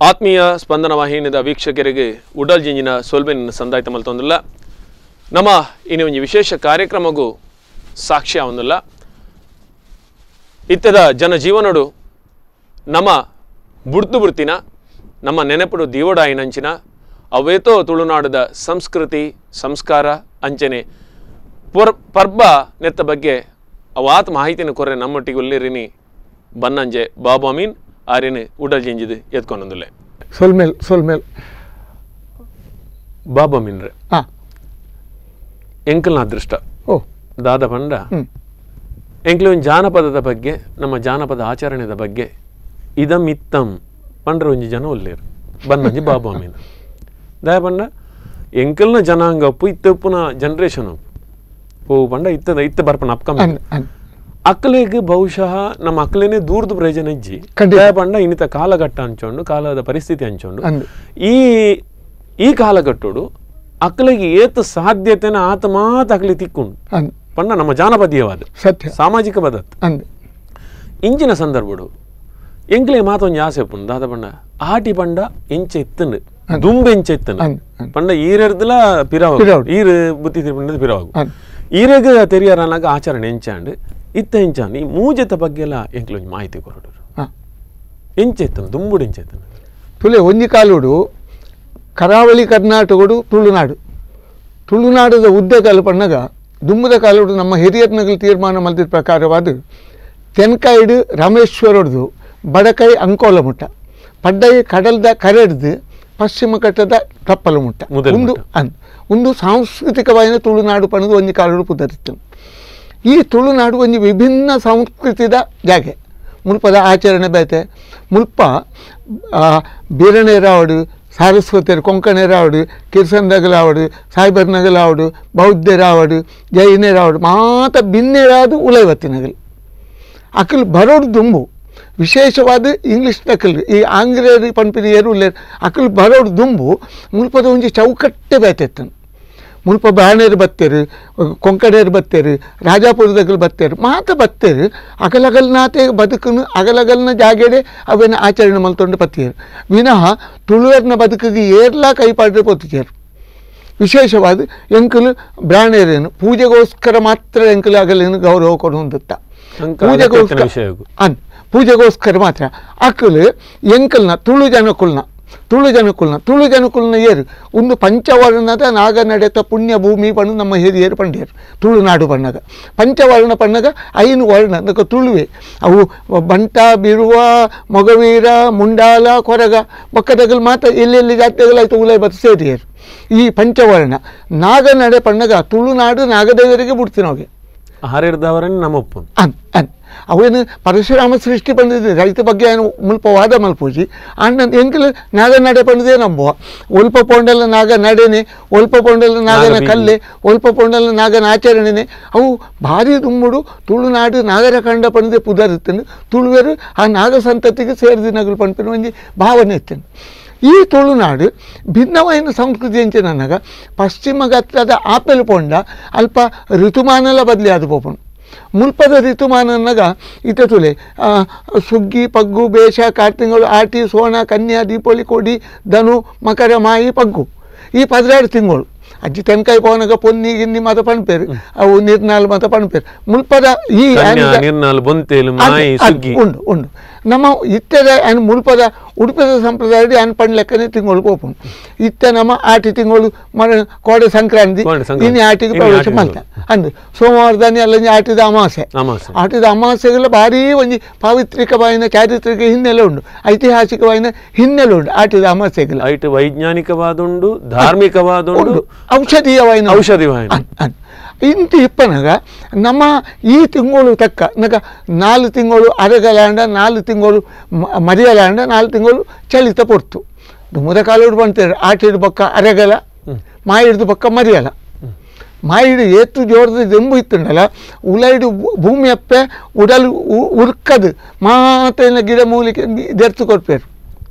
ಆತ್ಮೀಯ ಸ್ಪಂದನ ವಾಹಿನಿದ ವೀಕ್ಷಕರಿಗೆ ಉಡಲ್ಜಿಂಜಿನ ಸೋಲ್ಬೆನಿನ ಸಂದಾಯಿತ ಮಲ್ತೊಂದಿಲ್ಲ ನಮ್ಮ ಇನ್ನು ಒಂದು ವಿಶೇಷ ಕಾರ್ಯಕ್ರಮಗೂ ಸಾಕ್ಷ್ಯ ಒಂದಿಲ್ಲ ಇತ್ತದ ಜನಜೀವನಡು ನಮ್ಮ ಬುಡ್ತಿನ ನಮ್ಮ ನೆನಪುಡು ದೀವಡಾಯಿನಂಚಿನ ಅವೇತೋ ತುಳುನಾಡದ ಸಂಸ್ಕೃತಿ ಸಂಸ್ಕಾರ ಅಂಚನೆ ಪರ್ಬ ನೆತ್ತ ಬಗ್ಗೆ ಅವಾತ್ ಮಾಹಿತಿನ ಕೊರೆ ನಮ್ಮೊಟ್ಟಿಗೆ ಉಲ್ಲಿರಿನಿ ಬನ್ನಂಜೆ ಬಾಬು ಅಮೀನ್ ಆರ್ಯನೆ ಉಡಲ್ಜಿಂಜಿದು ಎತ್ಕೊಂಡೊಂದಿಲ್ಲ ಸೋಲ್ಮೇಲ್ ಬಾಬು ಅಮೀನ್ ರೇ ಎಂಕಲ್ನ ಅದೃಷ್ಟ ದಾದ ಪಂಡ ಎಂಕ್ಲು ಒಂದು ಜಾನಪದದ ಬಗ್ಗೆ ನಮ್ಮ ಜಾನಪದ ಆಚರಣೆದ ಬಗ್ಗೆ ಇದಂ ಇತ್ತಂ ಪಂಡ್ರ ಒಂಜಿ ಜನ ಒಲ್ಲೇರು ಬನ್ನಂಜಿ ಬಾಬು ಅಮೀನ್ ದಯ ಪಂಡ ಎಂಕಲ್ನ ಜನಾಂಗ ಅಪ್ಪು ಇತ್ತಪ್ಪುನ ಜನ್ರೇಷನ್ ಅಪ್ಪು ಪಂಡ ಇತ್ತ ಬರ್ಪನ ಅಪ್ಕಮ್ಮ ಅಕ್ಕಲಿಗೆ ಬಹುಶಃ ನಮ್ಮ ಅಕ್ಕಲೇನೆ ದೂರದ ಪ್ರಯೋಜನ ಇಜ್ಜಿ ದಯ ಪಂಡ ಇನ್ನಿತ ಕಾಲಘಟ್ಟ ಹಂಚೋಂಡು ಕಾಲದ ಪರಿಸ್ಥಿತಿ ಹಂಚೋಂಡು ಈ ಕಾಲಘಟ್ಟೋಡು ಅಕ್ಕಲಿಗೆ ಏತ ಸಾಧ್ಯತೆನ ಆತ ಮಾತ ಅಕ್ಕಲಿ ತಿಕ್ಕೊಂಡು ಪಂಡ ನಮ್ಮ ಜಾನಪದೀಯವಾದ ಸತ್ಯ ಸಾಮಾಜಿಕ ಪದ್ಧತಿ ಇಂಚಿನ ಸಂದರ್ಭಡು ಎಂಕ್ಲೆ ಮಾತೊಂದು ಆಸೆ ಪುಂಡು ದಾದ ಪಂಡ ಆಟಿ ಪಂಡ ಎಂಚೆ ಇತ್ತಂಡು ದುಂಬೆ ಎಂಚೆ ಇತ್ತಂಡು ಪಂಡ ಈರೆರ್ದಲ ಪಿರವಾಗ ಈರ್ ಬುತ್ತಿ ತಿರ್ಪಂಡ ಪಿರವಾಗು ಈರೆಗ ತೆರಿಯಾರನಾಗ ಆಚರಣೆ ಎಂಚಾಂಡು ಇತ್ತ ಎಂಚಾಂಡು ಈ ಮೂಜೆತ ಬಗ್ಗೆ ಎಲ್ಲ ಎಂಕ್ಲೊಂದು ಮಾಹಿತಿ ಕೊರಡರು ಎಂಚೆ ಇತ್ತಂಡು ದುಂಬುಡು ಎಂಚೆ ಇತ್ತಂಡು ತುಲೆ ಒಂಜಿ ಕಾಲುಡು ಕರಾವಳಿ ಕರ್ನಾಟಕಡು ತುಳುನಾಡದ ಉದ್ದ ಕಾಲು ಪಣ್ಣಗ ದುಂಬುದ ಕಾಲುಡು ನಮ್ಮ ಹಿರಿಯರ್ನಗಲು ತೀರ್ಮಾನ ಮಲ್ದಿದ ಪ್ರಕಾರವಾದ ತೆನ್ಕಾಯಿಡು ರಾಮೇಶ್ವರಡ್ದು ಬಡಕೈ ಅಂಕೋಲ ಮುಟ್ಟ ಪಡ್ಡೈ ಕಡಲ್ದ ಕರೆಡ್ದು ಪಶ್ಚಿಮ ಘಟ್ಟದ ಕಪ್ಪಲು ಮುಟ್ಟ ಒಂದು ಸಾಂಸ್ಕೃತಿಕವಾದ ತುಳುನಾಡು ಪಣದು ಒಂಜಿ ಕಾಲುಡು ಪುದರಿತ್ತು ಈ ತುಳುನಾಡು ಒಂಜಿ ವಿಭಿನ್ನ ಸಂಸ್ಕೃತಿದ ಜಾಗೆ ಮುಲ್ಪದ ಆಚರಣೆ ಬೇತೆ ಮುಲ್ಪ ಬೀರನೇರಾವಡು ಸಾರಸ್ವತಿಯರು ಕೊಂಕಣೇರಾವಡು ಕಿರ್ಸಂದಗಲಾವಡು ಸಾಯ್ಬರ್ನಗಲಾವಡು ಬೌದ್ಧರಾವಡು ಜೈನರಾವಡು ಮಾತ ಬಿನ್ನೆರಾದು ಉಳೈವತ್ತಿನಗಲು ಅಕಲು ಬರೋಡು ದುಂಬು ವಿಶೇಷವಾದ ಇಂಗ್ಲೀಷ್ ಅಕಲ್ ಈ ಆಂಗ್ಲೇಯರು ಪಂಪಿನ ಏರು ಅಕಲು ಬರೋಡು ದುಂಬು ಮುಲ್ಪದ ಒಂಜಿ ಚೌಕಟ್ಟೆ ಬೇತೆತ್ತನು ಮುಲ್ಪ ಬ್ಯಾಣೇರು ಬತ್ತೇರು ಕೊಂಕಣೇರು ಬತ್ತೇರು ರಾಜಾಪುರದಗಲು ಬತ್ತೇರು ಮಾತ ಬತ್ತೇರು ಅಗಲಗಲ್ನಾತೆ ಬದುಕನ್ನು ಅಗಲಗಲ್ನ ಜಾಗೆಡೆ ಅವೇನ ಆಚರಣೆ ಮಲ್ತೊಂಡು ಬತ್ತೇರು ವಿನಃ ತುಳುವರ್ನ ಬದುಕಿಗೆ ಏರ್ಲಾ ಕೈಪಾಡ್ರೆ ಪೊತ್ತಿಕೇರು ವಿಶೇಷವಾದ ಎಂಕಲು ಬ್ರಾಣೇರೇನು ಪೂಜೆಗೋಸ್ಕರ ಮಾತ್ರ ಎಂಕಲು ಅಗಲೇನು ಗೌರವ ಕೊಡು ಹೊಂದುತ್ತ ಪೂಜೆಗೋಸ್ಕರ ಮಾತ್ರ ಅಕಲು ಎಂಕಲ್ನ ತುಳು ಜನಕುಲ್ನ ಏರು ಒಂದು ಪಂಚವರ್ಣದ ನಾಗ ನಡೆತ ಪುಣ್ಯ ಭೂಮಿ ಪಣ್ಣು ನಮ್ಮ ಹಿರಿಯರು ಪಂಡಿಯರು ತುಳುನಾಡು ಪಣ್ಣಗ ಪಂಚವರ್ಣ ಪಣ್ಣಗ ಐನು ವರ್ಣ ಅದಕ್ಕೆ ತುಳುವೆ ಅವು ಬಂಟ ಬಿರುವ ಮೊಗವೀರ ಮುಂಡಾಲ ಕೊರಗ ಬಕ್ಕದಗಲು ಮಾತ್ರ ಎಲ್ಲೆಲ್ಲಿ ಜಾತಿಗಳಾಯ್ತು ಉಲೈ ಬತ್ತು ಸೇರಿಯರು ಈ ಪಂಚವರ್ಣ ನಾಗ ನಡೆ ಪಣ್ಣಗ ತುಳುನಾಡು ನಾಗದೇವರಿಗೆ ಬಿಡ್ತೀನೋಗೆ ಹಾರಿರ್ದವರನ್ನು ನಮ್ಮಪ್ಪ ಅವೇನು ಪರಶುರಾಮ ಸೃಷ್ಟಿ ಬಂದಿದೆ ರೈತ ಬಗ್ಗೆ ಏನು ಮುಲ್ಪ ವಾದ ಮಲ್ಪೋಜಿ ಅಣ್ಣ ಎಂಕಲು ನಾಗ ನಡೆ ಪಂಡದೇ ನಂಬುವ ಒಲ್ಪ ಪೊಂಡಲ ನಾಗ ನಡೆನೆ ಒಲ್ಪ ಪೊಂಡಲ ನಾಗನ ಕಲ್ಲೆ ಒಲ್ಪ ಪೊಂಡಲ ನಾಗನ ಆಚರಣೆನೆ ಅವು ಭಾರಿ ದುಮ್ಮುಡು ತುಳುನಾಡು ನಾಗರ ಕಂಡ ಪಂಡದೆ ಪುದರುತ್ತೇನೆ ತುಳುವರು ಆ ನಾಗ ಸಂತತಿಗೆ ಸೇರಿದ ನಗಲು ಪಂಪಿನ ಒಂಜಿ ಭಾವನೆ ಇತ್ತೇನೆ ಈ ತುಳುನಾಡು ಭಿನ್ನವಾದ ಸಂಸ್ಕೃತಿ ಎಂಚೆ ನನಗ ಪಶ್ಚಿಮ ಘಟ್ಟದ ಆಪೆಲು ಪೊಂಡ ಅಲ್ಪ ಋತುಮಾನಲ ಬದಲಿ ಆದ ಪೋಪುಂಡು ಮುಲ್ಪದ ಋತುಮಾನನಾಗ ಇತ ತುಲೆ ಸುಗ್ಗಿ ಪಗ್ಗು ಬೇಷ ಕಾರ್ತಿಂಗಳು ಆಟಿ ಸೋಣ ಕನ್ಯಾ ದೀಪಾವಳಿ ಕೋಡಿ ಧನು ಮಕರ ಮಾಯಿ ಪಗ್ಗು ಈ 12 ತಿಂಗಳು ಅಜ್ಜಿ ತೆನ್ಕಾಯಿ ಪವನಗ ಪೊನ್ನಿ ಗಿನ್ನಿ ಮತ ಪಣ್ಪೇರು ಅವು ನಿರ್ನಾಲ್ ಮತ ಪಣ್ಪೇರು ಮುಲ್ಪದ ಈ ಉಂಡು ನಮ್ಮ ಇತ್ತದ ಮುಲ್ಪದ ಉಡುಪದ ಸಂಪ್ರದಾಯದ ಆನ್ ಪಣ್ ಲೆಕ್ಕನೆ ತಿಂಗಳು ಪೋಪುಂಡು ಇತ್ತ ನಮ್ಮ ಆಟಿ ತಿಂಗಳು ಕೋಡೆ ಸಂಕ್ರಾಂತಿ ಇನ್ನು ಆಟಿಗೆ ಪ್ರವೇಶ ಮಲ್ತ ಅಂದು ಸೋಮವಾರದಾನಿ ಅಲ್ಲಂಜಿ ಆಟಿದ ಅಮಾವಾಸ್ಯೆಗಳ ಭಾರಿ ಒಂಜಿ ಪಾವಿತ್ರಿಕವಾಯಿನ ಚಾರಿತ್ರಿಕ ಹಿನ್ನೆಲೆ ಉಂಡು ಐತಿಹಾಸಿಕವಾಯಿನ ಹಿನ್ನೆಲೆ ಉಂಡು ಆಟಿದ ಅಮಾವಾಸ್ಯೆಗಳ ಐಟು ವೈಜ್ಞಾನಿಕವಾದುಂಡು ಧಾರ್ಮಿಕವಾದುಂಡು ಔಷಧಿವಾಯಿನ ಇಂತಿ ಇಪ್ಪನಾಗ ನಮ್ಮ ಈ ತಿಂಗಳು ತಕ್ಕ ನಗ 4 ತಿಂಗಳು ಅರಗಲಾಂಡ 4 ತಿಂಗಳು ಮರಿಯಲಾಂಡ 4 ತಿಂಗಳು ಚಳಿತ ಪೊರ್ತು ದುಮ್ಮದ ಕಾಲೋಡು ಬಂತೇವೆ ಆಟಿದ ಪಕ್ಕ ಅರಗಲ ಮಾಯಿಡ್ದು ಪಕ್ಕ ಮರಿಯಲ ಮಾಯಿಡು ಏತು ಜೋರದ ದೆಂಬು ಇತ್ತುಂಡಲ್ಲ ಉಲೈಡು ಭೂಮಿ ಅಪ್ಪೆ ಉಡಲು ಉರ್ಕದು ಮಾತೇನ ಗಿಡ ಮೂಲಿಕೆ ದೆರ್ತು ಕೊಡ್ಪೇರು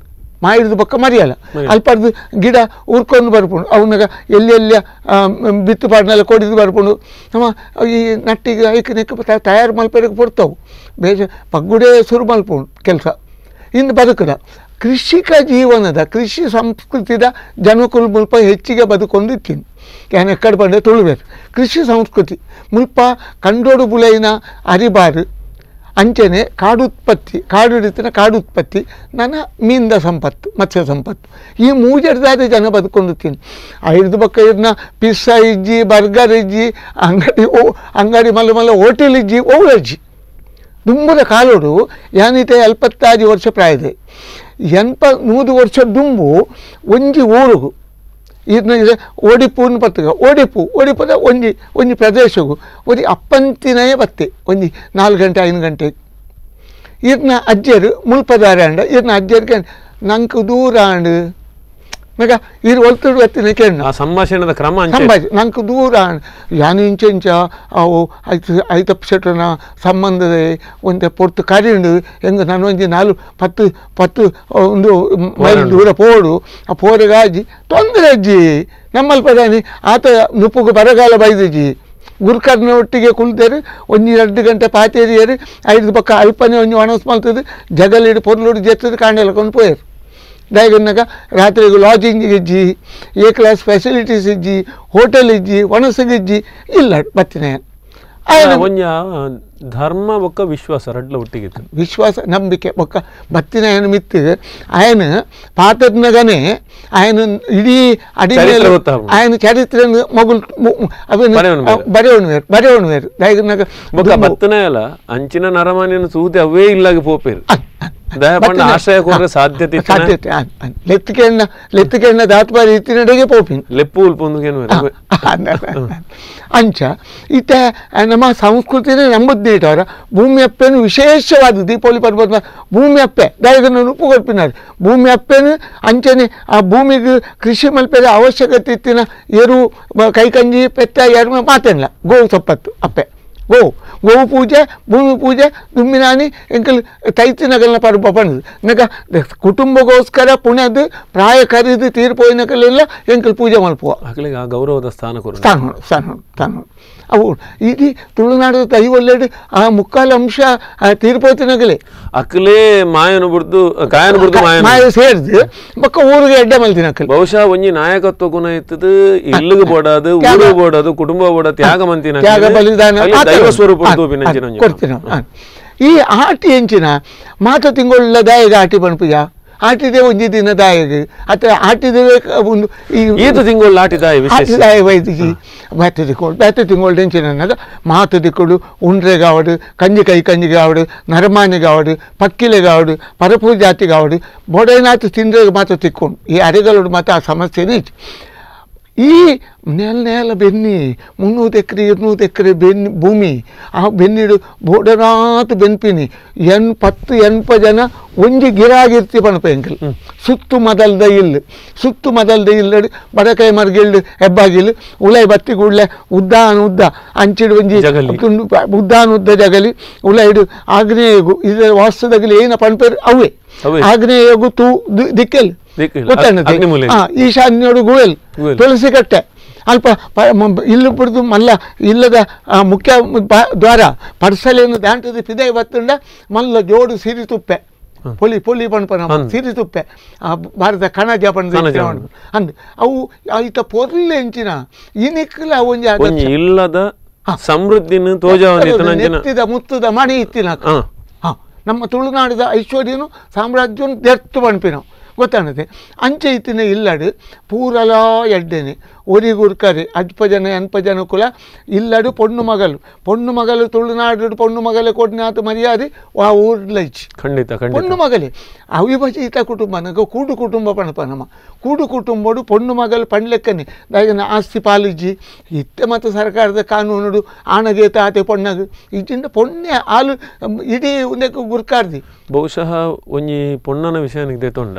ಮಾಯಿಡ್ದು ಪಕ್ಕ ಮರಿಯಲ್ಲ ಅಲ್ಪರ್ದು ಗಿಡ ಉರ್ಕೊಂಡು ಬರ್ಪುಂಡು ಅವನಾಗ ಎಲ್ಲೆಲ್ಲ ಬಿತ್ತು ಪಾಡ್ನೆಲ್ಲ ಕೊಡಿದು ಬರ್ಪುಂಡು ನಮ್ಮ ಈ ನಟ್ಟಿಗೆ ಐಕ ನೆಕ್ಕ ತಯಾರು ಮಲ್ಪೇರಿಗೆ ಕೊಡ್ತಾವು ಬೇಜ ಪಗ್ಗುಡೆ ಸುರು ಮಲ್ಪುಂಡು ಕೆಲಸ ಇನ್ನು ಬದುಕುದ ಕೃಷಿಕ ಜೀವನದ ಕೃಷಿ ಸಂಸ್ಕೃತಿದ ಜನಕುಲು ಮುಲ್ಪ ಹೆಚ್ಚಿಗೆ ಬದುಕೊಂಡಿತ್ತೀನಿ ಕ್ಯಾನ್ ಎಕ್ಕಡೆ ಬಂಡೆ ತುಳುವೇರು ಕೃಷಿ ಸಂಸ್ಕೃತಿ ಮುಲ್ಪ ಕಂಡೋಡು ಬುಲೈನ ಅರಿಬಾರು ಅಂಚನೆ ಕಾಡುತ್ಪತ್ತಿ ಕಾಡು ಉತ್ಪತ್ತಿ ನನ್ನ ಮೀನಿನ ಸಂಪತ್ತು ಮತ್ಸ್ಯ ಸಂಪತ್ತು ಈ ಮೂಜಡ್ದಾದ ಜನ ಬದುಕೊಂಡಿರ್ತೀನಿ ಐದು ಪಕ್ಕ ಇದನ್ನ ಪಿಜ್ಜಾ ಇಜ್ಜಿ ಬರ್ಗರ್ ಇಜ್ಜಿ ಅಂಗಡಿ ಮಲ್ಲ ಹೋಟೆಲ್ ಇಜ್ಜಿ ಓವರ್ಜಿ ದುಂಬುದ ಕಾಲೋಡು ಯಾನಿತೆ 76 ವರ್ಷ ಪ್ರಾಯದೆ 100 ವರ್ಷ ದುಂಬು ಒಂಜಿ ಊರುಗು ಇದನ್ನ ಓಡಿಪೂರ್ನ ಪತ್ತಗ ಓಡಿಪುದ ಒಂಜಿ ಪ್ರದೇಶಗೂ ಒಂದು ಅಪ್ಪಂತಿನೇ ಬತ್ತೆ ಒಂಜಿ 4 ಗಂಟೆ 5 ಗಂಟೆ ಇದನ್ನ ಅಜ್ಜರು ಮುಲ್ಪದಾರೆ ಅಂಡ ಇದನ್ನ ಅಜ್ಜರಿಗೆ ನಂಗೆ ದೂರ ಅಂಡು ಮಗ ಇದು ಒಲ್ತುಡು ಎತ್ತಿನ ಕೇಳ ಸಂಭಾಷಣದ ಕ್ರಮ ನಂಗೆ ದೂರ ಯಾನು ಇಂಚ ಅವು ಐತಪ್ಪ ಶೆಟ್ರನ ಸಂಬಂಧದ ಒಂದು ಪೊರ್ತು ಕರಿಂಡು ಹೆಂಗೆ ನಾನು ಒಂಜಿ 4-10 ಒಂದು ಮೈಲ್ ದೂರ ಪೋಡು ಆ ಪೋರೆಗಾಜಿ ತೊಂದರೆ ಅಜ್ಜಿ ನಮ್ಮಲ್ಲಿ ಪದಾನಿ ಆತ ನುಪ್ಪುಗೆ ಬರಗಾಲ ಬೈದಜ್ಜಿ ಗುರುಕರ್ನ ಒಟ್ಟಿಗೆ ಕುಳಿತರು 1-2 ಗಂಟೆ ಪಾತೇರಿಯರು 5 ಪಕ್ಕ ಅಲ್ಪನೆ ಒಂಜಿ ಒಣಸ್ ಮಲ್ತದು ಜಗಲಿಡು ಪೊರ್ಲುಡು ಜೆತ್ತದು ಕಾಂಡೆಲ್ಕೊಂಡು ಪೋಯರು ದಯಗನ್ನಾಗ ರಾತ್ರಿಗೂ ಲಾಜಿಂಗ್ ಇಜ್ಜಿ ಎ ಕ್ಲಾಸ್ ಫೆಸಿಲಿಟೀಸ್ ಇಜ್ಜಿ ಹೋಟೆಲ್ ಇಜ್ಜಿ ಒಣಸಗಿಜ್ಜಿ ಇಲ್ಲ ಬತ್ತಿನ ಧರ್ಮ ಒಕ್ಕ ವಿಶ್ವಾಸ ರಡ್ಲ ಒಟ್ಟಿಗೆ ವಿಶ್ವಾಸ ನಂಬಿಕೆ ಒಕ್ಕ ಬತ್ತಿನ ಏನು ಮಿತ್ತು ಆಯನ ಪಾತದ್ನಗನೇ ಆಯನ ಇಡೀ ಅಡಿ ಆಯನ ಚರಿತ್ರೆ ಮಗುಲ್ ಬರೆಯೋಣವೇರು ದಯಗನ್ನಾಗ ಬತ್ತನೇ ಅಲ್ಲ ಅಂಚಿನ ನರಮಾನಿಯನ್ನು ಸೂತೆ ಅವೇ ಇಲ್ಲಾಗಿ ಪೋಪೇರು ಆಶ್ರಯ ಕೋರ ಸಾಧ್ಯತೆ ಲೆತ್ತಿಕೆಣ್ಣ ದಾತ್ಬಾರಿ ಇತ್ತಿನಡೆಗೆ ಪೋಪಿನ್ ಲೆಪ್ಪು ಉಲ್ಪೊಂದು ಅಂಚ ಇತ್ತ ನಮ್ಮ ಸಂಸ್ಕೃತಿನೇ ನಂಬುದ್ನೇಟವರ ಭೂಮಿ ಅಪ್ಪೇನು ವಿಶೇಷವಾದ ದೀಪಾವಳಿ ಪರ್ವದ ಭೂಮಿ ಅಪ್ಪೆ ದಯಗನ್ನು ಉಪ್ಪು ಕೊಲ್ಪಿನಾರೆ ಭೂಮಿ ಅಪ್ಪೇನು ಅಂಚನೆ ಆ ಭೂಮಿಗೆ ಕೃಷಿ ಮಲ್ಪದ ಅವಶ್ಯಕತೆ ಇತ್ತಿನ ಎರು ಕೈಕಂಜಿ ಪೆತ್ತ ಎರು ಮಾತೇನಿಲ್ಲ ಗೋವು ಸೊಪ್ಪತ್ತು ಅಪ್ಪೆ ಗೋವು ಪೂಜೆ ಭೂಮಿ ಪೂಜೆ ದುಮ್ಮಿನಾನಿ ಎಂಕಲ್ ತೈತಿನಗಲ್ನ ಪರ್ವ ಪಣದು ನಗ ಕುಟುಂಬಗೋಸ್ಕರ ಪುಣ್ಯದು ಪ್ರಾಯ ಕರಿದು ತೀರ್ಪೋಯಿನಕಲೆಲ್ಲ ಎಂಕಲ್ ಪೂಜೆ ಮಲ್ಪುವ ಗೌರವದ ಸ್ಥಾನ ಅವು ಇಡೀ ತುಳುನಾಡದ ತೈ ಒಳ್ಳೆಡು ಆ ಮುಕ್ಕಾಲು ಅಂಶ ತೀರ್ಪೋತಿನಗಲೇ ಅಕ್ಕಲೇ ಮಾಯನು ಬಿಡ್ದು ಕಾಯನು ಬಿಡ್ದು ಮಾಯ ಸೇರಿದು ಬಕ್ಕ ಊರಿಗೆ ಎಡ್ಡೆ ಮಲ್ತಿನಕಲ್ ಬಹುಶಃ ಒಂಜಿ ನಾಯಕತ್ವ ಗುಣ ಇತ್ತದು ಇಲ್ಲಿಗೆ ಬೋಡಾದು ಊರು ಬೋಡಾದು ಕುಟುಂಬ ಬೋಡ ತ್ಯಾಗ ಮಂತಿನ ತ್ಯಾಗ ಬಲಿದಾನ ದೈವ ಸ್ವರೂಪ ಕೊಡ್ತೀನಿ ಈ ಆಟಿ ಎಂಚಿನ ಮಾತ ತಿಂಗೊಳ್ಳ ದಾಯಗ ಆಟಿ ಪಣಪುಜ ಆಟಿದೆ ಒಂಜಿ ದಿನ ದಾಯಗ ಅಥವಾ ಆಟಿದೆ ಒಂದು ಈತ ತಿಂಗಳು ಆಟಿದಾಯ ವೈದ್ಯಕಿ ಬೇತ ತಿಂಗಳು ಎಂಚಿನ ಮಾತು ದಿಕ್ಕುಡು ಉಂಡ್ರೆ ಕಾವಡು ಕಂಜಿ ಕಾವಡು ನರಮಾನಿ ಕಾವಡು ಪಕ್ಕಿಲೆ ಕಾವಡು ಪರಪು ಜಾತಿ ಕಾವಡು ಬೊಡೈನಾತು ತಿಂದ್ರೆ ಮಾತು ತಿಕ್ಕೊಂಡು ಈ ಅರೆಗಳೋಡು ಮಾತು ಆ ಸಮಸ್ಯೆನೇ ಈ ನೆಲ ಬೆನ್ನಿ 300 ಎಕರೆ 200 ಎಕರೆ ಭೂಮಿ ಆ ಬೆನ್ನಿಡು ಬೋಡನಾತು ಬೆನ್ಪಿನಿ 10 ಜನ ಒಂಜಿ ಗಿರಾಗಿರ್ತಿ ಪಣಪ ಎಂಕಲ್ ಸುತ್ತು ಮದಲ್ದ ಇಲ್ಲಡು ಬಡಕಾಯಿ ಮರ್ಗಿಲ್ಡು ಹೆಬ್ಬಾಗಿಲು ಉಳೈ ಬತ್ತಿ ಕೂಡಲೇ ಉದ್ದ ಅಂಚಿಡು ಒಂಜಿ ಉದ್ದ ಜಗಲಿ ಉಳೈಡು ಆಗ್ನೇಯಗು ಇದರ ವಾಸ್ತುದಾಗಲಿ ಏನ ಪಣಪೇರು ಅವೇ ಆಗ್ನೇಯಗು ತೂ ದಿಕ್ಕೆಲ್ ಗೊತ್ತಾಗ್ತದೆ ಈಶಾನ್ಯೋಡು ಗುವೆಲ್ ತುಳಸಿ ಕಟ್ಟೆ ಅಲ್ಪ ಇಲ್ಲು ಬಿಡ್ದು ಮಲ್ಲ ಇಲ್ಲದ ಮುಖ್ಯ ದ್ವಾರ ಪಡ್ಸಲೇನು ದಾಂಟದ ಪಿದೆ ಬತ್ತುಂಡ ಮಲ್ಲ ಜೋಡು ಸಿರಿ ತುಪ್ಪೆ ಪೊಲಿ ಪಣಪನ ಸಿರಿ ತುಪ್ಪೆ ಭಾರತ ಕಣಜ ಪಣದ ಅಂದ್ ಅವು ಆಯ್ತ ಪೊರ್ಲೆ ಎಂಚಿನ ಇನಿಕ್ಕಲ ಒಂಜಿ ಇಲ್ಲದ ಸಮೃದ್ಧಿನ ಎತ್ತಿದ ಮುತ್ತದ ಮಣಿ ಇತ್ತಿನ ನಮ್ಮ ತುಳುನಾಡಿದ ಐಶ್ವರ್ಯನು ಸಾಮ್ರಾಜ್ಯನು ದೆರ್ತು ಪಣಪಿನ ಗೊತ್ತಾಣದೆ ಅಂಚೆ ಇತ್ತಿನ ಇಲ್ಲಡು ಪೂರಲಾ ಎಡ್ಡೆನೆ ಒರಿಗುರ್ಕರೆ ಅನ್ಪಜನ ಕುಲ ಇಲ್ಲಡು ಪೊಣ್ಣು ಮಗಲು ತುಳುನಾಡು ಪೊಣ್ಣು ಮಗಲೆ ಕೊಡ್ನಾತು ಮರ್ಯಾದೆ ಆ ಊರ್ಲೈಚಿ ಖಂಡಿತ ಪೊಣ್ಣು ಮಗಲೆ ಅವಿಭಜಿತ ಕುಟುಂಬ ನಗ ಕೂಡು ಕುಟುಂಬ ಪಣಪ ನಮ್ಮ ಕೂಡು ಕುಟುಂಬಡು ಪೊಣ್ಣು ಮಗಲು ಪಣ್ಲೆಕ್ಕನೆ ದಾಯನ ಆಸ್ತಿ ಪಾಲಿಜ್ಜಿ ಇತ್ತೆ ಮತ್ತು ಸರ್ಕಾರದ ಕಾನೂನುಡು ಆಣಗೇತ ಆತೆ ಪೊಣ್ಣಗು ಇಜ್ಜಿಂದ ಪೊಣ್ಣೆ ಹಾಲು ಇಡೀ ಉಂದಕ್ಕೆ ಗುರ್ಕಾರ್ದಿ ಬಹುಶಃ ಒಂಜಿ ಪೊಣ್ಣನ ವಿಷಯ ತೊಂಡ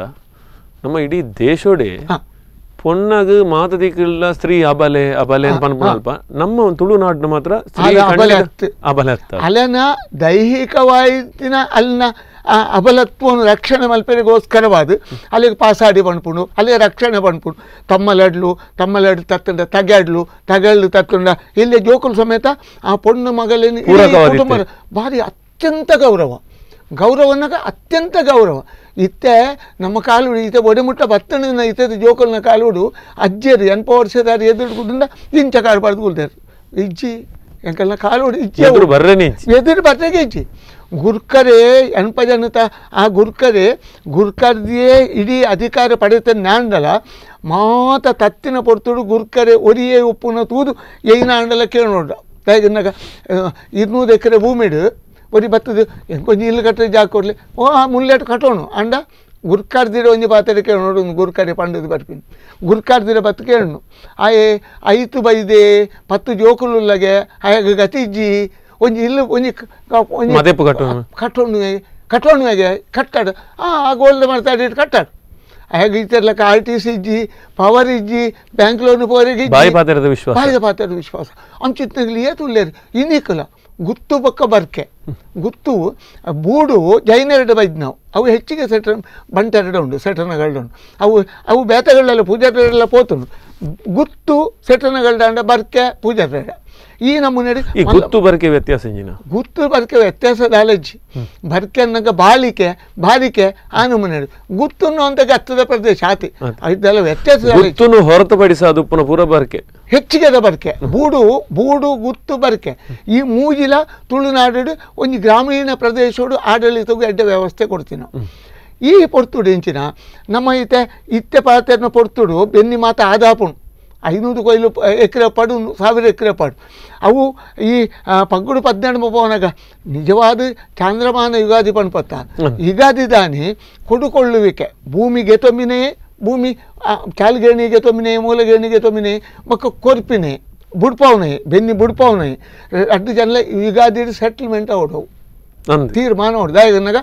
ನಮ್ಮ ಇಡೀ ದೇಶೋಡೆ ಪೊಣ್ಣಗ ಮಾತದಿಕ್ಕಿಲ್ಲ ಸ್ತ್ರೀ ಅಬಲೆ ಅಲ್ಪ ನಮ್ಮ ತುಳುನಾಡಿನ ಮಾತ್ರ ಅಬಲೆ ಅಲನ ದೈಹಿಕವಾಯಿತಿನ ಅಲ್ಲಿನ ಅಬಲತ್ವವನ್ನು ರಕ್ಷಣೆ ಮಲ್ಪರಿಗೋಸ್ಕರವಾದ ಅಲ್ಲಿಗೆ ಪಾಸಾಡಿ ಪಣ್ಪುಂಡು ಅಲ್ಲಿಗೆ ರಕ್ಷಣೆ ಪಣ್ಪುಂಡು ತಮ್ಮಲಡ್ಲು ತತ್ತುಂಡ ತಗಡ್ಲು ತತ್ತುಂಡ ಇಲ್ಲಿ ಜೋಕುಲು ಸಮೇತ ಆ ಪೊಣ್ಣು ಮಗಲಿನ ಕುಟುಂಬ ಭಾರಿ ಅತ್ಯಂತ ಗೌರವನಾಗ ಅತ್ಯಂತ ಗೌರವ ಇತ್ತೆ ನಮ್ಮ ಕಾಲುಡು ಈತ ಒಡೆಮುಟ್ಟ ಬತ್ತಣಿನ ಇತದ ಜೋಕಲ್ನ ಕಾಲುಡು ಅಜ್ಜರು ಎನ್ಪ ವರ್ಷದಾರು ಎದುರುಗುಂಡ ಇಂಚ ಕಾಲು ಪಡೆದು ಕುಲ್ದಾರು ಇಜ್ಜಿ ಎಂಕಲ್ನ ಕಾಲುಡು ಇಜ್ಜಿ ಎದುರು ಬರ್ರೆಗೆ ಇಜ್ಜಿ ಗುರ್ಕರೇ ಎನ್ಪ ಜನತ ಆ ಗುರ್ಕರ್ದಿಯೇ ಇಡೀ ಅಧಿಕಾರ ಪಡೆಯುತ್ತ ನ್ಯಾಂಡಲ ಮಾತ ತತ್ತಿನ ಪೊರ್ತುಡು ಗುರ್ಕರೆ ಒರಿಯೇ ಉಪ್ಪುನ ತೂದು ಏನ ಆಂಡಲ ಕೇಳೋಡ ಹೇಗನ್ನಾಗ 200 ಎಕರೆ ಭೂಮಿಡು ಒರಿ ಬತ್ತದು ಕೊಂಚ ಇಲ್ಲಿ ಕಟ್ಟರೆ ಜಾಗ ಕೊಡಲಿ ಓ ಆ ಮುಲ್ಲೆಟ್ಟು ಕಟ್ಟೋಣ ಅಂಡ ಗುರ್ಕಾರ್ದಿರ ಒಂಜಿ ಪಾತ್ರೆ ಕೇಳೋಡು ಒಂದು ಗುರ್ಕರೆ ಪಂಡದು ಬರ್ಪಿನಿ ಗುರ್ಕಾರ್ದಿರ ಬತ್ತು ಕೇಳನು ಆಯೆ 5 ಬೈದೆ 10 ಜೋಕುಲುಲ್ಲಗೆ ಹಾಗೆ ಗತಿಜ್ಜಿ ಒಂಜಿ ಇಲ್ಲಿ ಒಂಜಿ ಕಟ್ಟೋಣ ಹೇಗೆ ಕಟ್ಟಾಡು ಆ ಗೋಲ್ಡ್ ಮಾಡ್ತಾಡಿ ಕಟ್ಟಾಡು ಹಾಗೆ ಇತರ್ಲಕ್ಕ RTC ಇಜ್ಜಿ ಪವರ್ ಇಜ್ಜಿ ಬ್ಯಾಂಕ್ ಲೋನ್ ಪೋರಿಗೆ ಬಾಯಿ ಪಾತ್ರದ ವಿಶ್ವಾಸ ಅಂಚಿತ್ನಗಲಿ ಏತುಲ್ಲೇರು ಇನ್ನಿಕ್ಕಲ ಗುತ್ತು ಪಕ್ಕ ಬರ್ಕೆ ಗುತ್ತು ಬೂಡು ಜೈನೆರಡು ಬೈದ್ ನಾವು ಅವು ಹೆಚ್ಚಿಗೆ ಬಂಟೆರಡು ಉಂಡು ಸೆಟರ್ನಗಳ್ಡು ಅವು ಬೇತಗಳೆಲ್ಲ ಪೂಜಾರೆಲ್ಲ ಪೋತುಂಡು ಗುತ್ತು ಸೆಟರ್ನಗಳ್ಡ ಬರ್ಕೆ ಪೂಜಾರ ಈ ನಮೂನೆ ಗುತ್ತು ಬರ್ಕೆ ವ್ಯತ್ಯಾಸ ದಾಲಜ್ಜಿ ಬರ್ಕೆ ಅನ್ನಂಗ ಬಾಲಿಕೆ ಆ ನಮೂನೆ ಗುತ್ತುನ್ನು ಅಂತ ಗತ್ತದ ಪ್ರದೇಶ ಆತಿ ಇದೆಲ್ಲ ವ್ಯತ್ಯಾಸ ಹೊರತುಪಡಿಸಿ ಅದು ಪೂರ ಬರ್ಕೆ ಹೆಚ್ಚಿಗೆದ ಬರ್ಕೆ ಬೂಡು ಗುತ್ತು ಬರ್ಕೆ ಈ ಮೂಜಿಲ ತುಳುನಾಡು ಒಂದು ಗ್ರಾಮೀಣ ಪ್ರದೇಶೋಡು ಆಡಳಿತಗೂ ಎಡ್ಡ ವ್ಯವಸ್ಥೆ ಕೊಡ್ತೀವಿ ನಾವು ಈ ಪೊರ್ತುಡು ಎಂಚಿನ ನಮ್ಮ ಇತ್ತೆ ಪಾತ್ರೆನ ಪೊರ್ತುಡು ಬೆನ್ನಿ ಮಾತ ಆದಾಪುಣು 500 ಎಕರೆ ಪಡು 1000 ಎಕರೆ ಪಡು ಅವು ಈ ಪಗ್ಗುಡು 12 ಪವನಗ ನಿಜವಾದ ಚಾಂದ್ರಮಾನ ಯುಗಾದಿ ಪಣಪತ್ತ ಯುಗಾದಿ ದಾನಿ ಕೊಡುಕೊಳ್ಳುವಿಕೆ ಭೂಮಿಗೆ ತೊಮ್ಮಿನೇ ಭೂಮಿ ಕ್ಯಾಲ್ಗೇಣಿಗೆ ತೊಮ್ಮಿನೇ ಮೂಲಗೇಣಿಗೆ ತೊಮ್ಮಿನೇ ಮಕ್ಕ ಕೊರ್ಪಿನೇ ಬುಡ್ಪಾವನೆ ಬೆನ್ನಿ ಬುಡ್ಪಾವನೆ ಅಡ್ಡು ಜನ ಯುಗಾದಿ ಸೆಟಲ್ಮೆಂಟ್ ಅವಡವು ತೀರ್ಮಾನ ಹೊಡೆದಾಗ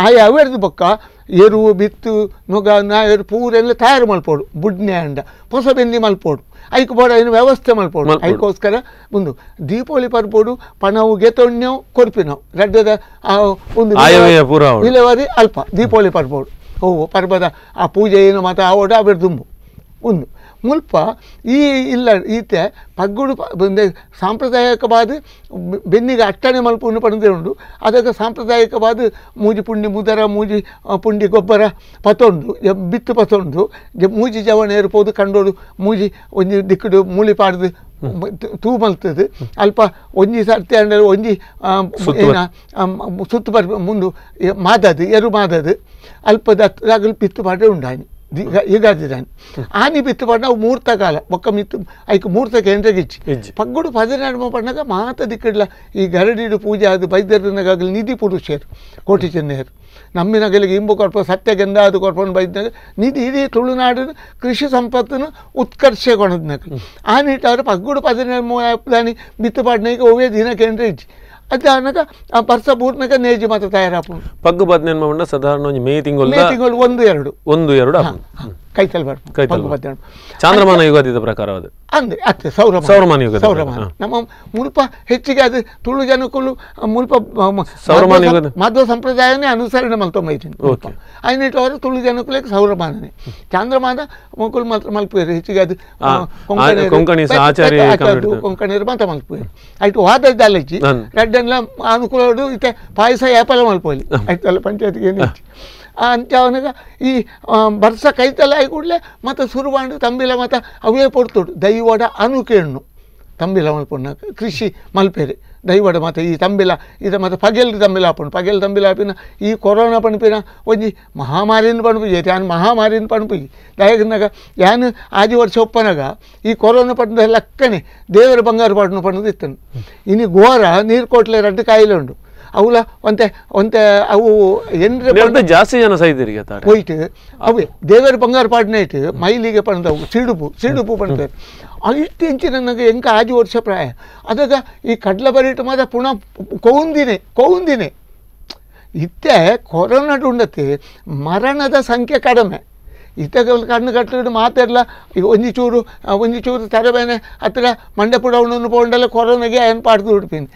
ಆಯ ಅವೆರ್ದು ಬೊಕ್ಕ ಎರುವು ಬಿತ್ತು ನೊಗ ನಾಯರು ಪೂರೆಲ್ಲ ತಯಾರು ಮಲ್ಪೋಡು ಬುಡ್ನೆ ಅಂಡ ಹೊಸ ಬೆನ್ನಿ ಮಲ್ಪೋಡು ಐಕ್ ಬೋಡ ಏನು ವ್ಯವಸ್ಥೆ ಮಲ್ಪೋಡು ಐಕೋಸ್ಕರ ಮುಂದು ದೀಪಾವಳಿ ಪರ್ಬೋಡು ಪಣವು ಗೆತೊಣ್ಣೆವು ಕೊರ್ಪಿನವು ರಡ್ಡದ ಒಂದು ವಿಲೇವಾರಿ ಅಲ್ಪ ದೀಪಾವಳಿ ಪರ್ಬೋಡು ಪರ್ಬದ ಆ ಪೂಜೆ ಏನು ಮತ್ತು ಆವೋಡ ಅವೆರ್ ದುಂಬು ಒಂದು ಮುಲ್ಪ ಈ ಇಲ್ಲ ಈತೆ ಪಗ್ಗುಡು ಸಾಂಪ್ರದಾಯಿಕವಾದ ಬೆನ್ನಿಗೆ ಅಟ್ಟಣೆ ಮಲ್ಪುಂಡು ಪಡೆದೇ ಉಂಡು ಅದಕ್ಕೆ ಸಾಂಪ್ರದಾಯಿಕವಾದ ಮೂಜಿ ಪುಂಡಿ ಮುದರ ಮೂಜಿ ಪುಂಡಿ ಗೊಬ್ಬರ ಪತೊಂಡು ಬಿತ್ತು ಪತೊಂಡು ಮೂಜಿ ಜವಣ ಏರ್ಪೋದು ಕಂಡೋಡು ಮೂಜಿ ಒಂಜಿ ದಿಕ್ಕುಡು ಮೂಲಿ ಪಾಡ್ದು ತೂ ಮಲ್ತದು ಅಲ್ಪ ಒಂಜಿ ಸರ್ತಿ ಅಂದ್ರೆ ಒಂಜಿ ಏನ ಸುತ್ತು ಬರ್ ಮುಂದು ಮಾದದು ಎರು ಮಾದದು ಅಲ್ಪದ ಆಗಲು ಪಿತ್ತು ಪಾಡ್ರೆ ಉಂಡಾನಿ ಯುಗಾದಿದಾನಿ ಆನಿ ಬಿತ್ತು ಪಡ್ಡ ಅವು ಮೂರ್ತ ಕಾಲ ಒಕ್ಕ ಮಿತ್ತು ಐಕ್ ಮೂರ್ತಕ್ಕೆ ಎಂಟ್ರೆಗಿಚ್ಚಿ ಪಗ್ಗುಡು 12 ಪಡ್ನಾಗ ಮಾತ ದಿಕ್ಕಡ್ಲ ಈ ಗರಡಿಡು ಪೂಜೆ ಅದು ಬೈದ್ಯರನಾಗಲಿ ನಿಧಿ ಪುರುಷರು ಕೋಟಿ ಚೆನ್ನಯರು ನಮ್ಮಿನಗಲಿಗೆ ಇಂಬು ಕೊರ್ಪ ಸತ್ಯಗಂಧ ಅದು ಕೊರ್ಪನ್ನು ಬೈದ್ನಾಗ ನಿಧಿ ಇಡೀ ತುಳುನಾಡಿನ ಕೃಷಿ ಸಂಪತ್ತನ್ನು ಉತ್ಕರ್ಷಗೊಂಡದ್ನಾಗ ಆ ನಿಟ್ಟವ್ರು ಪಗ್ಗುಡು 12 ದಾನಿ ಬಿತ್ತು ಪಡ್ನಾಗ ಒವೇ ದಿನಕ್ಕೆ ಎಂಟ್ರೆಗಿಚ್ಚಿ ಅದಾನಗ ಆ ವರ್ಷ ಪೂರ್ಣಕ ನೇಜಿ ಮಾತ್ರ ತಯಾರಾಪು ಪಗ್ಗು 12 ಸಾಧಾರಣ ಮೇ ತಿಂಗಳು 1-2 ಕೈತಲ್ ಬರ್ಬೋದು ಚಾಂದ್ರಮಾನ ಯುಗಾದಿದ ಪ್ರಕಾರ ಅದು ಅಂದ್ರೆ ಅತ್ತೆ ಸೌರಮಾನ ನಮ್ಮ ಮುಲ್ಪ ಹೆಚ್ಚಿಗೆ ಅದು ತುಳು ಜನಕ್ಕೂ ಮುಲ್ಪ ಮಧ್ವ ಸಂಪ್ರದಾಯನೇ ಅನುಸರಣೆ ಮಲ್ತೊಂಬೈತೀನಿ ಐನಿಟ್ಟವರು ತುಳು ಜನಕ್ಕೂ ಸೌರಮಾನನೇ ಚಾಂದ್ರಮಾನ ಮಕ್ಕಳು ಮಾತ್ರ ಮಲ್ಪುವರು ಹೆಚ್ಚಿಗೆ ಅದು ಕೊಂಕಣಿಯರು ಮಾತ್ರ ಮಲ್ಪುವರು ಆಯ್ತು ವಾದದ್ದಲ್ಲಚ್ಚಿ ರೆಡ್ಡೆಲ್ಲ ಅನುಕೂಲ ಇತ್ತೆ ಪಾಯಸ ಏಪಲ ಮಲ್ಪೋಲಿ ಆಯ್ತಲ್ಲ ಪಂಚಾಯತ್ಗೆ ಏನು ಅಂಚವನಿಗೆ ಈ ವರ್ಷ ಕೈತಲ್ಲ ಆಗಿ ಕೂಡಲೇ ಮತ್ತು ಸುರುವಾಂಡು ತಂಬಿಲ ಮತ್ತು ಅವೇ ಪೊಡ್ತುಡು ದೈವಡ ಅನುಕೇಣ್ಣು ತಂಬಿಲ ಮಲ್ಪುಣ್ಣ ಕೃಷಿ ಮಲ್ಪೇರೆ ದೈವಡ ಮತ್ತು ಈ ತಂಬಿಲ ಇದು ಮತ್ತು ಪಗೆಲ್ ತಂಬಿಲ ಹಾಪಿನ ಈ ಕೊರೋನಾ ಪಣಪಿನ ಒಂಜಿ ಮಹಾಮಾರಿನ ಪಣಪುಜಿ ಯಾನು ಮಹಾಮಾರಿನ ಪಣಪುಜಿ ದಯಗನಾಗ ಯಾನು ಆಜಿ ವರ್ಷ ಒಪ್ಪನಾಗ ಈ ಕೊರೋನಾ ಪಟ್ಟದ ಲೆಕ್ಕನೆ ದೇವರ ಬಂಗಾರ ಪಾಟನು ಪಣದು ಇತ್ತನು ಇನ್ನು ಘೋರ ನೀರು ಕೊಟ್ಲೆ ರಡ್ಡು ಕಾಯಿಲೆ ಉಂಡು ಅವಲ ಒಂತೆ ಅವು ಎಂದ್ರೆ ಜಾಸ್ತಿ ಜನ ಸೈದರಿಗೆ ಹೋಯ್ತು ಅವೇ ದೇವರ ಬಂಗಾರ ಪಾಡ್ನ ಇಟ್ಟು ಮೈಲಿಗೆ ಪಣದವು ಸಿಡುಪು ಪಣ್ತಾರೆ ಅಷ್ಟು ಇಂಚಿ ನನಗೆ ಎಂಕ ಆಜು ವರ್ಷ ಪ್ರಾಯ ಅದಾಗ ಈ ಕಡ್ಲ ಬರಿಟ್ಟು ಮಾತ್ರ ಪುನಃ ಕೌಂದಿನೇ ಇತ್ತೆ ಕೊರೋನಾಡು ಉಂಡತ್ತೆ ಮರಣದ ಸಂಖ್ಯೆ ಕಡಿಮೆ ಇತ್ತಾಗ ಕಣ್ಣು ಕಟ್ಟಲು ಮಾತಾಡಲ್ಲ ಈಗ ಒಂಜಿ ಚೂರು ತರಬೇನೆ ಹತ್ತಿರ ಮಂಡಪುಡ ಅವನನ್ನು ಪೋಂಡೆಲ್ಲ ಕೊರೋನಾಗೆ ಏನು ಪಾಡ್ದು ಹುಡ್ತೀನಿ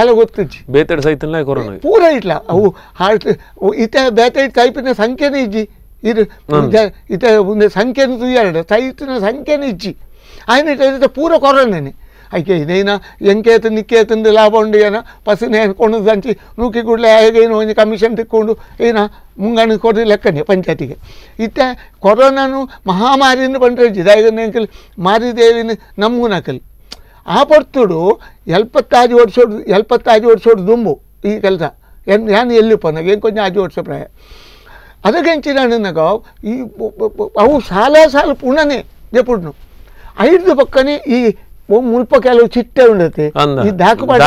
ಆಗ ಗೊತ್ತಿಜ್ಜಿ ಬೇತಾಡ ಸೈತಲ್ಲ ಕೊರೋನಾ ಪೂರ ಇಟ್ಲ ಅವು ಹಾರ್ಟ್ ಇತ್ತ ಬೇತಾಡ್ ಟೈಪಿನ ಸಂಖ್ಯೆನೇ ಇಜ್ಜಿ ಇದು ಇತ್ತ ಒಂದು ಸಂಖ್ಯೆನೂ ತುಯ್ಯಾಡ ಸೈತಿನ ಸಂಖ್ಯೆನೇ ಇಜ್ಜಿ ಆಯ್ನ ಪೂರ ಕೊರೋನಾನೆ అయితే ఇదైనా ఎంకేత నిక్కేతుంది లాభం ఉండి అయినా పసినే కొను దంచి నూకి గుడ్లే అయిన కమిషన్ తిక్కుండు అయినా ಮುಂಗಣ ಕೊಡಿ ಲೆಕ್ಕನೆ ಪಂಚಾಯತಿಗೆ ಇತ್ತೆ ಕೊರೋನಾನು ಮಹಾಮಾರಿನ ಬಂದ್ರೆ ಜಿದಾಯಕಲ್ ಮಾರಿದೇವಿನ ನಮ್ಮೂನಕಲ್ ಆ ಪರ್ತುಡು 75 ವರ್ಷೋಡು ದುಂಬು ಈ ಕೆಲಸ ಏನು ಎಲ್ಲಿ ನನಗೆ ಕೊಂಚ 5 ವರ್ಷ ಪ್ರಾಯ ಅದಕ್ಕೆಂಚಿನ ನನಗ ಈ ಅವು ಸಾಲ ಪುಣನೆ ಎప్పుడు 5 ಪಕ್ಕನೆ ಈ ಮುಲ್ಪ ಕೆಲವು ಚಿಟ್ಟೆ ಉಂಡತೆ ಈ ದಾಖಪಾಟ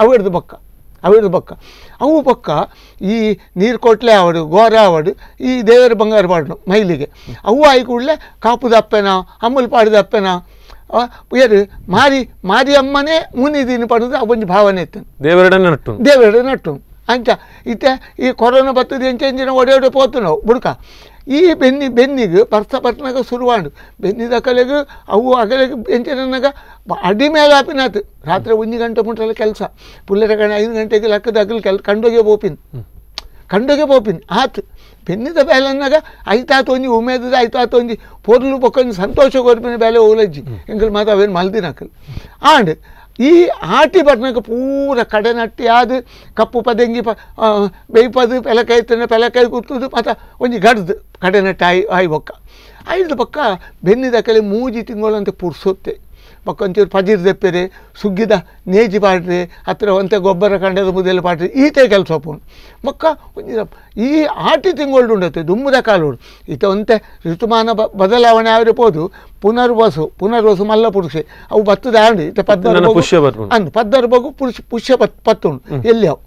ಅವಿಡ್ದು ಪಕ್ಕ ಅವು ಪಕ್ಕ ಈ ನೀರು ಕೊಟ್ಲೆ ಆವಡು ಗೋರ ಆವಡು ಈ ದೇವರ ಬಂಗಾರ ಪಾಡ್ನು ಮೈಲಿಗೆ ಅವು ಆಯಿ ಕೂಡಲೇ ಕಾಪುದ ಅಪ್ಪೆನ ಅಮ್ಮಲ್ ಪಾಡಿದ ಅಪ್ಪೆನ ಏರು ಮಾರಿ ಅಮ್ಮನೇ ಮುನಿದೀನಿ ಪಡೆದು ಅವೊಂದು ಭಾವನೆ ಇತ್ತು ದೇವರಡೆ ನಟ್ಟು ಅಂಚ ಇತ್ತೆ ಈ ಕೊರೋನಾ ಬರ್ತದೆ ಎಂಚಿನ ಒಡೆ ಪೋತು ನಾವು ಬುಡ್ಕ ಈ ಬೆನ್ನಿಗೆ ಬರ್ನಾಗ ಶುರುವಾಂಡು ಬೆನ್ನಿದ ಕಲೆಗೆ ಅವು ಅಗಲೆಗೆ ಎಂಚಿನಾಗ ಅಡಿ ಮೇಲೆ ಆಪಿನಾತು ರಾತ್ರಿ 1 ಗಂಟೆ ಮುಂಟಲ್ಲ ಕೆಲಸ ಪುಲ್ಲರ 5 ಗಂಟೆಗೆ ಲೆಕ್ಕದ ಅಗಲು ಕಂಡೋಗೆ ಬೋಪಿನ್ ಆತು ಬೆನ್ನಿದ ಬೇಲನ್ನಾಗ ಐತಾತು ಒಂಜಿ ಉಮೇದದ ಐತಾತು ಒಂಜಿ ಪೊರ್ಲು ಪೊಕ್ಕೊಂದು ಸಂತೋಷ ಕೊರ್ಪಿನ ಬೇಲೆ ಓಲಜ್ಜಿ ಎಂಕಲ್ ಮಾತು ಅವೇನು ಮಲ್ದಿನಕಲ್ ಆಂಡ್ ಈ ಆಟಿ ಬರ್ನಾಗ ಪೂರ ಕಡೆ ನಟ್ಟಿ ಆದು ಕಪ್ಪು ಪದಂಗಿ ಬೇಯ್ಪದು ಪೆಲಕಾಯಿ ಕೂತುದು ಮತ್ತು ಒಂಜಿ ಗಡ್ದು ಕಡೆ ನಟ್ಟಿ ಆಯಿ ಬೊಕ್ಕ 5 ಪಕ್ಕ ಬೆನ್ನಿದ ಕಲೆ 3 ತಿಂಗಳಂತೆ ಪುರ್ಸೊತ್ತೆ ಪಕ್ಕ ಒಂಚೂರು ಪಜಿರ್ ದೆಪ್ಪೆರೆ ಸುಗ್ಗಿದ ನೇಜಿ ಪಾಡ್ರೆ ಹತ್ತಿರ ಒಂತೆ ಗೊಬ್ಬರ ಕಂಡದ ಮುದೆಲ್ಲ ಪಾಡ್ರೆ ಈತೆ ಕೆಲಸ ಪೋನು ಮಕ್ಕ ಈ ಆಟಿ ತಿಂಗಳು ಉಂಡತ್ತೆ ದುಮ್ಮದ ಕಾಲೋಡು ಈತ ಒಂತೆ ಋತುಮಾನ ಬದಲಾವಣೆ ಆಗಿರ್ಬೋದು ಪುನರ್ವಸು ಮಲ್ಲ ಪುರುಷೆ ಅವು ಬತ್ತದ ಆಂಡು ಈತ ಪದ್ದರ ಬಗು ಪುಷ್ಯ ಪತ್ತುಂಡು ಎಲ್ಲಿ ಅವು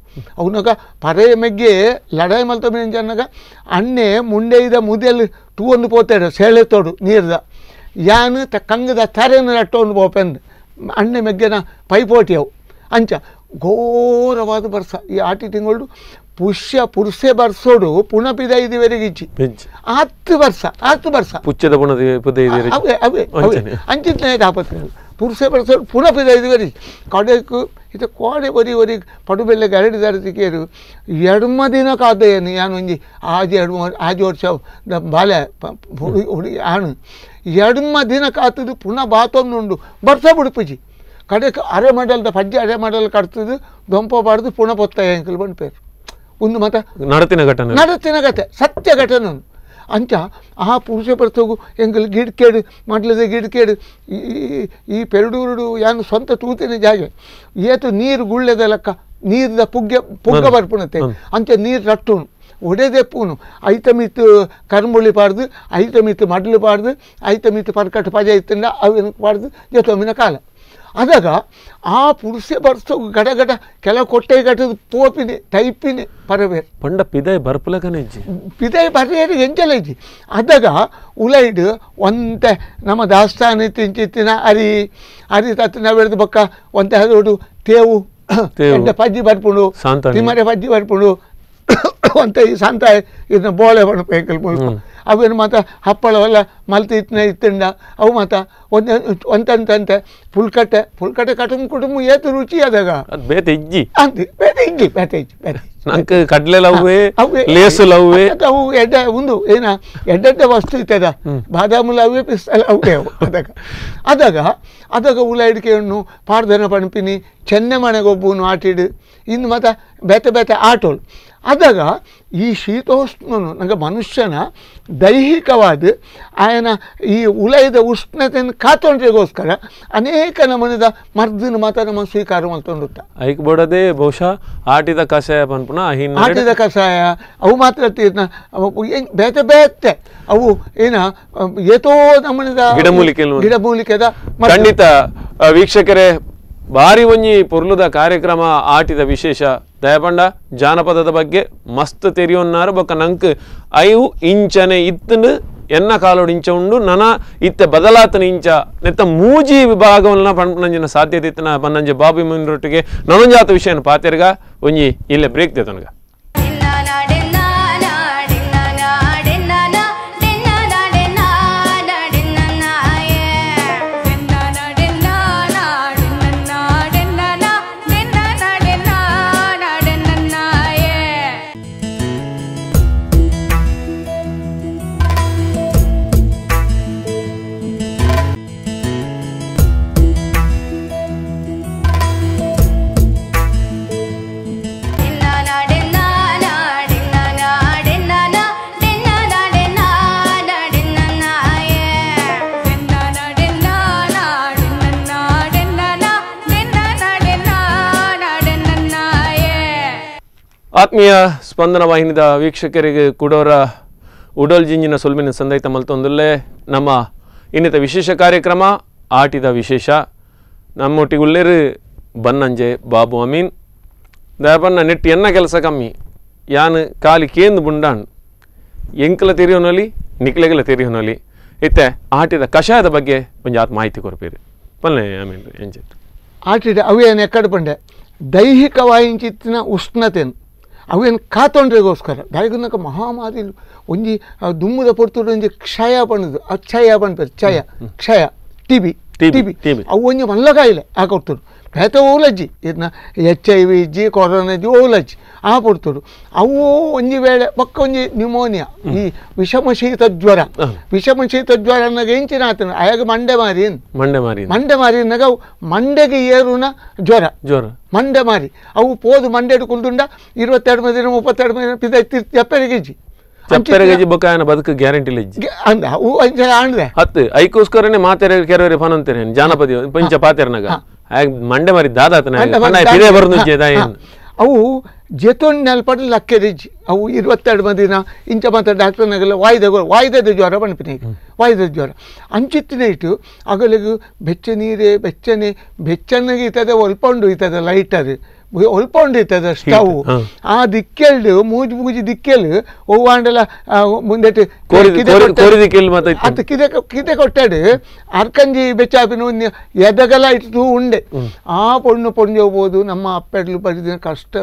ಅವನಾಗ ಪರೆ ಮೆಗ್ಗೆ ಲಡಾಯಿ ಮಲ್ತ ಜನಗ ಅಣ್ಣೆ ಮುಂಡೆಯಿದ ಮುದೆಯಲ್ಲಿ ಟೂ ಒಂದು ಪೋತಾಡ ಸೆಳೆತೋಡು ನೀರ್ದ ಯಾನು ಕಂಗದ ತರೆನ ನಟ್ಟೊಂದು ಬೋಪೆಂದು ಅಣ್ಣೆ ಮೆಗ್ಗೆನ ಪೈಪೋಟಿ ಅವು ಅಂಚ ಘೋರವಾದ ಬರ್ಸ ಈ ಆಟಿ ತಿಂಗಳು ಪುರುಷೆ ಬರ್ಸೋಡು ಪುಣಪಿದ 5ವರೆಗೆ ಇಚ್ಚಿ 10 ವರ್ಷ ಪುಚ್ಚದ ಅವೇ ಅಂಚಿನ ಆಪತ್ತು ಪುರುಷೆ ಬರ್ಸೋಡು ಪುಣಪಿದ 5ವರೆಗೆ ಕಡೆಕು ಇದು ಕೋಡೆ ಬರೀ ಪಡುಬೆಲ್ಲ ಗರಡಿ ದರತಿಕೇರು ಎಡ್ಮ ದಿನ ಕಾದೇನು ಯಾನು ಒಂಜಿ ಆಜು ವರ್ಷ ಬಾಲೆ ಹುಡುಗಿ ಆಣು ಎಡ್ಮ ದಿನ ಕಾತದು ಪುನಃ ಬಾತೊಂದುಂಡು ಬರ್ಸ ಬಿಡುಪುಜಿ ಕಡೆಗೆ ಅರೆ ಮಾಡಲ್ದ ಪಜ್ಜಿ ಅರೆ ಮಾಡಲ್ ಕಟ್ತದು ದೊಂಪಬಾರ್ದು ಪುನಃ ಪೊತ್ತಾಯ ಎಂಕಲ್ ಬಂದು ಪೇರು ಒಂದು ಮತ ನಡತಿನ ಕತೆ ಸತ್ಯ ಘಟನೆ ಅಂಚ ಆ ಪುರುಷ ಬರ್ತೋಗು ಎಂಕಲ್ ಗಿಡ್ಕೇಡು ಮಾಡ್ಲದ ಗಿಡ್ಕೇಡು ಈ ಪೆರಡೂರುಡು ಯಾನು ಸ್ವಂತ ತೂತಿನ ಜಾಗೆ ಏತು ನೀರು ಗುಳ್ಳೆದ ಲೆಕ್ಕ ನೀರ್ದ ಪುಗ್ಗ ಬರ್ಪುಣತೆ ಅಂಚ ನೀರು ರಟ್ಟುನು ಒಡೆದೆಪ್ಪುನು ಐತ ಮಿತ್ತು ಕರ್ಮುಳಿ ಪಾಡ್ದು ಐತ ಮಿತ್ತು ಮಡ್ಲು ಪಾಡ್ದು ಐತ ಮಿತ್ತು ಪರ್ಕಟ್ಟು ಪಜ ಇತ್ತಂಡ ಅವೇನು ಪಾಡ್ದು ಜೊತೊಮ್ಮಿನ ಕಾಲ ಅದಾಗ ಆ ಪುರುಷ ಬರ್ಸೋ ಗಡಗಡ ಕೆಲ ಕೊಟ್ಟೆ ಗಟ್ಟದ ಪೋಪಿನಿ ಟೈಪಿನಿ ಪರಬೇರು ಪಂಡ ಪಿದೈ ಬರ್ಪುಲಕನೆಜ್ಜಿ ಪಿದೈ ಬರ್ರೇರಿ ಎಂಚಲೈಜಿ ಅದಾಗ ಉಲೈಡ್ ಒಂತೆ ನಮ್ಮ ದಾಸ್ತಾನ ತಿಂಚಿತ್ತಿನ ಅರಿ ತತ್ತಿನ ಬೆಳೆದು ಬಕ್ಕ ಒಂತೆ ಹದೋಡು ತೇವು ಎಂಟ ಪಜ್ಜಿ ಬರ್ಪುಂಡು ತಿಮ್ಮರೆ ಪಜ್ಜಿ ಬರ್ಪುಂಡು ಒಂತೆ ಈ ಸಂತ ಇದನ್ನ ಬೋಳೆ ಬಣ್ಣ ಪೇಕಲ್ ಮುಲ್ಪ ಅವೇನು ಮಾತ ಹಪ್ಪಳವೆಲ್ಲ ಮಲ್ತಿ ಇತ್ತಂಡ ಅವು ಮಾತ ಒಂದಂತೆ ಪುಲ್ಕಟ್ಟೆ ಕುಟುಂಬ ಏತು ರುಚಿ ಅದಾಗ ಬೇತೆ ಇಜ್ಜಿ ನಂಗೆ ಕಡ್ಲೆಲವ್ವೆ ಲೇಸುಲವ್ವೆ ಅವು ಎಡ್ಡ ಒಂದು ಏನ ಎಡ್ಡ ವಸ್ತು ಇತ್ತದ ಬಾದಾಮುಲವ್ವೆ ಪಿಸ್ತಲವ್ವೆ ಅದಾಗ ಉಲಾಯಿಡಿಕೆ ಹಣ್ಣು ಪಾಡ್ದನ ಪಣಪಿನಿ ಚೆನ್ನೆ ಮನೆಗೊಬ್ಬನು ಆಟಿಡು ಇನ್ನು ಮತ್ತೆ ಬೇತೆ ಆಟೋಳು ಅದಾಗ ಈ ಶೀತೋಷ್ಣನು ನಂಗೆ ಮನುಷ್ಯನ ದೈಹಿಕವಾದ ಆಯನ ಈ ಉಲಯದ ಉಷ್ಣತೆಯನ್ನು ಕಾತೊಂಡ್ರಿಗೋಸ್ಕರ ಅನೇಕ ನಮೂನೆದ ಮರ್ದಿನ ಮಾತ ನಮ್ಮ ಸ್ವೀಕಾರ ಮಾಡ್ಕೊಂಡುತ್ತ ಐಕ್ ಬೋಡದೆ ಬಹುಶಃ ಆಟಿದ ಕಷಾಯ ಪನ್ಪುನ ಆಟಿದ ಕಷಾಯ ಅವು ಮಾತ್ರ ಬೇತೆ ಅವು ಏನ ಏತೋ ನಮೂನೆದ ಗಿಡಮೂಲಿಕೆದ ಖಂಡಿತ ವೀಕ್ಷಕರೇ ಭಾರಿ ಒಂಜಿ ಪೊರ್ಲುದ ಕಾರ್ಯಕ್ರಮ ಆಟಿದ ವಿಶೇಷ ದಯಪಂಡ ಜಾನಪದದ ಬಗ್ಗೆ ಮಸ್ತ್ ತೆರಿಯೊನ್ನಾರು ಬೊಕ್ಕ ನಂಕ್ 5 ಇಂಚನೆ ಇತ್ತಂಡು ಎನ್ನ ಕಾಲೋಡು ಇಂಚ ಉಂಡು ನನ ಇತ್ತೆ ಬದಲಾತನ ಇಂಚ ನೆತ್ತ ಮೂಜಿ ವಿಭಾಗವನ್ನ ಪಂಪನಂಜಿನ ಸಾಧ್ಯತೆ ಇತ್ತನ ಪನ್ನಂಜೆ ಬಾಬಿ ಮುನ್ರೊಟ್ಟಿಗೆ ನನೊಂಜಾತ ವಿಷಯನ ಪಾತೆರ್ಗ ಒಂಜಿ ಇಲ್ಲೇ ಬ್ರೇಕ್ ದೇತನಗ ಆತ್ಮೀಯ ಸ್ಪಂದನ ವಾಹಿನಿದ ವೀಕ್ಷಕರಿಗೆ ಕೂಡೋರ ಉಡೋಲ್ ಜಿಂಜಿನ ಸೊಲ್ಮಿನ ಸಂದೈತ ಮಲ್ತೊಂದುಲ್ಲೇ ನಮ್ಮ ಇನ್ನಿತ ವಿಶೇಷ ಕಾರ್ಯಕ್ರಮ ಆಟಿದ ವಿಶೇಷ ನಮ್ಮೊಟ್ಟಿಗುಳ್ಳೇರು ಬನ್ನಂಜೆ ಬಾಬು ಅಮೀನ್ ದಯಪನ್ನ ನೆಟ್ಟು ಎನ್ನ ಕೆಲಸ ಕಮ್ಮಿ ಯಾನು ಕಾಲಿ ಕೇಂದು ಬುಂಡಾಣ್ ಎಂಕಲ ತೆರಿಯೋನಲ್ಲಿ ನಿಕ್ಲೆಗಲ ತೆರಿಯೋನಲ್ಲಿ ಇತ್ತೆ ಆಟಿದ ಕಷಾಯದ ಬಗ್ಗೆ ಒಂದು ಆತ್ ಮಾಹಿತಿ ಕೊರಪೇರಿ ಪಲ್ಲೆ ಅಮೀನ್ ಎಂಜೆ ಆಟಿದ ಅವೇನು ಎಕ್ಕಡ ಪಂಡೆ ದೈಹಿಕವಾಯಿನ ಉಷ್ಣತೆಯನ್ನು ಅವೇನು ಕಾತೊಂಡ್ರಿಗೋಸ್ಕರ ದಾಯಿಗನಕ ಮಹಾಮಾರಿಲು ಒಂಜಿ ದುಮ್ಮದ ಪೊರ್ತುಡು ಒಂಜಿ ಕ್ಷಯ ಪಣ್ಣದು ಅಕ್ಷಯ ಪಣ್ಪೇರು ಕ್ಷಯ ಟಿಬಿ ಅವು ಒಂಜಿ ಮಲ್ಲ ಕಾಯಿಲೆ ಆ ಕೊಡ್ತರು ಬೇತ ಓಲಜ್ಜಿ ಇದನ್ನ HIV ಇಜ್ಜಿ ಕೊರೋನಾ ಇಜ್ಜಿ ಓಲಜ್ಜಿ ಆ ಪೊರ್ತರು ಅವು ಒಂಜಿ ವೇಳೆ ಪಕ್ಕ ಒಂಜಿ ನ್ಯೂಮೋನಿಯಾ ಈ ವಿಷಮ ಶೀತ ಜ್ವರ ಅನ್ನಗ ಎಂಚಿನ ಆತನ ಆಯಾಗ ಮಂಡೆ ಮಾರಿ ಅನ್ನಗ ಮಂಡೆಗೆ ಏರುನ ಜ್ವರ ಮಂಡೆ ಮಾರಿ ಅವು ಪೋದು ಮಂಡೆಡು ಕುಲ್ದುಂಡ 22 ದಿನ 32 ದಿನ ಪಿದ ಎಪ್ಪರಿಗೆಜ್ಜಿ ಬೊಕಾಯನ ಬದುಕು ಗ್ಯಾರಂಟಿ ಅಂದ ಅವು ಅಂಚೆ ಆಂಡ್ರೆ ಹತ್ತು ಐಕೋಸ್ಕರನೇ ಮಾತೆರೆ ಕೆರವರೆ ಫೋನ್ ಅಂತಾರೆ ಜಾನಪದ ಪಂಚ ಪಾತೆರ್ನಾಗ ಮಂಡೆ ಮಾರಿ ದಾದಾತನ ಅವು ಜೆತೊಂಡು ಪಟ್ಟು ಲಕ್ಕೆರಿಜ್ಜಿ ಅವು 22 ದಿನ ಇಂಚ ಮಾತ್ರ ಡಾಕ್ಟರ್ನಾಗೆಲ್ಲ ವಾಯ್ದದ ಜ್ವರ ಪಣ್ಪಿನ ವಾಯ್ದದ ಜ್ವರ ಅಂಚಿತ್ತಿನ ಇಟ್ಟು ಅಗಲಿಗೂ ಬೆಚ್ಚನಿಗೆ ಇರ್ತದೆ ಒಲ್ಪೊಂಡು ಇರ್ತದೆ ಲೈಟರ್ ಒಲ್ಪೊಂಡು ಇರ್ತದೆ ಸ್ಟವ್ ಆ ದಿಕ್ಕೆಲ್ಡು ಮೂಜಿ ದಿಕ್ಕೆಲ್ ಹೂವಾಂಡಲ ಮುಂದೆ ಅದು ಕಿದೆ ಕೊಟ್ಟಾಡು ಅರ್ಕಂಜಿ ಬೆಚ್ಚಾಪಿನ ಎದಗಲ ಇಟ್ಟು ಉಂಡೆ ಆ ಪೊಣ್ಣು ಹೋಗ್ಬೋದು ನಮ್ಮ ಅಪ್ಪೆಡ್ಲು ಬರಿದ ಕಷ್ಟ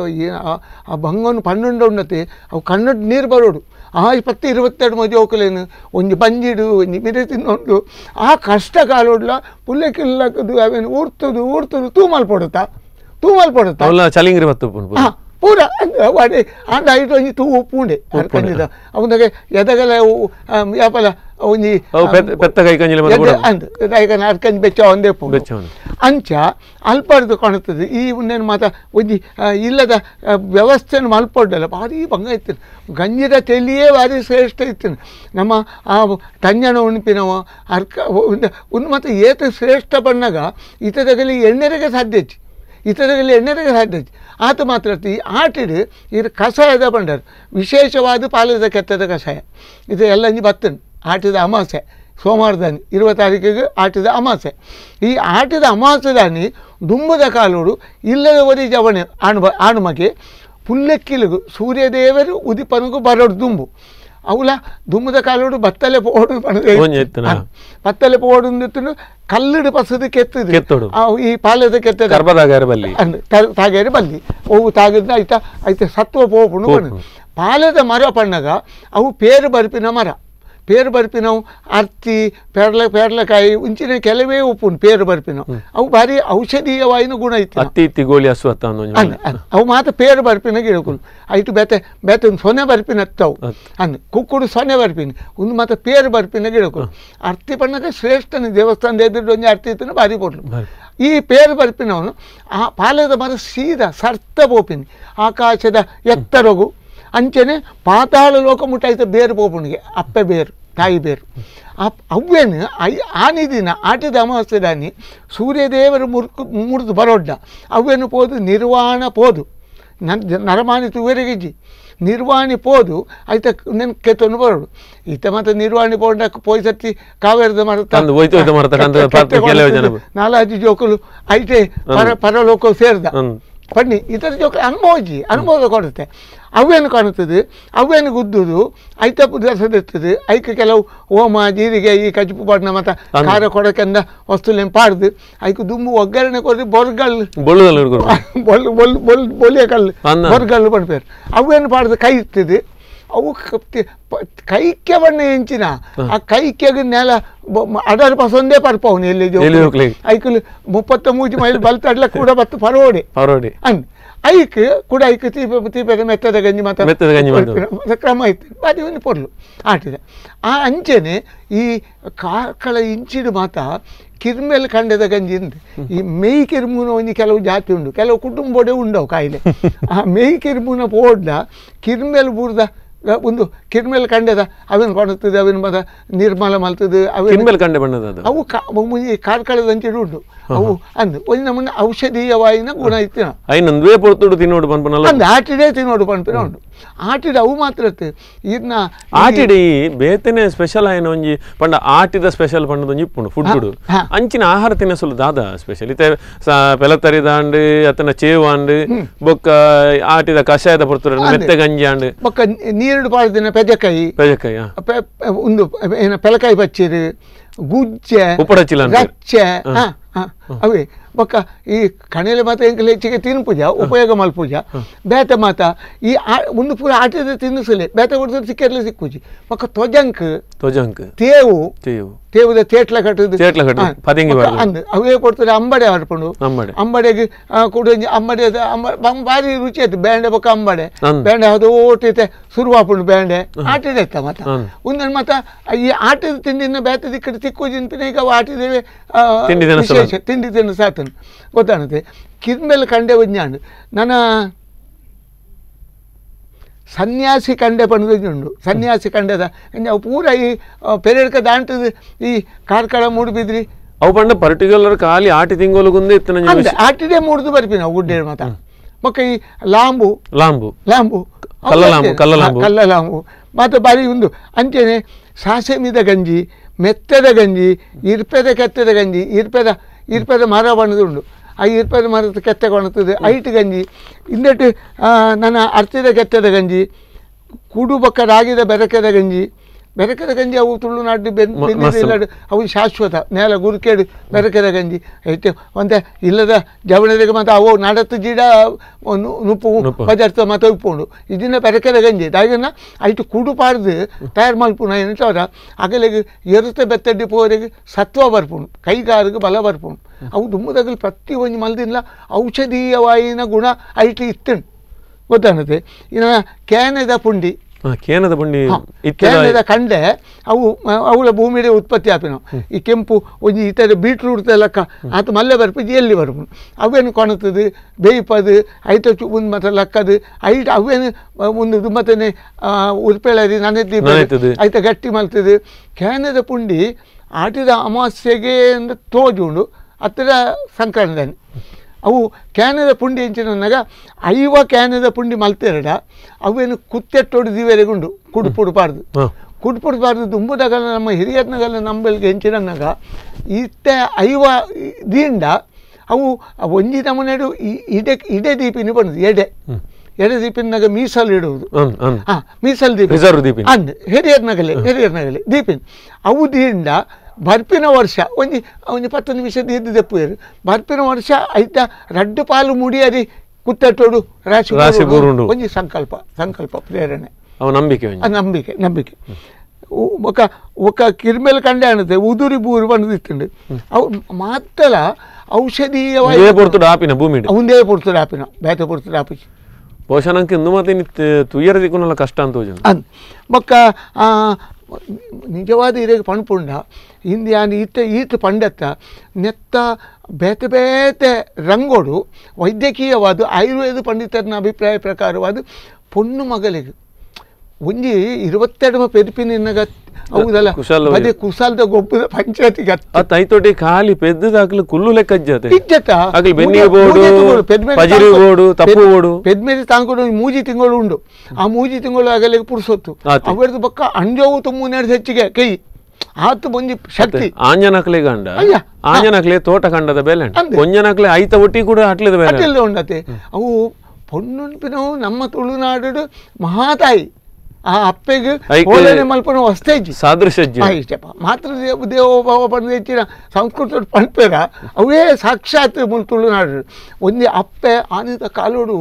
ಆ ಬಂಗನು 12 ಉಂಡತೆ ಅವು ಕಣ್ಣು ನೀರು ಬರೋಡು ಆ 22 ಮದುವೆ ಹೋಗಲೇನು ಒಂಜಿ ಬಂಜಿಡು ಒಂಜಿ ಮಿರೆ ತಿನ್ನೊಂಡು ಆ ಕಷ್ಟ ಕಾಲೋಡ್ಲ ಪುಲ್ಲೆಕಿಲ್ಲಕದು ಅವೇನು ಊರ್ತದು ತೂಮಲ್ ಪಡುತ್ತಾ ಚಲಿಂಗ್ರಿ ಮತ್ತು ಪೂರ ವಾಡೆ ಅಂಡ ಐಟು ಒಂಜಿ ತೂ ಉಪ್ಪುಂಡೆ ಅರ್ಕಂಜಿದ ಅವನಾಗೆ ಎದಗಲ ಯಾಪಲ ಒಂಜಿ ಅಂದ ಅರ್ಕಂಜಿ ಬೆಚ್ಚ ಒಂದೇ ಪೂ ಅಂಚ ಅಲ್ಪಡ್ದು ಕಾಣುತ್ತದೆ ಈ ಉಂಡೆನು ಮಾತ ಒಂಜಿ ಇಲ್ಲದ ವ್ಯವಸ್ಥೆಯನ್ನು ಮಲ್ಪೊಡ್ಡಲ್ಲ ಭಾರಿ ಭಂಗ ಇತ್ತು ಗಂಜಿದ ತೆಲಿಯೇ ಭಾರಿ ಶ್ರೇಷ್ಠ ಇತ್ತು ನಮ್ಮ ಆ ತಂಜನ ಉಣ್ಪಿನವ ಒಂದು ಮತ್ತು ಏತ ಶ್ರೇಷ್ಠ ಬಣ್ಣಗ ಇತದಗಲಿ ಎಣ್ಣೆರೆಗೆ ಸಾಧ್ಯ ಆತ ಮಾತ್ರ ಆಟಿಡು ಇದು ಕಷಾಯದ ಬಂಡರು ವಿಶೇಷವಾದ ಪಾಲದ ಕೆತ್ತದ ಕಷಾಯ ಇದು ಎಲ್ಲ ಬತ್ತನು ಆಟಿದ ಅಮಾಸೆ ಸೋಮವಾರದಾನಿ 20 ತಾರೀಕಿಗೆ ಆಟಿದ ಅಮಾಸೆ ಈ ಆಟಿದ ಅಮಾಸದಾನಿ ದುಂಬದ ಕಾಲೋಡು ಇಲ್ಲದವರಿ ಜವಣೆ ಆಣುಮಗೆ ಪುಲ್ಲೆಕ್ಕಿಲಿಗು ಸೂರ್ಯದೇವರು ಉದಿಪನಗೂ ಬರೋಡು ದುಂಬು ಅವಲ ದುಮ್ಮದ ಕಾಲೋಡು ಬತ್ತಲೆ ಪೋಡು ಬತ್ತಲೆ ಪೋಡು ಕಲ್ಲುಡು ಪಸದು ಕೆತ್ತದು ಈ ಪಾಲದ ಕೆತ್ತದ ತಾಗೇರಿ ಬಲ್ಲಿ ಅವು ತಾಗಿದ್ರೆ ಐತೆ ಸತ್ವ ಪೋಪುಂಡು ಪಾಲದ ಮರ ಪಣ್ಣಗ ಅವು ಪೇರು ಬರ್ಪಿನವು ಅರ್ತಿ ಪೇರ್ಲಕಾಯಿ ಉಂಚಿನ ಕೆಲವೇ ಉಪ್ಪುಂಡು ಪೇರು ಬರ್ಪಿನವು ಅವು ಭಾರಿ ಔಷಧೀಯವಾಯಿನ ಗುಣ ಐತಿ ಅವು ಮಾತ್ರ ಪೇರು ಬರ್ಪಿನ ಗಿಡಕುಲು ಐಟು ಬೇತೆ ಸೊನೆ ಬರ್ಪಿನತ್ತವು ಅಂದ್ ಕುಕ್ಕುಡು ಸೊನೆ ಬರ್ಪಿನ ಒಂದು ಮಾತ್ರ ಪೇರು ಬರ್ಪಿನ ಗಿಡಕುಲು ಅರ್ತಿ ಪಣ್ಣಗ ಶ್ರೇಷ್ಠನ ದೇವಸ್ಥಾನದ ಎದುರು ಒಂಜಿ ಅರ್ತಿ ಇತ್ತನ ಭಾರಿ ಕೊಟ್ಲು ಈ ಪೇರು ಬರ್ಪಿನವನು ಆ ಪಾಲದ ಮರ ಸೀದಾ ಸರ್ತ ಪೋಪಿನಿ ಆಕಾಶದ ಎತ್ತರಗು ಅಂಚನೆ ಪಾತಾಳ ಲೋಕ ಮುಟ್ಟಾಯ್ತ ಬೇರು ಪೋಪುಣಿಗೆ ಅಪ್ಪೆ ಬೇರು ತಾಯಿ ಬೇರು ಅವ್ವೇನು ಆನಿ ದಿನ ಆಟಿದ ಅಮಾವಾಸ್ಯದಾನಿ ಸೂರ್ಯದೇವರು ಮುರಿದು ಬರೋಡ್ಡ ಅವ್ವೇನು ಪೋದು ನಿರ್ವಾಣ ಪೋದು ನರಮಾನಿ ತುವರೆಗಿಜ್ಜಿ ನಿರ್ವಾಣಿ ಪೋದು ಐತ ನೆನ್ ಕೆತ್ತೊಂದು ಬರೋಡು ಈತ ಮತ್ತೆ ನಿರ್ವಾಣಿ ಪೋಂಡ ಪೋಯ್ ಸರ್ತಿ ಕಾವೇರದ ನಾಲಾಜಿ ಜೋಕುಲು ಐತೆ ಪರಲೋಕ ಸೇರ್ದ ಪಣ್ಣಿ ಇತರ ಜೋಕುಲು ಅನುಭವ ಕೊಡುತ್ತೆ ಅವೇನು ಕಾಣುತ್ತದೆ ಅವೇನು ಗುದ್ದುದು ಐತ ದರ್ಶದಿರ್ತದೆ ಐಕ ಕೆಲವು ಓಮ ಜೀರಿಗೆ ಈ ಕಜುಪು ಬಣ್ಣ ಮತ್ತು ಖಾರ ಕೊಡಕೆಂದ ವಸ್ತುಲೇನು ಪಾಡ್ದು ಐಕ ದುಂಬು ಒಗ್ಗರಣೆ ಕೊಡಿ ಬೊರ್ಗಲ್ಲು ಬೊಲಿಯ ಕಲ್ಲು ಬೊರ್ಗಲ್ಲು ಪಡ್ಪೇರು ಅವೇನು ಪಾಡ್ದು ಕೈ ಇರ್ತದೆ ಅವು ಕೈಕ್ಕೆ ಬಣ್ಣ ಹೆಂಚಿನ ಆ ಕೈಕೆಗೆ ನೆಲ ಅಡರ್ ಪಸೊಂದೇ ಪರ್ಪವನು ಎಲ್ಲಿ ಐಕಲು 33 ಮೈಲ್ ಬಲ್ತಡ್ಲ ಕೂಡ ಬತ್ತು ಪರೋಡೆ ಅಂದ್ ಐಕ್ ಕೂಡ ಐಕ್ ತೀಪೆದ ಮೆತ್ತದ ಗಂಜಿ ಮತ್ತು ಕ್ರಮ ಐತೆ ಬಾರಿ ಒಂದು ಪೊರ್ಲು ಆಟಿದೆ ಆ ಅಂಚೆನೆ ಈ ಕಾಕಳ ಇಂಚಿಡು ಮಾತ ಕಿರ್ಮೆಲ್ ಕಂಡದ ಗಂಜಿ ಈ ಮೇಯ್ ಕಿರ್ಮುನ ಒಂಜಿ ಕೆಲವು ಜಾತಿ ಉಂಡು ಕೆಲವು ಕುಟುಂಬಡೆ ಉಂಡವು ಕಾಯಿಲೆ ಆ ಮೇಯ್ ಕಿರ್ಮುನ ಪೋಡ್ಲ ಕಿರ್ಮೆಲ್ ಬೂರ್ದ ಒಂದು ಕಿರ್ಮೆಲ್ ಕಂಡೆದ ಅವನ್ ಕೊಡುತ್ತದೆ ಅವನ್ ಮತ ನಿರ್ಮಲ ಮಲ್ತದೆ ಕಿರ್ಮೆಲ್ ಕಂಡೆ ಬಣ್ಣದ ಅವು ಕಾರ್ಕಳದ ಅಂಚಿಡು ಉಂಟು ಅವು ಅಂದು ಒಂದು ನಮ್ಮನ್ನ ಔಷಧೀಯವಾಯಿನ ಗುಣ ಇತ್ತಿನ ಐನೊಂದುವೇ ಪೊರ್ತುಡು ತಿನ್ನೋಡು ಪನ್ಪನಲ್ಲ ಅಂದು ಆಟಿಡೆ ತಿನ್ನೋಡು ಪನ್ಪಿನ ಉಂಟು ಆಟಿಡ ಅವು ಮಾತ್ರ ಇರ್ನ ಆಟಿಡಿ ಬೇತೆನೆ ಸ್ಪೆಷಲ್ ಆಯ್ನ ಒಂಜಿ ಪಂಡ ಆಟಿದ ಸ್ಪೆಷಲ್ ಪಂಡದ ಒಂಜಿ ಇಪ್ಪುಂಡು ಫುಡ್ ಅಂಚಿನ ಆಹಾರ ತಿನ್ನಸಲು ದಾದ ಸ್ಪೆಷಲ್ ಇತ್ತೆ ಪೆಲತರಿದಾಂಡ್ ಅತನ ಚೇವಾಂಡ್ ಬೊಕ್ಕ ಆಟಿದ ಕಷಾಯದ ಪೊರ್ತುಡು ಮೆತ್ತೆ ಗಂಜಿ ಆಂಡ್ ಬೊಕ್ಕ ನೀರುಡು ಪಾಡ್ದಿನ ಪೆಜಕಾಯಿ ಒಂದು ಏನ ಪೆಲಕಾಯಿ ಬಚ್ಚಿರು ಗುಜ್ಜೆ ರಚ್ಚೆ ಅವೇ ಬೊಕ್ಕ ಈ ಕಣೆಲೆ ಮಾತ ಎಂಕಲ್ ಹೆಚ್ಚಿಗೆ ತಿನ್ಪುಜ ಉಪಯೋಗ ಮಲ್ಪುಜ ಬೇತೆ ಮಾತ ಈ ಒಂದು ಪೂರ ಆಟದ ತಿನ್ನಿಸಲಿ ಬೇತೆ ಹೊಡೆದ್ರೆ ಸಿಕ್ಕೆರ್ಲೆ ಸಿಕ್ಕುಜಿ ಬೊಕ್ಕ ತೊಜಂಕ್ ತೇವುದ ತೇಟ್ಲ ಕಟ್ಟುದು ಅಂದು ಅವೇ ಕೊಡ್ತಾರೆ ಅಂಬಡೆ ಹರ್ಪುಂಡು ಅಂಬಡೆಗೆ ಕೂಡ ಅಂಬಡೆ ಭಾರಿ ರುಚಿ ಆಯ್ತು ಬ್ಯಾಂಡೆ ಬೊಕ್ಕ ಅಂಬಡೆ ಬ್ಯಾಂಡೆ ಅದು ಓಟೈತೆ ಶುರುವಾಪುಂಡು ಬ್ಯಾಂಡೆ ಆಟಿದೆ ಇತ್ತ ಮತ್ತ ಒಂದೊಂದು ಮತ್ತ ಈ ಆಟದ ತಿಂಡಿನ ಬೇತದ ಈ ಕಡೆ ತಿಕ್ಕೋಜಿನ ಈಗ ಆಟಿದೇವೆ ವಿಶೇಷ ತಿಂಡಿ ತಿನ್ನು ಸಾತನು ಗೊತ್ತಾಣತೆ ಕಿರ್ಮೆಲ್ ಕಂಡೆ ಒಂಜಾಂಡು ನನ್ನ ಸನ್ಯಾಸಿ ಕಂಡೆ ಪಂಡು ಸನ್ಯಾಸಿ ಕಂಡೆದ ಪೂರ ಈ ಪೆರೇಡ್ಕ ದಾಂಟದು ಈ ಕಾರ್ಕಳ ಮೂಡುಬಿದ್ರಿ ಅವು ಪಂಡ ಪರ್ಟಿಕ್ಯುಲರ್ ಖಾಲಿ ಆಟಿ ತಿಂಗೋಲಗುಂದೆ ಇತ್ತು ಆಟಿಡೆ ಮೂಡ್ದು ಬರ್ಪಿನ ಗುಡ್ಡೆ ಮತ ಮಕ್ಕ ಈ ಲಾಂಬು ಕಲ್ಲಲಾಂಬು ಮತ್ತು ಬಾರಿ ಒಂದು ಅಂಚೆನೆ ಸಾಸೆ ಮೀದ ಗಂಜಿ ಮೆತ್ತದ ಗಂಜಿ ಇರ್ಪೆದ ಕೆತ್ತದ ಗಂಜಿ ಇರ್ಪೆದ ಮರ ಬಣ್ಣದ ಉಂಡು ಆ ಇರ್ಪೆದ ಮರದ ಕೆತ್ತೆ ಕೊಣತದೆ ಐಟ್ ಗಂಜಿ ಇಂದಟ್ಟು ನನ್ನ ಅರ್ತಿದ ಕೆತ್ತದ ಗಂಜಿ ಕುಡು ಬೊಕ್ಕ ರಾಗಿದ ಬೆರಕೆದ ಗಂಜಿ ಅವು ತುಳುನಾಡು ಬೆಂದಿಲಾಡು ಅವು ಶಾಶ್ವತ ನೇಲ ಗುರುಕೇಡು ಬೆರಕೆದ ಗಂಜಿ ಐತೆ ಒಂದೆ ಇಲ್ಲದ ಜವಣದಿಗೆ ಮತ್ತು ಅವು ನಡತ್ತು ಜಿಡ ನುಪ್ಪು ಪದಾರ್ಥ ಮತ್ತು ಉಪ್ಪುಂಡು ಇದನ್ನ ಬೆರಕೆದ ಗಂಜಿ ದಾಗಿನ ಐಟು ಕುಡು ಪಾಡ್ದು ತಯಾರು ಮಲ್ಪುಣ ಎಂಟವರ ಅಗಲಿಗೆ ಎರುತ್ತ ಬೆತ್ತಡ್ಡಿ ಪೋರಿಗೆ ಸತ್ವ ಬರ್ಪುಂಡು ಕೈಗಾರಿಗೆ ಬಲ ಬರ್ಪುಂಡು ಅವು ದುಮ್ಮದಾಗಲಿ ಪ್ರತಿ ಒಂದು ಮಲ್ದಿಲ್ಲ ಔಷಧೀಯವಾಯಿನ ಗುಣ ಐಟು ಇತ್ತುಂಡು ಗೊತ್ತಾಗುತ್ತೆ ಇನ್ನು ಕ್ಯಾನದ ಪುಂಡಿ ಕಂಡೆ ಅವು ಅವಳ ಭೂಮಿಯ ಉತ್ಪತ್ತಿ ಆಪಿನ ಈ ಕೆಂಪು ಒಂಜಿ ಇತರ ಬೀಟ್ರೂಟ್ ಲೆಕ್ಕ ಆತ ಮಲ್ಲೆ ಬರ್ಪು ಎಲ್ಲಿ ಬರ್ಪು ಅವೇನು ಕೊಣತದು ಬೇಯ್ಪದು ಐತ ಒಂದು ಮತ್ತೆ ಲಕ್ಕದು ಐಟ ಅವೇನು ಒಂದು ಮತ್ತನೇ ಉರ್ಪೆಳರಿ ನನೆದ್ದಿ ಐತ ಗಟ್ಟಿ ಮಲ್ತದು ಕ್ಯಾನದ ಪುಂಡಿ ಆಟಿದ ಅಮಾವಾಸ್ಯೆಗೆ ಅಂತ ತೋಜುಂಡು ಹತ್ತಿರ ಸಂಕ್ರಾಂತಿ ಅವು ಕ್ಯಾನದ ಪುಂಡಿ ಹೆಂಚಿನಾಗ ಕ್ಯಾನದ ಪುಂಡಿ ಮಲ್ತೆರಡ ಅವೇನು ಕುತ್ತೆಟ್ಟೊಡಿದಿವರೆಗುಂಡು ಕುಡ್ಪುಡ್ಬಾರ್ದು ದುಂಬುದಾಗಲ್ಲ ನಮ್ಮ ಹಿರಿಯರ್ನಾಗಲ್ಲ ನಂಬಲ್ಗೆ ಹೆಂಚಿನಾಗ ಇತ್ತೆ ದೀಂಡ ಅವು ಒಂಜಿ ನಮನೆಡು ಇಡೆ ದೀಪಿನಿ ಬಂದು ಎಡೆ ದೀಪಿನಾಗ ಮೀಸಲು ಇಡುವುದು ಮೀಸಲು ದೀಪ ಅಂದ್ ಹಿರಿಯರ್ನಾಗಲೆ ದೀಪಿನ ಅವು ದೀಂಡ ಬರ್ಪಿನ ವರ್ಷ ಒಂಜಿ 10 ನಿಮಿಷ ದೀರ್ಘ ದೆಪ್ಪುಯರು ಬರ್ಪಿನ ವರ್ಷ ಐತ ರಡ್ಡು ಪಾಲು ಮುಡಿಯರಿ ಕುತ್ತಟ್ಟೋಡು ರಾಶಿ ಒಂಜಿ ಸಂಕಲ್ಪ ಪ್ರೇರಣೆ ನಂಬಿಕೆ ఒక ಕಿರ್ಮೆಲ್ ಕಂಡೆ ಅನ್ನತ್ತೆ ಉದುರಿ ಬೂರು ಬಂದಿತ್ತುಂಡು ಅವು ಮಾತಲ ಔಷಧೀಯವಾಗಿ ಅವಂದೇ ಪೊರ್ತುಡು ಆಪಿನ ಬೇತೆ ಪೊರ್ತುಡು ಆಪಿಸಿ ಪೋಷಣಕ್ಕೆ ಇಂದು ಮತ್ತೆ ತುಯ್ಯರದಿಕ್ಕುನಲ್ಲ ಕಷ್ಟ ಅಂತ ಅಂದ್ ಬೊಕ್ಕ ನಿಜವಾದ ಇರೆಗೆ ಪಣ್ಪುಂಡ ಹಿಂದೆ ಈತ ಪಂಡತ್ತ ನೆತ್ತ ಬೇತೆ ರಂಗೋಡು ವೈದ್ಯಕೀಯವಾದ ಆಯುರ್ವೇದ ಪಂಡಿತರನ ಅಭಿಪ್ರಾಯ ಪ್ರಕಾರವಾದ ಪೊಣ್ಣು ಮಗಳಿಗೆ ಒಂಜಿ 22 ಪೆರಿಪಿನಿನ್ನಗ ಹೌದಲ್ಲ ಅದೇ ಕುಶಾಲದ ಗೊಬ್ಬರ ಪಂಚಾಯತಿಗೆ ಐತೋಟಿ ಖಾಲಿ ಪೆದ್ದದಾಗ್ಲು ಕುಲ್ಲು ಲೆಕ್ಕ ಪೆದ್ಮೇರಿ ತಾಂಕೊಂಡು ಮೂಜಿ ತಿಂಗಳು ಉಂಡು ಆ ಮೂಜಿ ತಿಂಗಳು ಆಗಲಿಗೆ ಪುರ್ಸೊತ್ತು ಅವರದು ಬಕ್ಕ ಅಂಜವು ತುಂಬ ಹೆಚ್ಚಿಗೆ ಕೈ ಆತು ಬಂದಿ ಶಕ್ತಿ ಆಂಜನಕ್ಲೆ ಗಂಡ ಆಂಜನಕ್ಲೆ ತೋಟ ಕಂಡದ ಬೆಲೆ ಒಂಜನಕ್ಲೆ ಐತ ಒಟ್ಟಿ ಕೂಡ ಅಟ್ಲದ ಬೆಲೆ ಉಂಡತೆ ಅವು ಪೊಣ್ಣುಪಿನವು ನಮ್ಮ ತುಳುನಾಡು ಮಹಾತಾಯಿ ಆ ಅಪ್ಪೆಗೆ ಮಲ್ಪನ ಹೊಸ್ತೇಜಿ ಸಾದೃಶ್ಯ ಮಾತ್ರ ದೇವೋಭಾವ ಬಂದು ಹೆಚ್ಚಿನ ಸಂಸ್ಕೃತ ಪಂಪೇರ ಅವೇ ಸಾಕ್ಷಾತ್ ತುಳುನಾಡು ಒಂದೇ ಅಪ್ಪೆ ಆನಿದ ಕಾಲೋಡು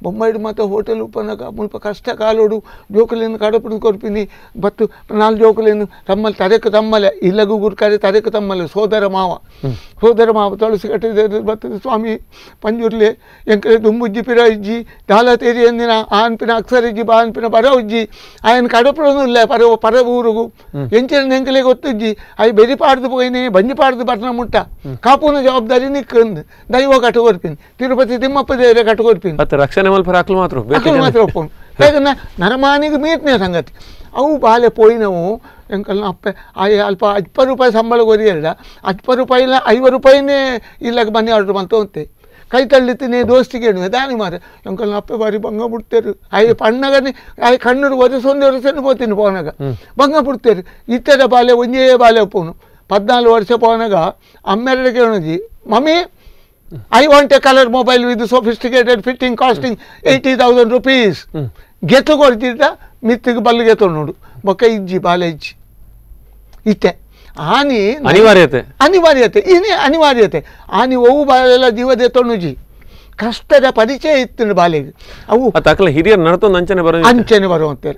ಬೊಂಬೈಡು ಮತ್ತು ಹೋಟೆಲ್ ಉಪ್ಪನಗ ಮುಲ್ಪ ಕಷ್ಟ ಕಾಲೋಡು ಜೋಕುಲೆಯನ್ನು ಕಡಪುಡು ಕೊರ್ಪಿನಿ ಬತ್ತು 4 ಜೋಕುಲೆಯನ್ನು ತಮ್ಮಲ್ಲಿ ತರೆಕ ತಮ್ಮಲೆ ಇಲ್ಲಗೂ ಗುರ್ಕಾರೆ ತರೆಕ ತಮ್ಮಲೆ ಸೋದರ ಮಾವ ತುಳಸಿ ಕಟ್ಟಿದ ಬರ್ತದೆ ಸ್ವಾಮಿ ಪಂಜುರ್ಲೆ ಎಂಕಲೆ ದುಂಬುಜ್ಜಿ ಪಿರ ಇಜ್ಜಿ ದಾಲ ತೇರಿ ಎಂದಿನ ಆನ್ಪಿನ ಅಕ್ಷರ ಇಜ್ಜಿ ಬಾ ಅನ್ಪಿನ ಬರ ಉಜ್ಜಿ ఆయన కడపడం లే పర ఊరుగు ఎంచిన ఎంకలే ಗೊತ್ತಿಜ್ಜಿ ಅవి ಬೆರಿಪಾಡ್ದು పోయినాయి ಬಂಜಿಪಾಡ್ದು ಬಟ್ನ ಮುಟ್ಟ ಕಾಪುನ ಜವಾಬ್ದಾರಿ ನಿಕ್కంది ದೈವ ಕಟ್ಟುಕೊರ್ಪಿನಿ ತಿರುಪತಿ ತಿಮ್ಮಪ್ಪ ದೇವರೇ ಕಟ್ಟುಕೊರ್ಪಿನಿ ಮತ್ತೆ ರಕ್ಷಣೆ ಮಲ್ಪ ಅಕ್ಲು ಮಾತ್ರ ಒಪ್ಪುನು ಬೇಗನೆ ನರಮಾನಿಗೆ ಮೀಟ್ನೇ ಸಂಗತಿ ಅವು ಬಾಲೆ ಪೋಯಿನವು ಎಂಕಲ್ನ ಅಪ್ಪ ಅಲ್ಪ 20 ರೂಪಾಯಿ ಸಂಬಳ ಕೊರಿಯಲ್ಲ 20 ರೂಪಾಯಿನ 50 ರೂಪಾಯಿನೇ ಇಲ್ಲಕ್ಕೆ ಬನ್ನಿ ಆರ್ಡ್ರ್ ಬಂತು ಅಂತೆ ಕೈ ತಳ್ಳಿತೀನಿ ದೋಸ್ತಿಗೆ ದಾನಿ ಮಾರೆ ಎಂಕಲ್ನ ಅಪ್ಪೆ ಬಾರಿ ಬಂಗ ಬಿಡ್ತೇರು ಅಯ್ಯ ಪಣ್ಣಗನಿ ಅಯ್ಯ ಕಣ್ಣೂರು ಒರೆಸೊಂದು ಒರೆಸನ್ನು పోತೀನಿ పోనಗ ಬಂಗ ಬಿಡ್ತೇರು ಇತ್ತದ ಬಾಲೆ ಒಂಜೇ ಬಾಲೆ ಪೋನು 14 ವರ್ಷ పోనಗ ಅಮ್ಮೆರಡಿಗೆ ಹೇಳೋಜಿ mummy I want a colour mobile with sophisticated fitting costing 80,000 rupees ಗೆತ್ತು ಕೊಡ್ತಿದ್ದ ಮಿತ್ತಿಗೆ ಬಲ್ಲಿಗೆ ನೋಡು ಬೊಕ್ಕ ಇಜ್ಜಿ ಬಾಲೆ ಇಜ್ಜಿ ಇತ್ತೆ ಆನಿ ಅನಿವಾರ್ಯತೆ ಇನಿ ಅನಿವಾರ್ಯತೆ ಆನಿ ಒವು ಬಾಲೆಲ್ಲ ಜೀವದೆ ತೊಣ್ಣುಜಿ ಕಷ್ಟದ ಪರಿಚಯ ಇತ್ತು ಬಾಲೆಗೆ ಅವು ಹಿರಿಯರು ನಡ್ತೊಂದು ಅಂಚನೆ ಬರುವಂತೆ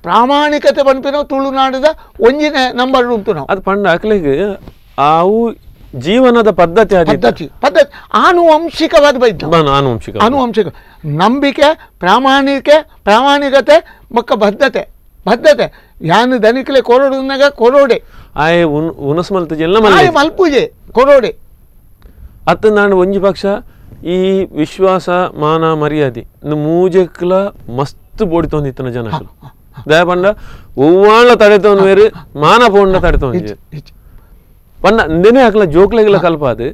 ಪ್ರಾಮಾಣಿಕತೆ ಪಂಪಿನ ತುಳುನಾಡದ ಒಂಜಿನ ನಂಬರ್ ಉಂಟು ನಾವು ಅದು ಪಂಡ ಅಕ್ಲಿಗೆ ಅವು ಜೀವನದ ಪದ್ಧತಿ ಆನುವಂಶಿಕವಾದ ಬೈದ್ಯ ಆನುವಂಶಿಕ ನಂಬಿಕೆ ಪ್ರಾಮಾಣಿಕತೆ ಮಕ್ಕ ಬದ್ಧತೆ ಯಾನು ದನಿಕಲೆ ಕೊರೋಡುನಾಗ ಕೊರೋಡೆ ಆಯ್ ಉನಸ್ಮಲ್ತ ಮಲ್ಪುಜೆ ಕೊರೋಡೆ ಅತ್ತ ನಾನು ಒಂಜಿ ಪಕ್ಷ ಈ ವಿಶ್ವಾಸ ಮಾನ ಮರ್ಯಾದೆ ಮೂಜೆಕ್ಲ ಮಸ್ತ್ ಬೋಡಿತೊಂದಿತ್ತನ ಜನ ದಯ ಪಂಡ ಒವ್ವಾಳ ತಡೆತವನು ಬೇರೆ ಮಾನ ಪೋಂಡ ತಡೆತವನು ಪಂಡ ನೆನೆ ಹಾಕಲ ಜೋಕ್ಲೆಗಳ ಕಲ್ಪಾದು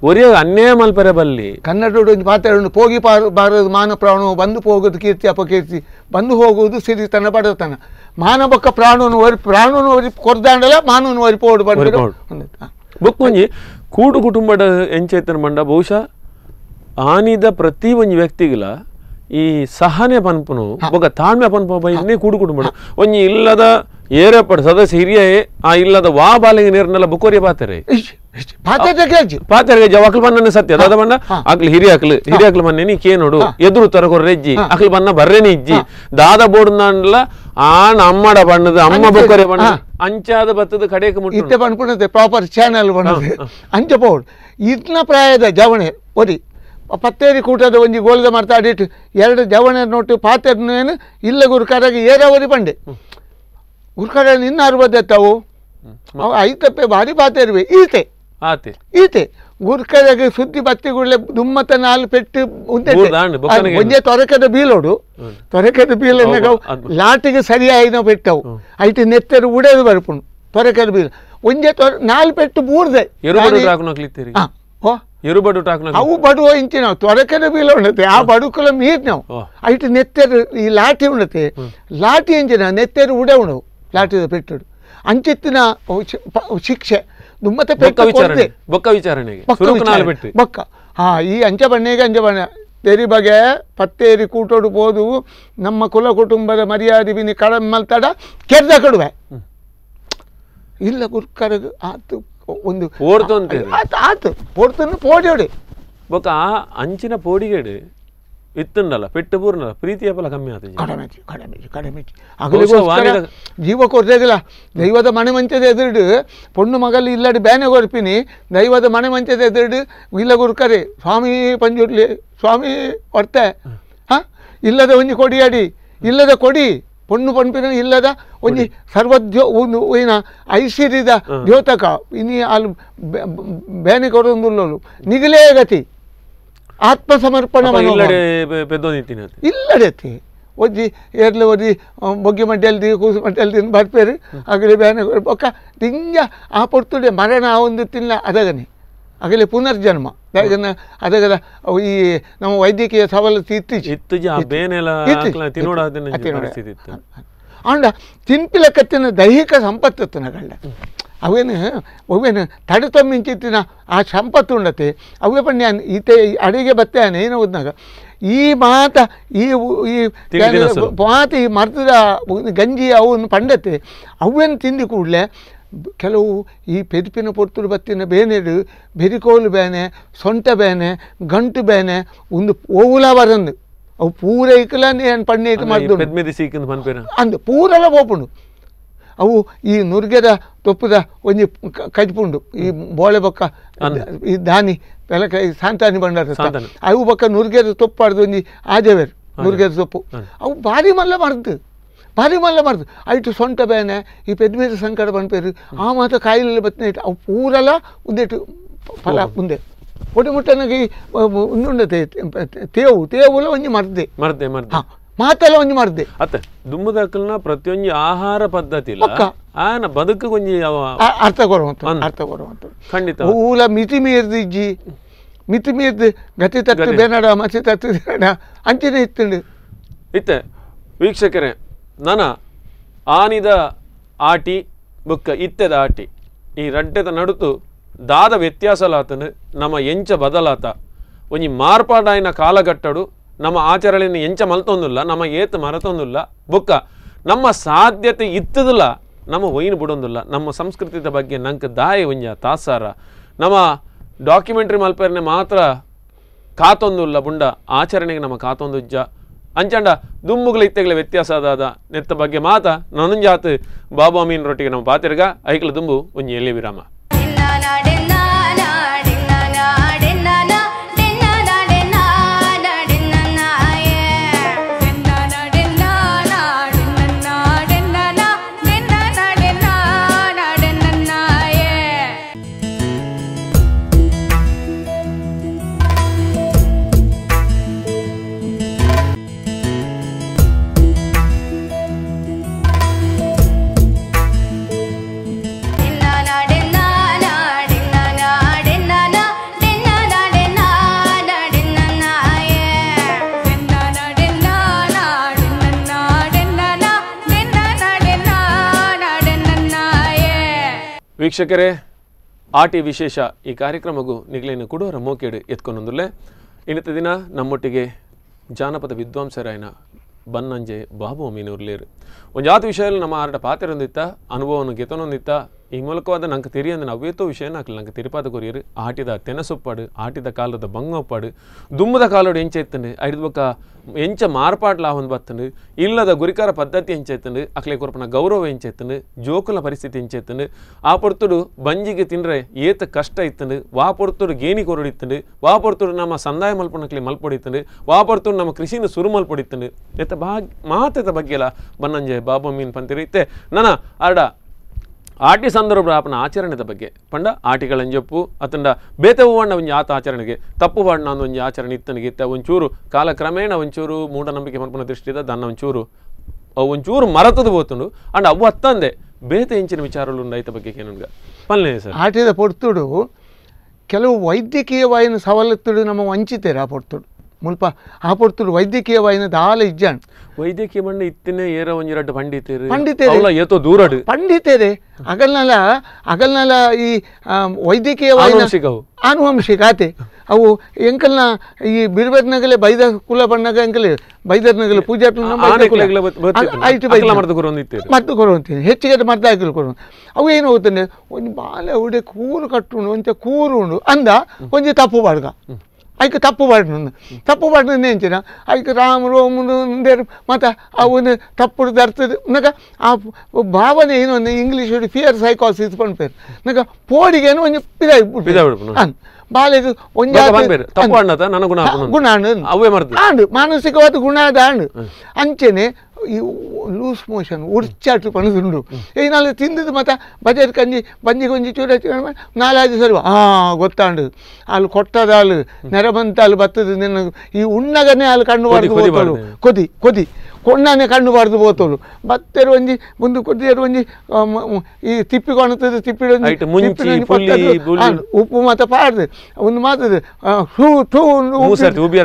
ಒರಿಯ ಅನ್ಯಾಯ ಮಲ್ಪರೆ ಬಲ್ಲಿ ಕನ್ನಡ ಪಾತ್ರೆ ಹೋಗಿ ಬಾರದು ಮಾನ ಪ್ರಾಣ ಬಂದು ಹೋಗೋದು ಕೀರ್ತಿ ಅಪಕೀರ್ತಿ ಬಂದು ಹೋಗುವುದು ಸಿರಿತನ ಬಡತನ ಮಾನ ಬೊಕ್ಕ ಪ್ರಾಣವನ್ನು ಒರಿ ಕೊರ್ದಾಂಡಲ ಮಾನವನ್ನು ಒರಿ ಪೋಡು ಬಂದು ಬೊಕ್ಕೊಂಜಿ ಕೂಡು ಕುಟುಂಬದ ಎಂಚೈತನ ಬಂಡ ಬಹುಶಃ ಆನಿದ ಪ್ರತಿ ಒಂಜಿ ವ್ಯಕ್ತಿಗಳ ಈ ಸಹನೆ ಪನ್ಪನು ಬೊಕ್ಕ ತಾಳ್ಮೆ ಪನ್ಪ ಬೈನೇ ಕೂಡು ಕುಟುಂಬ ಒಂಜಿ ಇಲ್ಲದ ಏರಪಡ ಸದಸ್ಯ ಹಿರಿಯ ಆ ಇಲ್ಲದ ವಾ ಬಾಲಿಗೆ ನೀರ್ನೆಲ್ಲ ಬುಕೋರಿ ಪಾತಾರೆ ಪಾತ್ರೆ ಅಕ್ಲು ಬನ್ನ ಸತ್ಯ ಅದ ಬಣ್ಣ ಅಕ್ಲು ಹಿರಿಯಕ್ಲು ಬನ್ನೆ ನೀ ಕೇ ನೋಡು ಎದುರು ತರಕೊರ್ರೆ ಇಜ್ಜಿ ಅಕ್ಲು ಬನ್ನ ಬರ್ರೇನಿ ಇಜ್ಜಿ ದಾದ ಬೋಡ್ನಲ್ಲ ಆಣ ಅಮ್ಮಡ ಬಣ್ಣದ ಅಮ್ಮ ಬುಕೋರೆ ಬಣ್ಣ ಅಂಚಾದ ಬತ್ತದ ಕಡೆಗೆ ಮುಟ್ಟೆ ಬಣ್ಪುಣತೆ ಪ್ರಾಪರ್ ಚಾನಲ್ ಬಣ್ಣದೆ ಅಂಚ ಪೌಡ್ ಇದ್ನ ಪ್ರಾಯದ ಜವಣೆ ಒರಿ ಪತ್ತೇರಿ ಕೂಟದ ಒಂಜಿ ಗೋಲ್ದ ಮಾತಾಡಿಟ್ಟು 2 ಜವಣೆ ನೋಟು ಪಾತ್ರೆನು ಇಲ್ಲ ಗುರುಕಾರಾಗಿ ಏರಾವರಿ ಬಂಡೆ ಗುರುಕಾರ ಇನ್ನಾರು ಬದ್ದೆತ್ತವು ಅವು ಐತಪ್ಪೆ ಭಾರಿ ಪಾತ್ರೆ ಈತೆ ಗುರುಕರಾಗಿ ಸುದ್ದಿ ಬತ್ತಿಗುಳ್ಳೆ ದುಮ್ಮತ್ತ 4 ಪೆಟ್ಟು ಒಂದೇ ತೊರಕದ ಬೀಲೋಡು ತೊರಕದ ಬೀಲನ್ನಾಗ ಲಾಟಿಗೆ ಸರಿಯಾಯಿನ ಪೆಟ್ಟವು ಐಟಿ ನೆತ್ತರು ಉಡೇದು ಬರ್ಪುಂಡು ತೊರಕದ ಬೀಲ ಒಂದೇ 4 ಪೆಟ್ಟು ಬೂರ್ದೆ ಅವು ಬಡುವ ಇಂಚಿ ನಾವು ತೊರಕದ ಬೀಲ ಉಂಡತೆ ಆ ಬಡುಕಲ ಮೀರ್ ನಾವು ಐಟಿ ನೆತ್ತರು ಈ ಲಾಟಿ ಉಂಡತೆ ಲಾಟಿ ಇಂಚಿನ ನೆತ್ತರು ಉಡೆ ಉಂಡವು ಲಾಟಿದ ಪೆಟ್ಟುಡು ಅಂಚಿತ್ತಿನ ಶಿಕ್ಷೆ ದುಮ್ಮತ್ತೆ ಬೊಕ್ಕ ಈ ಅಂಚೆ ಬಣ್ಣೆ ತೆರಿ ಬಗೆ ಪತ್ತೇರಿ ಕೂಟೋಡು ಪೋದು ನಮ್ಮ ಕುಲ ಕುಟುಂಬದ ಮರ್ಯಾದೆ ಬಿನಿ ಕಡಿಮೆ ಮಲ್ತಾಡ ಕೆರ್ದ ಕಡುವೆ ಇಲ್ಲ ಗುರ್ಕರಗ ಆತು ಒಂದು ಆತು ಪೋಡ್ತನ್ನು ಪೋಡಿಯೋಡೆ ಬೊಕ್ಕ ಅಂಚಿನ ಪೋಡಿಗೇಡು ಇತ್ತುಂಡಲ್ಲ ಪೆಟ್ಟು ಪೂರ್ಣಲ್ಲ ಪ್ರೀತಿಯ ಫಲ ಕಮ್ಮಿ ಆಯ್ತು ಕಡಿಮೆ ಅಗಲಿಗೋಸ್ಕರ ಜೀವ ಕೊರ್ದೇಗಲ್ಲ ದೈವದ ಮನೆ ಮಂಚದ ಎದುರು ಪೊಣ್ಣು ಮಗಲ್ಲಿ ಇಲ್ಲಡಿ ಬ್ಯಾನೆ ಕೊರ್ಪಿನಿ ದೈವದ ಮನೆ ಮಂಚದ ಎದುರು ಇಲ್ಲ ಗುರುಕರೆ ಸ್ವಾಮಿ ಪಂಜುರ್ಲಿ ಸ್ವಾಮಿ ಹೊರ್ತೆ ಇಲ್ಲದ ಒಂಜಿ ಕೊಡಿಯಾಡಿ ಇಲ್ಲದ ಕೊಡಿ ಪೊಣ್ಣು ಪಂಪಿನ ಇಲ್ಲದ ಒಂಜಿ ಸರ್ವದ್ಯೋ ಏನ ಐಶ್ವರ್ಯದ ದ್ಯೋತಕ ಇನಿ ಅಲ್ಲಿ ಬ್ಯಾನೆ ಕೊಡೊಂದುಲ್ಲಲು ನಿಗಲೇ ಗತಿ ಆತ್ಮಸಮರ್ಪಣ ಇಲ್ಲಡೆತಿ ಒಜ್ಜಿ ಏರ್ಲೆ ಒಜ್ಜಿ ಬೊಗ್ಗೆ ಮಡ್ಡೆಲ್ದಿ ಕೂಸು ಮಡ್ಡೆಲ್ದಿ ಬರ್ಪೇರು ಆಗಲೇ ಬ್ಯಾನೆ ಬೊಕ್ಕ ತಿಂಜ ಆ ಪೊರ್ತುಡೆ ಮರಣ ಒಂದು ತಿನ್ನ ಅದಗನೆ ಆಗಲೇ ಪುನರ್ಜನ್ಮ ಅದಗದ ಈ ನಮ್ಮ ವೈದ್ಯಕೀಯ ಸವಲತ್ತು ಅಂಡ ತಿನ್ಪಿಲ ಕತ್ತಿನ ದೈಹಿಕ ಸಂಪತ್ತು ನಗಳ್ಳ ಅವೇನು ತಡೆತೊಮ್ಮಿಂಚಿತ್ತಿನ ಆ ಸಂಪತ್ತು ಉಂಡತೆ ಅವೇ ಪಣ್ಯ ಈತೆ ಅಡಿಗೆ ಬತ್ತೇನೆ ಏನು ಓದ್ನಾಗ ಈ ಮಾತ ಈ ಮರದ ಗಂಜಿ ಅವನ್ನು ಪಂಡತೆ ಅವೇನು ತಿಂದು ಕೂಡಲೇ ಕೆಲವು ಈ ಪೆರಿಪಿನ ಪೊರ್ತುಡು ಬತ್ತಿನ ಬೇನೆಡು ಬೆರಿಕೋಲು ಬೇನೆ ಸೊಂಟ ಬೇನೆ ಗಂಟು ಬೇನೆ ಒಂದು ಓವುಲ ಬರಂದು ಅವು ಪೂರ ಇಕ್ಕಲೇ ಏನು ಪಣ್ಣೆ ಇಟ್ಟು ಮಾಡಿದ್ದು ಅಂದು ಪೂರೆಲ್ಲ ಓಪುಂಡು ಅವು ಈ ನುರ್ಗೆದ ತೊಪ್ಪದ ಒಂಜಿ ಕಜ್ಪುಂಡು ಈ ಬೋಳೆ ಬೊಕ್ಕ ಈ ದಾನಿ ಬೆಲಕ ಸಾಂತಾನಿ ಬಂಡಾರ ಅವು ಬೊಕ್ಕ ನುರ್ಗೆದ ತೊಪ್ಪು ಆಡ್ದು ಒಂಜಿ ಆಜವೇರು ನುರ್ಗೆದ ತೊಪ್ಪು ಅವು ಭಾರಿ ಮಲ್ಲ ಮಾಡ್ದು ಐಟು ಸೊಂಟ ಬೇನೆ ಈ ಪೆದ್ಮೇದ ಸಂಕಟ ಬಂದ್ಪೇರು ಆ ಮಾತ ಕಾಯಿಲೆ ಬತ್ತಿನ ಅವು ಪೂರೆಲ್ಲ ಒಂದೇಟು ಫಲ ಮುಂದೆ ಒಡಿ ಮುಟ್ಟನಾಗಿ ಉಂಡುಂಡತೆ ತೇವುಲ ಒಂಜಿ ಮರ್ದೆ ಮಾತೆಲ್ಲ ಒಂಜಿ ಮಾಡ್ದೆ ಅತ್ತೆ ದುಮ್ಮದಕ್ಕಲ್ನ ಪ್ರತಿಯೊಂದು ಆಹಾರ ಪದ್ಧತಿ ಇಲ್ಲ ಆನ ಬದುಕು ಕೊಂಜಿ ಅರ್ಥ ಕೊಡುವಂತ ಖಂಡಿತ ಊಲ ಮಿತಿ ಮೀರ್ದು ಇಜ್ಜಿ ಮಿತಿ ಮೀರ್ದು ಗತಿ ತತ್ತು ಬೇನಡ ಮಸಿ ತತ್ತು ಬೇಡ ಅಂಚನೆ ಇತ್ತುಂಡು ಇತ್ತೆ ವೀಕ್ಷಕರೇ ನನ ಆನಿದ ಆಟಿ ಬುಕ್ಕ ಇತ್ತೆದ ಆಟಿ ಈ ರಡ್ಡೆದ ನಡುತು ದಾದ ವ್ಯತ್ಯಾಸಲಾತನು ನಮ್ಮ ಎಂಚ ಬದಲಾತ ಒಂಜಿ ಮಾರ್ಪಾಡಾಯಿನ ಕಾಲಘಟ್ಟಡು ನಮ್ಮ ಆಚರಣೆಯನ್ನು ಎಂಚ ಮಲ್ತೊಂದಿಲ್ಲ ನಮ್ಮ ಏತ್ ಮರೆತೊಂದಿಲ್ಲ ಬುಕ್ಕ ನಮ್ಮ ಸಾಧ್ಯತೆ ಇತ್ತದಿಲ್ಲ ನಮ್ಮ ಒಯ್ನು ಬಿಡೊಂದಿಲ್ಲ ನಮ್ಮ ಸಂಸ್ಕೃತಿದ ಬಗ್ಗೆ ನಂಗೆ ದಾಯ ಒಂಜ ತಾಸಾರ ನಮ್ಮ ಡಾಕ್ಯುಮೆಂಟ್ರಿ ಮಲ್ಪರ್ನೆ ಮಾತ್ರ ಕಾತೊಂದಿಲ್ಲ ಬುಂಡ ಆಚರಣೆಗೆ ನಮ್ಮ ಕಾತೊಂದುಜ್ಜ ಅಂಚಂಡ ದುಮ್ಮುಗಳ ಇತ್ತೆಗಳ ವ್ಯತ್ಯಾಸ ಆದಾದ ನೆತ್ತ ಬಗ್ಗೆ ಮಾತ ನನಂಜಾತ್ ಬಾಬು ಅಮೀನ್ ರೊಟ್ಟಿಗೆ ನಮ್ಮ ಪಾತಿರ್ಗ ಐಕ್ಲ ದುಂಬು ಒಂಜಿ ಎಲ್ಲಿ ವಿರಾಮ ವೀಕ್ಷಕರೇ ಆಟಿ ವಿಶೇಷ ಈ ಕಾರ್ಯಕ್ರಮಗೂ ನಿಗಲಿನ ಕೊಡೋರ ಮೋಕೆಡು ಎತ್ಕೊಂಡೊಂದುಲ್ಲೆ ಇನ್ನಿತ ದಿನ ನಮ್ಮೊಟ್ಟಿಗೆ ಜಾನಪದ ವಿದ್ವಾಂಸರಾಯನ ಬನ್ನಂಜೆ ಬಾಬು ಅಮೀನೂರ್ಲೇರು ಒಂಜಾತ ವಿಷಯದಲ್ಲಿ ನಮ್ಮ ಆರಟ ಪಾತ್ರರೊಂದಿತ್ತ ಅನುಭವವನ್ನು ಗೆತನೊಂದಿತ್ತ ಈ ಮೂಲಕವಾದ ನಂಗೆ ತಿರಿಯಂದು ಅವ್ಯತೋ ವಿಷಯ ನಾಕಲು ನಂಗೆ ತಿರುಪಾದ ಕೊರಿಯರು ಆಟಿದ ತೆನಸೊಪ್ಪಾಡು ಆಟಿದ ಕಾಲದ ಬಂಗೊಪ್ಪಾಡು ದುಮ್ಮದ ಕಾಲೋಡು ಎಂಚೆತ್ತಂಡು ಐದು ಬೊಕ್ಕ ಎಂಚ ಮಾರ್ಪಾಟ್ಲ ಒಂದು ಬತ್ತಂಡು ಇಲ್ಲದ ಗುರಿಕಾರ ಪದ್ಧತಿ ಎಂಚೆತ್ತಂಡು ಅಕ್ಲೆ ಕೊರಪನ ಗೌರವ ಎಂಚೆತ್ತಂಡು ಜೋಕುಲ ಪರಿಸ್ಥಿತಿ ಎಂಚೆತ್ತಂಡು ಆ ಪೊರ್ತುಡು ಬಂಜಿಗೆ ತಿಂದ್ರೆ ಏತ ಕಷ್ಟ ಇತ್ತಂಡು ವಾ ಪೊರ್ತುಡು ಗೇಣಿ ಕೊರಡಿತ್ತಂಡು ವಾ ಪೊರ್ತುಡು ನಮ್ಮ ಸಂದಾಯ ಮಲ್ಪನಕ್ಲೆ ಮಲ್ಪೊಡಿತ್ತಂಡು ವಾ ಪೊರ್ತುಡು ನಮ್ಮ ಕೃಷಿನ ಸುರು ಮಲ್ಪೊಡಿತ್ತಂಡು ಎತ್ತ ಮಾತೆತ ಬಗ್ಗೆಲ್ಲ ಬನ್ನಂಜೆ ಬಾಬು ಮೀನ್ ಪಂತಿರು ಇತ್ತೆ ನನ್ನ ಆಡ ಆಟಿ ಸಂದರ್ಭ ಆಪನ ಆಚರಣೆದ ಬಗ್ಗೆ ಪಂಡ ಆಟಿಗಳಂಜಪ್ಪು ಅತಂಡ ಬೇತೆ ಹೂವಣ್ಣ ಒಂಜಿ ಆತ ಆಚರಣೆಗೆ ತಪ್ಪು ಬಾಡ್ನ ಒಂಜಿ ಆಚರಣೆ ಇತ್ತನಿಗೆ ಇತ್ತ ಒಂಚೂರು ಕಾಲಕ್ರಮೇಣ ಒಂಚೂರು ಮೂಢನಂಬಿಕೆ ಮಲ್ಪನ ದೃಷ್ಟಿದ ದನ್ನ ಒಂಚೂರು ಮರತದು ಹೋತುಂಡು ಅಂಡ್ ಅವು ಹತ್ತಂದೆ ಬೇತೆ ಇಂಚಿನ ವಿಚಾರಗಳು ರೈತ ಬಗ್ಗೆ ಕೇನುಂಗ ಪಲ್ಲೆ ಸರ್ ಆಟಿದ ಪೊರ್ತುಡು ಕೆಲವು ವೈದ್ಯಕೀಯವಾಯಿನ ಸವಲತ್ತುಡು ನಮ್ಮ ವಂಚಿತೇರು ಆ ಪೊರ್ತುಡು ಮುಲ್ಪ ಆ ಪೊರ್ತುಡು ವೈದ್ಯಕೀಯವಾಯಿನ ದಾಲ ಇಜ್ಜಾಣ್ ವೈದ್ಯಕೀಯ ಬಣ್ಣ ಇತ್ತಿನ ಏರ ಒಂಜಿ ಪಂಡಿತೇರು ಏತೋ ದೂರಡು ಪಂಡಿತೇರೆ ಅಗಲ್ನಲ ಈ ವೈದ್ಯಕೀಯವಾಯಿನ ಆನುವಂಶಿಕ ಆತೆ ಅವು ಎಂಕಲ್ನ ಈ ಬಿರ್ಬರ್ನಗಲೆ ಬೈದ ಕುಲ ಬಣ್ಣಗ ಎಂಕಲೆ ಬೈದರ್ನಗಲೆ ಪೂಜಾ ಮದ್ದು ಕೊರುವಂತೀನಿ ಹೆಚ್ಚಿಗೆ ಮದ್ದು ಹಾಕಲು ಕೊರು ಅವು ಏನು ಹೋಗ್ತಾನೆ ಒಂದು ಬಾಲೆ ಉಡೆ ಕೂರು ಕಟ್ಟುಂಡು ಒಂಚ ಕೂರು ಉಂಡು ಅಂದ ಒಂಜಿ ತಪ್ಪು ಬಾಡ್ಗ ಐಕೆ ತಪ್ಪು ಬಾಡ್ನು ನೆಂಚಿನ ಐಕೆ ರಾಮ ರೋಮನು ಮತ್ತು ಅವನು ತಪ್ಪು ದರ್ತದೆ ನಗ ಆ ಭಾವನೆ ಏನು ಅಂದ್ರೆ ಇಂಗ್ಲೀಷ್ ಫಿಯರ್ ಸೈಕಾಸಿಸ್ ಪಂಪೇರು ನಗ ಪೋಡಿಗೇನು ಒಂಜಿ ಪಿದಾಯಿ ಬಾಲೆಗೆ ಗುಣ ಆಂಡು ಮಾನಸಿಕವಾದ ಗುಣ ಆದ ಆಂಡು ಅಂಚೆನೆ ಈ ಲೂಸ್ ಮೋಷನ್ ಉರ್ಚಾಟು ಪಣದುಂಡು ಏನಾದ್ರು ತಿಂದದ್ದು ಮತ್ತು ಬಜೆಟ್ ಕಂಜಿ ಬಂಜಿ ಗೊಂಜಿ ಚೂರ ನಾಲಾಜು ಸರಿ ಗೊತ್ತಾಂಡು ಅಲ್ಲಿ ಕೊಟ್ಟದ ಅಲ್ಲಿ ನೆರಬಂತಾಲು ಬತ್ತದು ನಿನ್ನ ಈ ಉಣ್ಣಗನೆ ಅಲ್ಲಿ ಕಣ್ಣು ಬಾರ್ದು ಕೊದಿ ಕೊಣ್ಣನೆ ಕಣ್ಣು ಬಾರ್ದು ಬೋತೋಳು ಬತ್ತೆರು ಒಂಜಿ ಮುಂದೆ ಕೊದ್ದಿಯರು ಒಂಜಿ ಈ ತಿಪ್ಪಿ ಕೊಣತದು ತಿಪ್ಪಿಡ ಉಪ್ಪು ಮತ್ತು ಪಾಡ್ದು ಒಂದು ಮಾತದು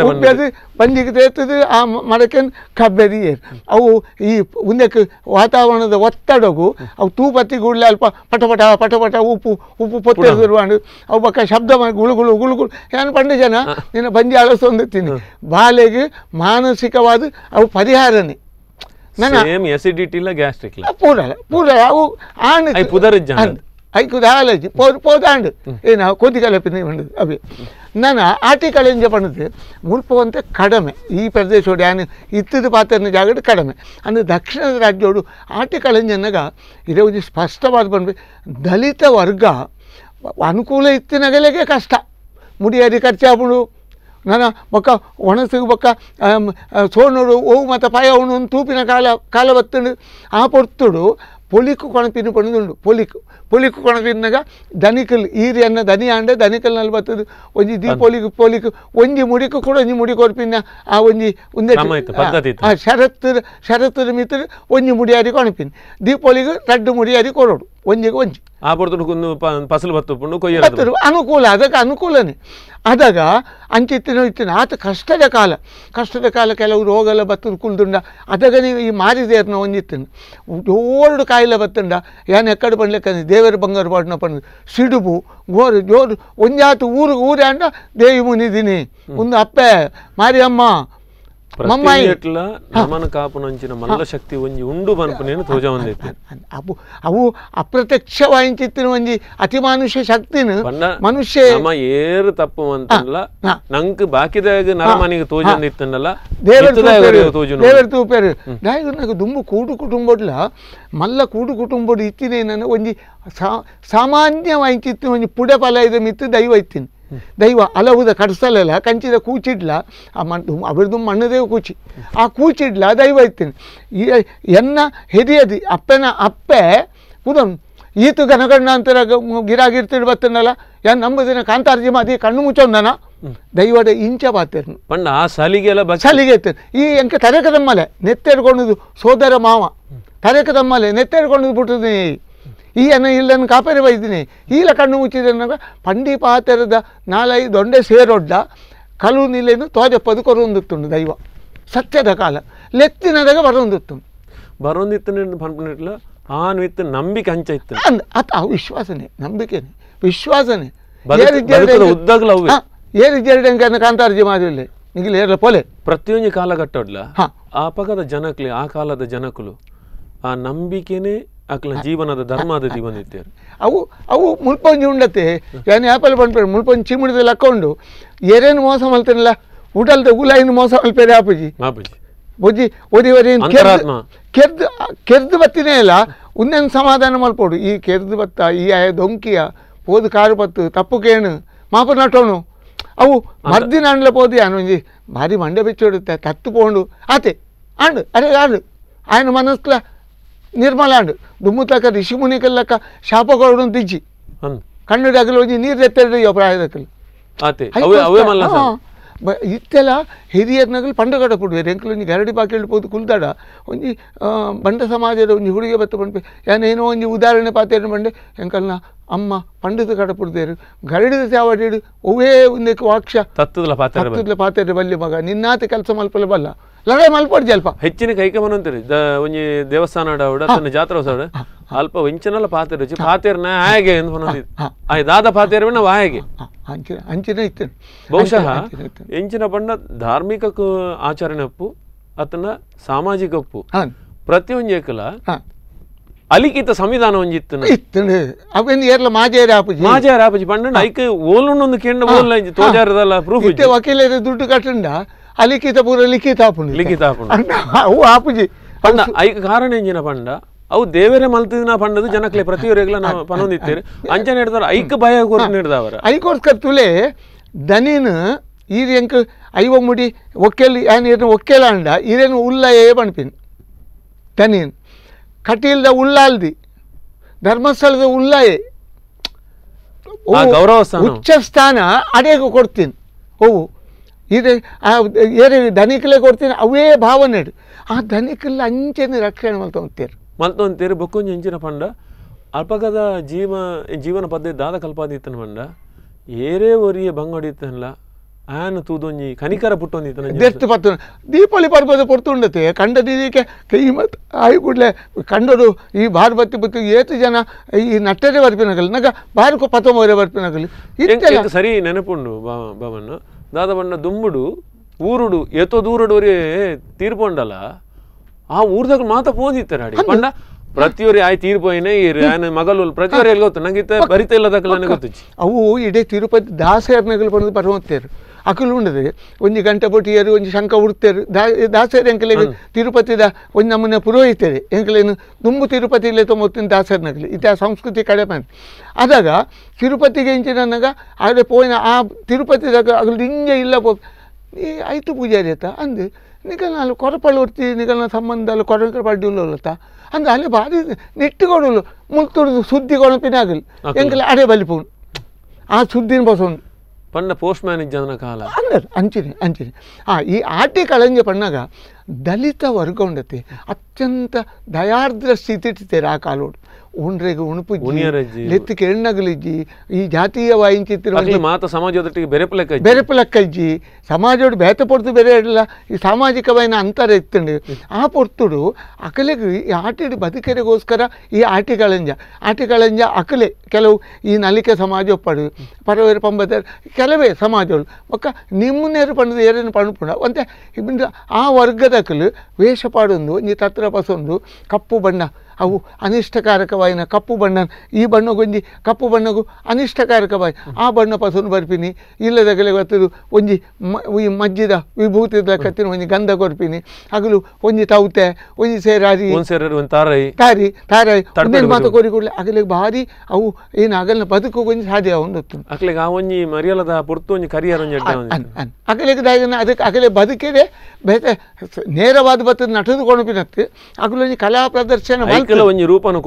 ಉಪ್ಪದು ಬಂಜಿಗೆ ತೇರ್ತದೆ ಆ ಮರಕ್ಕೆ ಕಬ್ಬೆದಿಯರು ಅವು ಈ ಮುಂದಕ್ಕೆ ವಾತಾವರಣದ ಒತ್ತಡಗೂ ಅವು ತೂಪತ್ತಿ ಗುಡ್ಲೆ ಅಲ್ಪ ಪಟಪಟ ಉಪ್ಪು ಪೊತ್ತಿರುವಾಂಡು ಅವು ಪಕ್ಕ ಶಬ್ದ ಗುಳುಗುಳು ಏನು ಪಂಡ ಜನ ನಿನ್ನ ಬಂಜಿ ಅಳಸೊಂದಿತ್ತೀನಿ ಬಾಲೆಗೆ ಮಾನಸಿಕವಾದ ಅವು ಪರಿಹಾರನೇ ಎಸಿಡಿಟಿ ಇಲ್ಲ ಗ್ಯಾಸ್ಟ್ರಿಕ್ ಪೂರ ಅವು ಐಕುದ ಆಲಜಿ ಪೋದಾಂಡು ಏನು ಕೊದ್ದಿ ಕಲಪಿನ ಬಂಡದು ಅವಿ ನಾನು ಆಟಿ ಕಳೆಂಜ ಪಣದು ಮುಲ್ಪವಂತೆ ಕಡಿಮೆ ಈ ಪ್ರದೇಶೋಡು ಯಾನು ಇತ್ತದ ಪಾತ್ರನ ಜಾಗಡು ಕಡಿಮೆ ಅಂದರೆ ದಕ್ಷಿಣದ ರಾಜ್ಯೋಡು ಆಟಿ ಕಳೆಂಜನಾಗ ಇದೇ ಒಂದು ಸ್ಪಷ್ಟವಾದ ಬಂದ್ವಿ ದಲಿತ ವರ್ಗ ಅನುಕೂಲ ಇತ್ತಿನಗಲೆಗೆ ಕಷ್ಟ ಮುಡಿಯಾರಿ ಖರ್ಚಾಪುಡು ನಾನು ಬೊಕ್ಕ ಒಣಸಿಗೆ ಬೊಕ್ಕ ಸೋಣೋಡು ಓವು ಮತ್ತು ಪಾಯ ಅವನು ತೂಪಿನ ಕಾಲ ಬತ್ತುಂಡು ಆ ಪೊರ್ತುಡು పొలికు కొనపిని పనుదుండు పొలికు కొనపిన్నగా ధనికులు ఈరి అన్న ధನಿ ಅಂಡೆ ಧನಿಕಲ್ ನಲ್ಬತ್ತದು ಒಂಜಿ ದಿ ಪೊಲಿಕು ಒಂಜಿ ಮುಡಿಕು ಕೂಡ ಒಂಜಿ ಮುಡಿ ಕೊರ್ಪಿನ ಆ ಒಂಜಿ ಉಂದೆ ಶರತ್ತು ಮಿತ್ರ ಒಂಜಿ ಮುಡಿಯಾರಿ ಕೊನಪಿನ ದಿ ಪೊಲಿಗೆ ರಡ್ಡು ಮುಡಿಯಾರಿ ಕೊರೋಡು ಒಂಜಿಗೆ ಒಂಜಿ ಆ ಪೊರ್ತುಡು ಫಸಲು ಬತ್ತು ಕೊಯ್ಯರು ಅನುಕೂಲ ಅದಕ್ಕೆ ಅನುಕೂಲನೇ ಅದಾಗ ಅಂಚಿತ್ತಿನ ಆತ ಕಷ್ಟದ ಕಾಲ ಕೆಲವು ರೋಗಲ ಬತ್ತದು ಕುಲ್ದುಂಡ ಅದಾಗ ನೀವು ಈ ಮಾರಿದೇರ್ನ ಒಂಜಿತ್ತಿನ ಜೋರು ಕಾಯಿಲೆ ಬತ್ತುಂಡ ಯಾನ್ ಎಕ್ಕಡ ಪಂಡ್ಲೆಕ್ಕ ದೇವರ ಬಂಗಾರ ಪಾಡ್ನ ಪಂಡ್ ಸಿಡುಬು ಗೋರು ಜೋರು ಒಂಜಾತು ಊರೇ ಅಂಡ ದೇವಿ ಮುನಿದಿನಿ ಒಂದು ಅಪ್ಪೆ ಮಾರಿಯಮ್ಮ మమ్మాయి ఎట్లా నమన కాపునంచిన మల్ల శక్తి వంజి ఉండు పనుపు నేను తోజామంది అవు అప్రత్యక్ష వాయించిత్తిన వంజి అతి మానుష్య శక్తిని మనుష్య నమ ఏరు తప్పు అంతల్ల నంకు బాకిదాగ నరమనిగ తోజంది ఇత్తనల్ల ದೇವರು ತೂಪೇರು ದಾಯಿಗ నాకు ದುಂಬು ಕೂಡು ಕುಟುಂಬಡ್ಲ ಮಲ್ಲ ಕೂಡು ಕುಟುಂಬಡು ಇತ್ತಿನೇನ ಒಂಜಿ ಸಾಮಾನ್ಯ ವಾయింಚಿತ್ತಿನ ಒಂಜಿ ಪುಡೆ ಫಲ ಮಿತ್ತು ದೈವ ಇತ್ತಿನ ದೈವ ಅಲವುದ ಕಡಿಸಲ್ಲ ಕಂಚಿದ ಕೂಚಿಡ್ಲ ಅವರದು ಮಣ್ಣದೇವು ಕೂಚಿ ಆ ಕೂಚಿಡ್ಲ ದೈವ ಇತ್ತೀನಿ ಎನ್ನ ಹಿರಿಯದಿ ಅಪ್ಪನ ಅಪ್ಪೆ ಕುದಂ ಈತು ಗನಗಣ್ಣ ಅಂತರ ಗಿರಾಗಿರ್ತಿಡ್ ಬತ್ತನಲ್ಲ ಯಾನ್ ನಂಬದಿನ ಕಾಂತಾರ್ಜಿ ಮಾದಿ ಕಣ್ಣು ಮುಚ್ಚೊಂದನ ದೈವದ ಇಂಚ ಪಾತಿರ್ನು ಪಂಡ ಆ ಸಲಿಗೆಲ್ಲ ಸಲಿಗೆ ಇತ್ತು ಈ ಎಂಕ ತರೆಕದಮ್ಮಲೆ ನೆತ್ತೆಡ್ಕೊಂಡುದು ಸೋದರ ಮಾವ ತರೆಕದಮ್ಮಲೆ ನೆತ್ತೆಡ್ಕೊಂಡುದು ಬಿಟ್ಟುದು ಈ ಅನ್ನ ಇಲ್ಲನ್ನು ಕಾಪೇರಿ ಬೈದಿನಿ ಈಲ ಕಣ್ಣು ಮುಚ್ಚಿದ ಪಂಡಿ ಪಾತೆರದ ನಾಲೈ ದೊಂಡೆ ಸೇರೊಡ್ಡ ಕಲು ನಿಲೆನು ತೋಜಪ್ಪದು ಕೊರೊಂದುತ್ತುಂಡು ದೈವ ಸತ್ಯದ ಕಾಲ ಲೆತ್ತಿನದಾಗ ಬರೊಂದಿತ್ತು ಪಂಪಿಟ್ಲ ಆನು ಇತ್ತು ನಂಬಿಕೆ ಹಂಚ ಇತ್ತು ಅತ ವಿಶ್ವಾಸನೆ ನಂಬಿಕೆನೆ ವಿಶ್ವಾಸನೆ ಏರಿಜೆರಡೆಂಕ ಕಾಂತಾರ್ಜಿ ಮಾದಿಲ್ಲ ನಿಗಿಲ ಏರ್ಲ ಪೊಲೆ ಪ್ರತಿಯೊಂದು ಕಾಲಘಟ್ಟಡ್ಲ ಆ ಪಕ್ಕದ ಜನಕ್ಲಿ ಆ ಕಾಲದ ಜನಕುಲು ಆ ನಂಬಿಕೆನೇ ಅಕ್ಲ ಜೀವನದ ಧರ್ಮದ ಬಂದಿದ್ದಾರೆ ಅವು ಮುಲ್ಪಂಜಿ ಉಂಡತೆ ಯಾನ್ ಆಪಲ್ ಪಂಪೇರು ಮುಲ್ಪಂಜಿ ಚಿಮಿಡಿದಲ್ಲಿ ಹಾಕೊಂಡು ಏರೇನು ಮೋಸ ಮಲ್ತೇನಲ್ಲ ಊಟಲ್ದ ಉಲಾಯಿನ ಮೋಸ ಮಲ್ಪೇರೆ ಆಪುಜಿ ಬೊಜ್ಜಿ ಒದಿವರಿ ಕೆರ್ದು ಬತ್ತಿನೇ ಇಲ್ಲ ಉನ್ನೇನು ಸಮಾಧಾನ ಮಲ್ಪೋಡು ಈ ಕೆರ್ದು ಬತ್ತ ಈ ದೊಂಕಿಯ ಪೋದು ಕಾರು ಬತ್ತು ತಪ್ಪು ಕೇಣು ಮಾಪ ನಟೋನು ಅವು ಮರ್ದಿನ ಅಂಡ್ಲ ಪೋದು ಯಾನು ಒಂಜಿ ಭಾರಿ ಮಂಡೆ ಬೆಚ್ಚೋಡುತ್ತೆ ತತ್ತು ಪೋಂಡು ಆತೆ ಆಂಡು ಅರೆ ಆಂಡು ఆయన మనస్ಲ ನಿರ್ಮಲಾಂಡು ದುಮ್ಮುತ್ತಕ ಋಷಿ ಮುನಿಕಲ್ಲಕ್ಕ ಶಾಪಗಳು ತಿಜ್ಜಿ ಕಣ್ಣುಡಗಲು ಒಂಜಿ ನೀರು ಎತ್ತೆರಡು ಪ್ರಾಯದಕ್ಕಲು ಇತ್ತೆಲ್ಲ ಹಿರಿಯರ್ನಗಲು ಪಂಡಗಡ ಪುಡುವೇರು ಎಂಕಲು ಒಂಜಿ ಗರಡಿ ಬಾಕಿ ಪೋದು ಕುಲ್ದಾಡ ಒಂಜಿ ಬಂಡ ಸಮಾಜದ ಒಂಜಿ ಹುಡುಗಿ ಬತ್ತ ಪಂಪೆ ಯಾನೇನೋ ಒಂಜಿ ಉದಾಹರಣೆ ಪಾತೇರು ಬಂಡೆ ಎಂಕಲ್ನ ಅಮ್ಮ ಪಂಡಿತ ಕಡ ಪುಡ್ದೇರು ಗರಡಿದ ತ್ಯಾವಡಿಡು ಒವೇ ಒಂದಕ್ಕೆ ವಾಕ್ಷ ತತ್ತದ ಪಾತೇರು ಬಲ್ಲಿ ಮಗ ನಿನ್ನಾತ ಕೆಲಸ ಮಲ್ಪಲೆ ಬಲ್ಲ ಲಡಾಯಿ ಮಲ್ಪಡ್ ಜಲ್ಪ ಹೆಚ್ಚಿನ ಕೈಕಮನ ಅಂತೀರಿ ಒಂಜಿ ದೇವಸ್ಥಾನ ತನ್ನ ಜಾತ್ರೆ ಹೊಸಾಡ ಅಲ್ಪ ವೆಂಚನಲ್ಲ ಪಾತೇರು వచ్చి ಪಾತೇರ್ನ ಹಾಗೆ ಅಂತ ದಾದ ಪಾತೇರ್ನ ಹಾಗೆ ಅಂಚಿನ ಇತ್ತು ಬಹುಶಃ ಎಂಚಿನ ಪಂಡ ಧಾರ್ಮಿಕ ಆಚರಣೆ ಅಪ್ಪು ಅತನ ಸಾಮಾಜಿಕ ಅಪ್ಪು ಪ್ರತಿಯೊಂದು ಏಕಲ ಅಲಿಖಿತ ಸಂವಿಧಾನ ಒಂಜಿತ್ತು ಇತ್ತು ಅವೇನು ಏರ್ಲ ಮಾಜೇರಿ ಆಪುಜಿ ಪಂಡ ಐಕೆ ಓಲುಂಡೊಂದು ಕೆಂಡ ಓಲ್ಲ ತೋಜಾರದಲ್ಲ ಪ್ರೂಫ್ ಇತ್ತೆ ವಕೀಲರ ದುಡ್ಡು ಕಟ್ಟಂಡ ಅಲಿಖಿತ ಪೂರ ಲಿಖಿತ ಆಪುಂಡು ಅವು ಆಪುಜಿ ಪಂಡ ಐಕ ಕಾರಣ ಎಂಜಿನ ಪಂಡ ಅವು ದೇವರೇ ಮಲ್ತಿನ ಪಂಡದು ಜನಕ್ಲೆ ಪ್ರತಿಯೊರೆಗ್ಲ ನಾವು ಪನೊಂದಿತ್ತೇವೆ ಅಂಚನೆ ಹಿಡ್ದಾರ ಐಕ ಭಯ ಕೋರ್ಸ್ ಹಿಡ್ದಾವರ ಐಕೋರ್ಸ್ಕರ್ ತುಲೆ ದನಿನ ಈರ್ ಎಂಕ್ ಐವ ಮುಡಿ ಒಕ್ಕೆಲ್ ಏನ್ ಒಕ್ಕೆಲ ಅಂಡ ಈರೇನು ಉಲ್ಲಯೇ ಪಣ್ಪಿನ್ ದನಿನ್ ಕಟೀಲ್ದ ಉಲ್ಲಾಲ್ದಿ ಧರ್ಮಸ್ಥಳದ ಉಲ್ಲಯೇ ಗೌರವ ಉಚ್ಚ ಸ್ಥಾನ ಅಡೆಗೂ ಕೊಡ್ತೀನಿ ಓವು ಇದು ಏರಿ ಧನಿಕಲೇ ಕೊಡ್ತೀನಿ ಅವೇ ಭಾವನೆ ಆ ಧನಿಕಲ್ಲ ಅಂಚನೆ ರಕ್ಷಣೆ ಮಲ್ತೊಂತೀರಿ ಬೊಕ್ಕೊಂಜಿ ಎಂಚಿನ ಪಂಡ ಅಲ್ಪಕದ ಜೀವನ ಪದ್ಧತಿ ದಾದ ಕಲ್ಪಾದಿತ್ತನ ಪಂಡ ಏರೇ ಒರಿಯ ಬಂಗಡಿತ್ತನಲ್ಲ ಆನು ತೂದೊಂಜಿ ಕನಿಕರ ಪುಟ್ಟೊಂದಿತ್ತನ ಬೆರ್ತು ಪತ್ತು ದೀಪಾವಳಿ ಪರ್ಬದ ಪೊರ್ತುಂಡತೆ ಕಂಡ ದೀದಿಕೆ ಕೈ ಮತ್ತು ಆಯ್ ಕೂಡಲೇ ಕಂಡರು ಈ ಬಾರ್ ಬತ್ತಿ ಬತ್ತು ಏತು ಜನ ಈ ನಟ್ಟರೆ ಬರ್ಪಿನಗಲ್ ನಗ ಬಾರಕು ಪತಮೋರೆ ಬರ್ಪಿನಗಲ್ ಸರಿ ನೆನಪುಂಡು ಬಾಬಣ್ಣ ದಾದ ಪಂಡ ದುಂಬುಡು ಊರುಡು ಎತ್ತೋ ದೂರಡೋರೆ ತೀರ್ಪೊಂಡಲ್ಲ ಆ ಊರ್ದಾಗ ಮಾತ ಪೋದಿತ್ತಾರೆ ಪಂಡ ಪ್ರತಿಯೊರಿ ಆಯ್ ತೀರ್ಪೋಯ್ನೆ ಮಗಲು ಪ್ರತಿಯೊರಿ ಎಲ್ಲಿ ಗೊತ್ತು ನಂಗೆ ಬರಿತ ಇಲ್ಲದಕ್ಕಲ್ಲ ನನಗೆ ಗೊತ್ತು ಅವು ಇಡೀ ತಿರುಪತಿ ದಾಸೇರ್ನಗಲು ಬಂದು ಬರುವಂತೇರು ಅಕಲು ಉಂಡದೆ ಒಂಜಿ ಗಂಟೆ ಬೊಟ್ಟಿಯರು ಒಂಜಿ ಶಂಕ ಉಡ್ತೇರು ದಾಸೇರು ಎಂಕಲೆಗೆ ತಿರುಪತಿದ ಒಂದು ನಮ್ಮನೆ ಪುರೋಹಿತರು ಎಂಕಲೇನು ದುಂಬು ತಿರುಪತಿ ಇಲ್ಲೇ ತೊಂಬತ್ತಿನ ದಾಸೇರ್ನಗಲಿ ಇತ ಸಂಸ್ಕೃತಿ ಕಡೆ ಬಂದು ಅದಾಗ ತಿರುಪತಿಗೆ ಇಂಚಿನಾಗ ಆದರೆ ಪೋಯಿನ ಆ ತಿರುಪತಿದಾಗ ಅಗಲು ಹಿಂಗೆ ಇಲ್ಲ ಈ ಆಯ್ತು ಪೂಜಾರಿ ಆಯ್ತಾ ಅಂದು ನಿಗಲ್ ನಾಲ್ ಕೊರಪಳ್ಳಿ ಹೊರ್ತಿ ನಿಗಲ್ನ ಸಂಬಂಧಾలు కొరకలు పడ్డీళ్ళత ಅಂದ್ರೆ ಅಲ್ಲಿ ಭಾರಿ ನೆಟ್ಟುಕೊಡಲು ಮುಲ್ತುಡ್ದು ಸುದ್ದಿ ಕೊಣಪಿನಾಗಲಿ ಎಂಕಲ್ಲ ಅಡೆ ಬಲಿಪುಣು ಆ ಸುದ್ದಿನ ಬಸವನು ಪಂಡ ಪೋಸ್ಟ್ ಮ್ಯಾನ್ ಇಜ್ಜನ ಕಾಲ ಅಂದರು ಅಂಚಿನಿ ಈ ಆಟಿ ಕಳಂಜ ಪಣ್ಣಾಗ ದಲಿತ ವರ್ಗ ಉಂಡತೆ ಅತ್ಯಂತ ದಯಾರ್ದ್ರ ಸ್ಥಿತಿ ಇಟ್ಟಿದ್ದಾರೆ ಆ ಕಾಲೋಡು ಉಂಡ್ರೆಗೆ ಉಣುಪುಜ್ಜಿ ಲೆತ್ತಿಗೆ ಎಣ್ಣಗಲಿಜ್ಜಿ ಈ ಜಾತೀಯ ವಾಯಿಂಚಿತ್ತಿರ ಮಾತ ಸಮಾಜದೊಟ್ಟಿಗೆ ಬೆರೆಪಲಕ್ಕಜ್ಜಿ ಸಮಾಜೋಡು ಬೇತ ಪೊರ್ತು ಬೇರೆ ಇಡಲ್ಲ ಈ ಸಾಮಾಜಿಕವಾಯಿನ ಅಂತರ ಎತ್ತಂಡು ಆ ಪೊರ್ತುಡು ಅಕಲೆಗೆ ಈ ಆಟಿಡು ಬದುಕರಿಗೋಸ್ಕರ ಈ ಆಟಿಗಳಂಜ ಅಕಲೆ ಕೆಲವು ಈ ನಲಿಕೆ ಸಮಾಜ ಒಪ್ಪಡು ಪರವೇರು ಪಂಬದ ಕೆಲವೇ ಸಮಾಜಗಳು ಒಕ್ಕ ನಿಮ್ಮನೇರು ಪಣ್ಣದು ಏರೇನು ಪಣಪುಣ ಅಂತೆ ಆ ವರ್ಗದಕಲು ವೇಷ ಪಾಡೊಂದು ಒಂಜಿ ತತ್ರ ಪಸೊಂದು ಕಪ್ಪು ಬಣ್ಣ ಅವು ಅನಿಷ್ಟಕಾರಕವಾಯಿನ ಕಪ್ಪು ಬಣ್ಣ ಈ ಬಣ್ಣಗೊಂಜಿ ಕಪ್ಪು ಬಣ್ಣಗೂ ಅನಿಷ್ಟಕಾರಕವಾಯಿ ಆ ಬಣ್ಣ ಪಸೊಂದು ಬರ್ಪಿನಿ ಇಲ್ಲದಗಲೆ ಗೊತ್ತದು ಒಂಜಿ ಈ ಮಜ್ಜಿದ ವಿಭೂತಿದ ಕತ್ತಿನ ಒಂಜಿ ಗಂಧ ಕೊರ್ಪಿನಿ ಹಗಲು ಒಂಜಿ ತೌತೆ ಒಂಜಿ ಸೇರಾರಿ ತಾರಿ ಮಾತ ಕೋರಿ ಕೊಡ್ಲೆ ಅಗಲಿಗೆ ಭಾರಿ ಅವು ಏನು ಅಗಲಿನ ಬದುಕು ಒಂಜಿ ಸಾಧ್ಯ ಒಂದು ಅಗಲಿಗೆ ಅದಕ್ಕೆ ಅಗಲೆ ಬದುಕಿದೆ ಬೇತೆ ನೇರವಾದ ಬತ್ತದ ನಟದು ಕೊಣಪಿನತ್ತೆ ಅಗಲೊಂಜಿ ಕಲಾ ಪ್ರದರ್ಶನ ರೂಪನ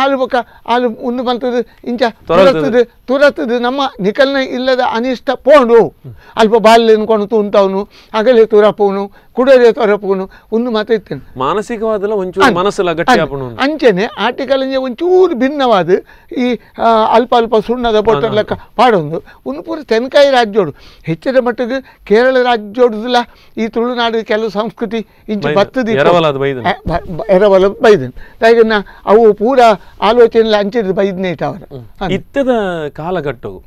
ಆಲು ಬೊಕ್ಕ ಆಲು ಉಂದು ಮಲ್ತದು ಇಂಚ ತುರತದು ನಮ್ಮ ನಿಕಲ್ನ ಇಲ್ಲದ ಅನಿಷ್ಟ ಪೋಂಡು ಅಲ್ಪ ಬಾಲ್ಯನ ಕೊಣತು ಉಂತವನು ಅಗಲೆ ತುರಪವನು ಕುಡರೆ ತೊರಪವನು ಒಂದು ಮಾತ ಇತ್ತೇನೆ ಮಾನಸಿಕವಾದ ಮನಸ್ಸಲ್ಲ ಗಟ್ಟಿ ಅಂಚೆನೆ ಆಟಿಕಲಂಜ ಒಂಚೂರು ಭಿನ್ನವಾದ ಈ ಅಲ್ಪ ಅಲ್ಪ ಸುಣ್ಣದ ಬೋಟರ್ ಲೆಕ್ಕ ಪಾಡೊಂದು ಒಂದು ಪೂರ ತೆನಕಾಯಿ ರಾಜ್ಯೋಡು ಹೆಚ್ಚಿನ ಮಟ್ಟಿಗೆ ಕೇರಳ ರಾಜ್ಯೋಡುದಿಲ್ಲ ಈ ತುಳುನಾಡು ಕೆಲವು ಸಂಸ್ಕೃತಿ ಇಂಚ ಬತ್ತದ ಎರವಲ ಬೈದನ್ ತಾಯಿಗನ್ನ ಅವು ಪೂರ ಆಲೋಚನೆ ಅಂಚಿದ ಬೈದನೇ ಇಟ್ಟವರ ಇತ್ತದ ಕಾಲಘಟ್ಟವು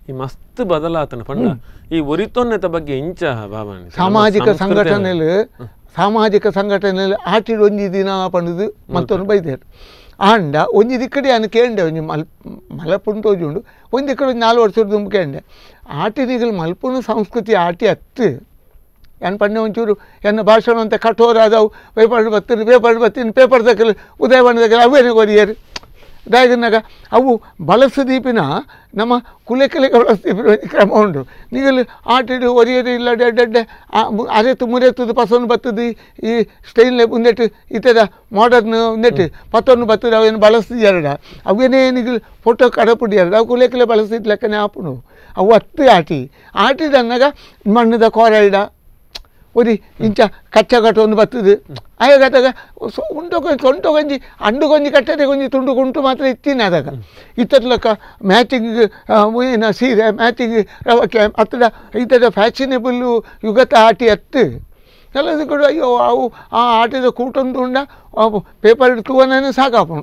ಈ ಮಸ್ತ್ ಬದಲಾತನ ಪಂಡ ಈ ಒರಿತೊನ್ನೆತ ಬಗ್ಗೆ ಇಂಚ ಭಾವನೆ ಸಾಮಾಜಿಕ ಸಂಘಟನೆಯಲ್ಲಿ ಆಟಿಡ್ ಒಂಜಿ ದಿನ ಪಂಡದು ಮತ್ತೊಂದು ಬೈದೇರು ಆಂಡ ಒಂಜಿ ದಿಕ್ಕಡಿ ಅನ್ನ ಕೇಂಡೆ ಒಂಜಿ ಮಲಪುಂಡು ತೋಜುಂಡು ಒಂದು ದಿಕ್ಕಡಿ ಒಂದು 4 ವರ್ಷದ ದುಂಬು ಕೇಂಡೆ ಆಟಿನಿಗಳು ಮಲ್ಪುನ ಸಂಸ್ಕೃತಿ ಆಟಿ ಹತ್ತು ಏನು ಪಣ್ಣೆ ಒಂಚೂರು ಎನ್ನ ಭಾಷಣ ಅಂತ ಕಠೋರ ಅದಾವು ಪೇಪರ್ ಪೇಪರ್ ತಕ್ಕಲು ಉದಯವಾಣಿ ತಕ್ಕಲು ಅವೇನೇ ಓದಿಯರು ದಾಯಗನಾಗ ಅವು ಬಳಸದೀಪಿನ ನಮ್ಮ ಕುಲೆಕಲೆಗೆ ಬಳಸದೀಪಿನ ಕ್ರಮ ಉಂಟು ನೀಗಲು ಆಟಿಡು ಒರಿಯದು ಇಲ್ಲ ಡೆಡ್ಡೆ ಅರೆತು ಮುರೆತ್ತದು ಪಸೊಂದು ಬತ್ತದು ಈ ಸ್ಟೈಲ್ನೆ ಮುಂದೆಟ್ಟು ಇತ್ತದ ಮಾಡರ್ನ್ ಮುಂದೆಟ್ಟು ಪತ್ತೊಂದು ಬತ್ತದು ಅವೇನು ಬಳಸ್ತಿದ್ದಾರಡ ಅವೇನೇ ನಿಗಲು ಫೋಟೋ ಕಡಪುಡಿಯಾರಡ ಅವು ಕುಲೆಕಲೆ ಬಳಸ್ತಿದ್ದು ಲೆಕ್ಕನೆ ಆಪುನು ಅವು ಹತ್ತು ಆಟಿದನ್ನಾಗ ಮಣ್ಣದ ಕೊರೈಡ ಒರಿ ಇಂಚ ಕಚ್ಚಗಟ್ಟು ಒಂದು ಬರ್ತದೆ ಆಗ ಸೊಂಟು ಗೊಂಜಿ ಅಂಡು ಗೊಂಜಿ ಕಟ್ಟದೆ ಗೊಂಜಿ ತುಂಡು ಕುಂಟು ಮಾತ್ರ ಇತ್ತಿನ ಅದಾಗ ಇತ್ತರ್ಲಕ್ಕ ಮ್ಯಾಚಿಂಗ್ ಏನ ಸೀರೆ ಮ್ಯಾಚಿಂಗ್ ರವಕ್ಕೆ ಹತ್ತದ ಇತ್ತದ ಫ್ಯಾಷನೇಬಲ್ಲು ಯುಗತ ಆಟಿ ಹತ್ತು ಎಲ್ಲದು ಕೂಡ ಅಯ್ಯೋ ಅವು ಆ ಆಟದ ಕೂಟೊಂದು ಉಂಡ ಪೇಪರ್ ತೂವನೇ ಸಾಕಾಪು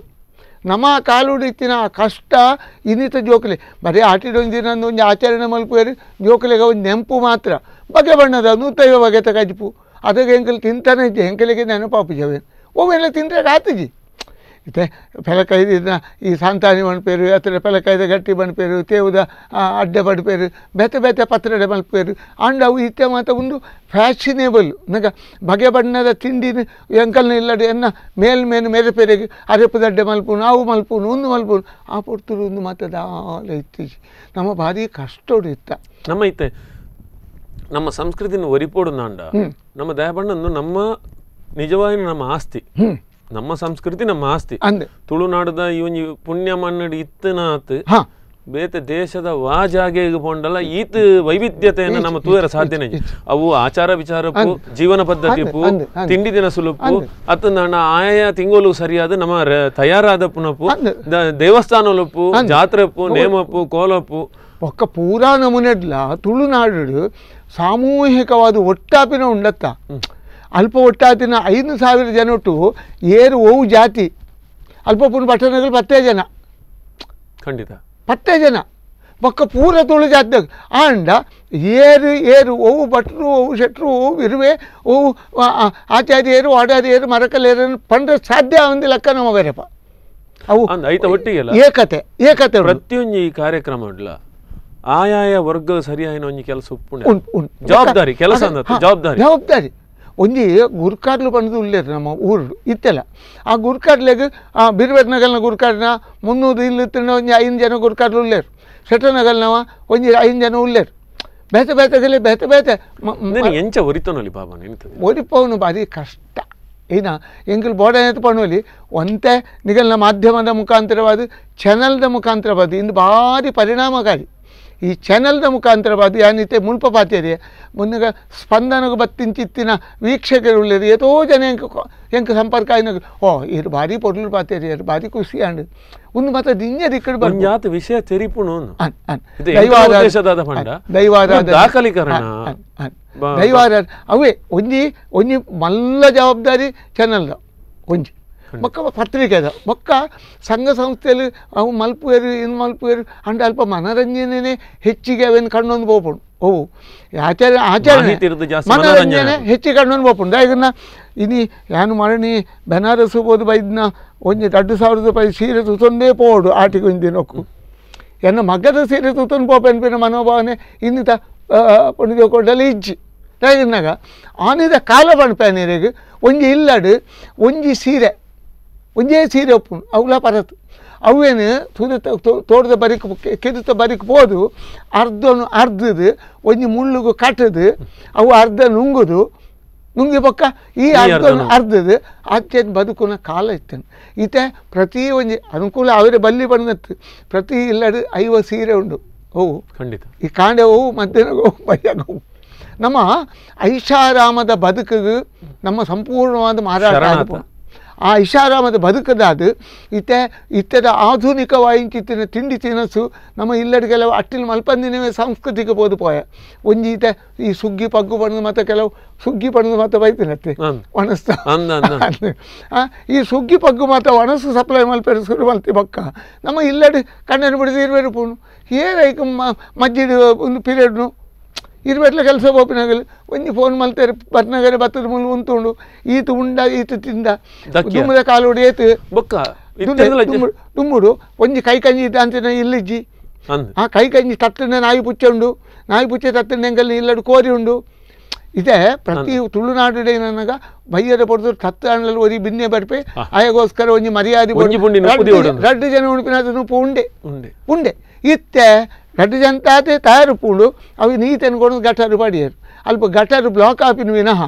ನಮ್ಮ ಕಾಲುಡು ಇತ್ತಿನ ಕಷ್ಟ ಇನ್ನಿತ ಜೋಕಲೆ ಬರೀ ಆಟಿಡೊಂದಿನ ಒಂದು ಆಚರಣೆ ಮಲ್ಪುವರು ಜೋಕಲೆಗೆ ಒಂದು ನೆಂಪು ಮಾತ್ರ ಬಗೆ ಬಣ್ಣದ 150 ಬಗೆ ತಗಜ್ಪು ಅದಕ್ಕೆ ಎಂಕಲ್ ತಿಂತಾನೆ ಇದ್ದೆ ಎಂಕಲಿಗೆ ನೆನಪಾಪು ಜವೇನು ಓವೆಲ್ಲ ತಿಂದರೆ ರಾತಜಿ ಇತ್ತೆ ಪೆಲಕೈದ ಈ ಸಂತಾನಿ ಬಣ್ಪೇರು ಅಥವಾ ಪೆಲಕೈದ ಗಟ್ಟಿ ಬಣ್ಪೇರು ತೇವುದ ಅಡ್ಡೆ ಬಡ್ಪೇರು ಬೆತೆ ಪತ್ರಡೆ ಮಲ್ಪೇರು ಅಂಡ್ ಅವು ಇತ್ತೆ ಮಾತ್ರ ಒಂದು ಫ್ಯಾಷನೇಬಲ್ ನಗ ಬಗೆ ಬಣ್ಣದ ತಿಂಡಿನ ಎಂಕಲ್ನ ಇಲ್ಲಡೆ ಎನ್ನ ಮೇಲ್ಮೇನು ಮೆರೆಪೇರೆಗೆ ಅರೆಪದಡ್ಡೆ ಮಲ್ಪುನು ಅವು ಮಲ್ಪುನು ಒಂದು ಮಲ್ಪುನು ಆ ಪೊರ್ತುರು ಒಂದು ಮಾತದ ಆಲ ಇತ್ತೀಚೆ ನಮ್ಮ ಭಾರಿ ಕಷ್ಟೋಡು ಇತ್ತ ನಮ್ಮ ಇತ್ತೆ ನಮ್ಮ ಸಂಸ್ಕೃತಿನ ಒರಿಪೋಡು ನಾಂಡ ನಮ್ಮ ದಯಬಣ್ಣನ್ನು ನಮ್ಮ ನಿಜವಾಗಿ ನಮ್ಮ ಆಸ್ತಿ ನಮ್ಮ ಸಂಸ್ಕೃತಿ ನಮ್ಮ ಆಸ್ತಿ ತುಳುನಾಡದ ಇವನ್ ಪುಣ್ಯ ಮನ್ನಡಿ ಇತ್ತನಾತ್ ಬೇತೆ ದೇಶದ ವಾಜಾಗೆ ಪೋಂಡಲ್ಲ ಈತ್ ವೈವಿಧ್ಯತೆಯನ್ನು ನಮ್ಮ ತೂಯರ ಸಾಧ್ಯನೆ ಅವು ಆಚಾರ ವಿಚಾರಪ್ಪು ಜೀವನ ಪದ್ಧತಿಪ್ಪು ತಿಂಡಿ ದಿನ ಸುಲುಪ್ಪು ಅತ್ತ ನನ್ನ ಆಯಾ ತಿಂಗಳು ಸರಿಯಾದ ನಮ್ಮ ತಯಾರಾದ ಪುನಪ್ಪು ದೇವಸ್ಥಾನಲಪ್ಪು ಜಾತ್ರೆಪ್ಪು ನೇಮಪ್ಪು ಕೋಲಪ್ಪು ಒಕ್ಕ ಪೂರಾ ನಮೂನೆಡ್ಲ ತುಳುನಾಡು ಸಾಮೂಹಿಕವಾದ ಒಟ್ಟಾಪಿನ ಉಂಡತ್ತ ಅಲ್ಪ ಒಟ್ಟಾತಿನ 5,000 ಜನ ಒಟ್ಟು ಏರು ಓವು ಜಾತಿ ಅಲ್ಪಪುನ ಪಟ್ಟಣಗಳು 10 ಜನ ಖಂಡಿತ 10 ಜನ ಪಕ್ಕ ಪೂರ ತುಳು ಜಾತಿದಾಗ ಆಂಡ ಏರು ಓವು ಭಟ್ರು ಓವು ಶೆಟ್ರು ಓವು ಇರುವೆ ಓವು ಆಚಾರ್ಯರು ಆಡಾರ್ಯರು ಮರಕಲೇರನ್ನು ಪಂಡ್ರೆ ಸಾಧ್ಯ ಒಂದು ಲೆಕ್ಕ ನಮ್ಮ ಬೇರೆಪ್ಪ ಅವು ಏಕತೆ ಪ್ರತಿಯೊಂದು ಈ ಕಾರ್ಯಕ್ರಮ ಉಡ್ಲ ಆಯಾಯ ವರ್ಗ ಸರಿಯಾಗಿ ಒಂಜಿ ಕೆಲಸ ಜವಾಬ್ದಾರಿ ಕೆಲಸ ಜವಾಬ್ದಾರಿ ಒಂಜಿ ಗುರ್ಕಾಡ್ಲು ಬಂದು ಉಳ್ಳೇರು ನಮ್ಮ ಊರು ಇತ್ತೆಲ್ಲ ಆ ಗುರ್ಕಾಡ್ಲೆಗ್ ಬಿರ್ಬೇಟ್ನಗಲ್ನ ಗುರ್ಕಾಡ್ನ 300 ಇಲ್ಲಿ ಒಂಜಿ 5 ಜನ ಗುರ್ಕಾಡ್ಲು ಉಳ್ಳೇರು ಶೆಟ್ಟನಗಲ್ನವ ಒಂಜಿ 5 ಜನ ಉಳ್ಳೇರು ಬೇತೆ ಬೇತೆಗಲಿ ಬೇತೆ ಬೇತೆ ಎಂಚ ಒರಿತನೊಲಿ ಬಾಬಾ ನೆನೀತದೆ ಒರಿಪವನು ಭಾರಿ ಕಷ್ಟ ಏನ ಎಂಕಲ್ ಬೋಡ ಪಣೋಲಿ ಒಂತೆ ನಿಗಲ್ನ ಮಾಧ್ಯಮದ ಮುಖಾಂತರವಾದ ಚಾನಲ್ದ ಮುಖಾಂತರವಾದ ಇಂದು ಭಾರಿ ಪರಿಣಾಮಕಾರಿ ಈ ಚಾನಲ್ದ ಮುಖಾಂತರವಾದ ಯಾನಿತ್ತೆ ಮುಲ್ಪ ಪಾತ್ಯರಿ ಮುನ್ನಗ ಸ್ಪಂದನಗ ಬತ್ತಿಂಚಿತ್ತಿನ ವೀಕ್ಷಕರುಳ್ಳರಿ ಎಷ್ಟೋ ಜನ ಎಂಕ ಸಂಪರ್ಕ ಆಯ್ನಾಗ ಓ ಇರು ಭಾರಿ ಪೊರ್ಲು ಪಾತ್ಯರಿ ಇರು ಭಾರಿ ಖುಷಿ ಅಂಡ್ ಒಂದು ಮಾತ್ರ ದಿಂಜದ ಇಕ್ಕಡೆ ಬಂಜಾತ ವಿಷಯ ತೆರಿಪುನು ದೈವಾರ ಅವೇ ಒಂಜಿ ಒಂಜಿ ಮಲ್ಲ ಜವಾಬ್ದಾರಿ ಚಾನಲ್ದ ಒಂಜಿ ಬೊಕ್ಕ ಪತ್ರಿಕೆದ ಬೊಕ್ಕ ಸಂಘ ಸಂಸ್ಥೆಯಲ್ಲಿ ಅವು ಮಲ್ಪುವೆರು ಇನ್ನು ಮಲ್ಪುವೆರು ಅಂಡ್ ಅಲ್ಪ ಮನರಂಜನೆ ಹೆಚ್ಚಿಗೆ ಅವೇನು ಕಣ್ಣೊಂದು ಬೋಪುಂಡು ಅವು ಆಚರಣೆ ಮನರಂಜನೆ ಹೆಚ್ಚಿಗೆ ಕಣ್ಣೊಂದು ಬೋಪುಂಡು ಇದನ್ನ ಇನಿ ಯಾನು ಮರಣಿ ಬೆನಾರಸ್ ಹೋದು ಬೈದ್ನ ಒಂಜಿ 2,000 ರೂಪಾಯಿ ಸೀರೆ ತುತ್ತೊಂದೇ ಪೋಡು ಆಟಿಗೆ ಒಂದಿನಕ್ಕು ಎನ್ನ ಮಗದ ಸೀರೆ ತುತ್ತೊಂದು ಪೋಪೆನ್ಪಿನ ಮನೋಭಾವನೆ ಇನ್ನಿತ ಪುಣಿಗೆ ಕೊಡಲಿ ಇಜ್ಜಿ ರಾಗಿನಾಗ ಆನಿದ ಕಾಲ ಪಣಪೇನಿರಿಗೆ ಒಂಜಿ ಇಲ್ಲಡು ಒಂಜಿ ಸೀರೆ ಒಂದೇ ಸೀರೆ ಒಪ್ಪು ಅವಳ ಪರತು ಅವೇನು ತೋಟದ ಬರಿಕ್ ಕೆದುತ್ತ ಬರಿಕ್ ಹೋದು ಅರ್ಧದು ಒಂಜಿ ಮುಳ್ಳುಗು ಕಟ್ಟದು ಅವು ಅರ್ಧ ನುಂಗುದು ನುಂಗಿ ಬೊಕ್ಕ ಈ ಅರ್ಧದು ಆಚೆ ಬದುಕುನ ಕಾಲ ಇತ್ತೇನೆ ಈತೆ ಪ್ರತಿ ಒಂಜಿ ಅನುಕೂಲ ಅವರೇ ಬಲ್ಲಿ ಬಂದತ್ತು ಪ್ರತಿ ಇಲ್ಲಡು 5 ಸೀರೆ ಉಂಡು ಅವು ಖಂಡಿತ ಈ ಕಾಂಡೆ ಹೋವು ಮಧ್ಯಾಹ್ನ ಹೋವು ಬಯ್ಯಾಗ ಹೋವು ನಮ್ಮ ಐಷಾರಾಮದ ಬದುಕಿಗೆ ನಮ್ಮ ಸಂಪೂರ್ಣವಾದ ಮಾರಾಟ ಆ ಐಷಾರಾಮದ ಬದುಕದಾದು ಇತ್ತದ ಆಧುನಿಕವಾಯಿನ ತಿಂಡಿ ತಿನಸು ನಮ್ಮ ಇಲ್ಲದ ಕೆಲವು ಅಟ್ಟಿಲ್ ಮಲ್ಪಂದಿನವೇ ಸಾಂಸ್ಕೃತಿಕ ಬೋದು ಪೋಯ ಒಂಜಿ ಈ ಸುಗ್ಗಿ ಪಗ್ಗು ಪಣದು ಮತ್ತು ಕೆಲವು ಸುಗ್ಗಿ ಪಣದು ಮತ್ತು ಬೈತಿನತ್ತೆ ಒಣಸ್ತಾ ಈ ಸುಗ್ಗಿ ಪಗ್ಗು ಮತ್ತು ಒಣಸು ಸಪ್ಲೈ ಮಲ್ಪೇರು ಶುರು ಮಲ್ತಿ ಬೊಕ್ಕ ನಮ್ಮ ಇಲ್ಲದ ಕಣ್ಣನ್ನು ಬಿಡದು ಇರುವೆರು ಪೂನು ಏರೈಕ ಮಜ್ಜಿಡು ಒಂದು ಪೀರಿಯಡ್ನು ಇರುವೆಟ್ಲ ಕೆಲಸ ಬೋಪಿನಾಗಲಿ ಒಂಜಿ ಫೋನ್ ಮಲ್ತಾರೆ ಬರ್ನಗರೆ ಬತ್ತದ ಮುಳ್ಳು ಉಂತುಂಡು ಈತು ಉಂಡ ಈತು ತಿಂದ ದುಮ್ಮದ ಕಾಲೋಡು ಏತು ಬೊಕ್ಕ ದುಮ್ಮುಡು ಒಂಜಿ ಕೈ ಕಂಜಿ ಅಂತಿನ ಇಲ್ಲಿಜ್ಜಿ ಆ ಕೈ ಕಂಜಿ ತತ್ತನೆ ನಾಯಿ ಪುಚ್ಚ ಉಂಡು ನಾಯಿ ಪುಚ್ಚೆ ತತ್ತನೆ ಎಂಗಲ್ಲಿ ಇಲ್ಲಡು ಕೋರಿ ಉಂಡು ಇದೇ ಪ್ರತಿ ತುಳುನಾಡು ನನಗ ಬಯ್ಯದ ಪಡೆದು ತತ್ತು ಹಣ್ಣಲ್ಲಿ ಒರಿ ಬಿನ್ನೆ ಬರ್ಪೆ ಆಯಗೋಸ್ಕರ ಒಂಜಿ ಮರ್ಯಾದೆ 2 ಜನ ಉಡುಪಿನ ಉಂಡೆ ಉಂಡೆ ಇತ್ತೆ 2 ಜನತಾತೆ ತಯಾರು ಪೂಂಡು ಅవి ನೀತಿ ಅನ್ಕೊಂಡು ಗಟಾರು ಪಡಿಯರು ಅಲ್ಪ ಗಟಾರು ಬ್ಲಾಕ್ ಆಪಿನ ವಿನಃ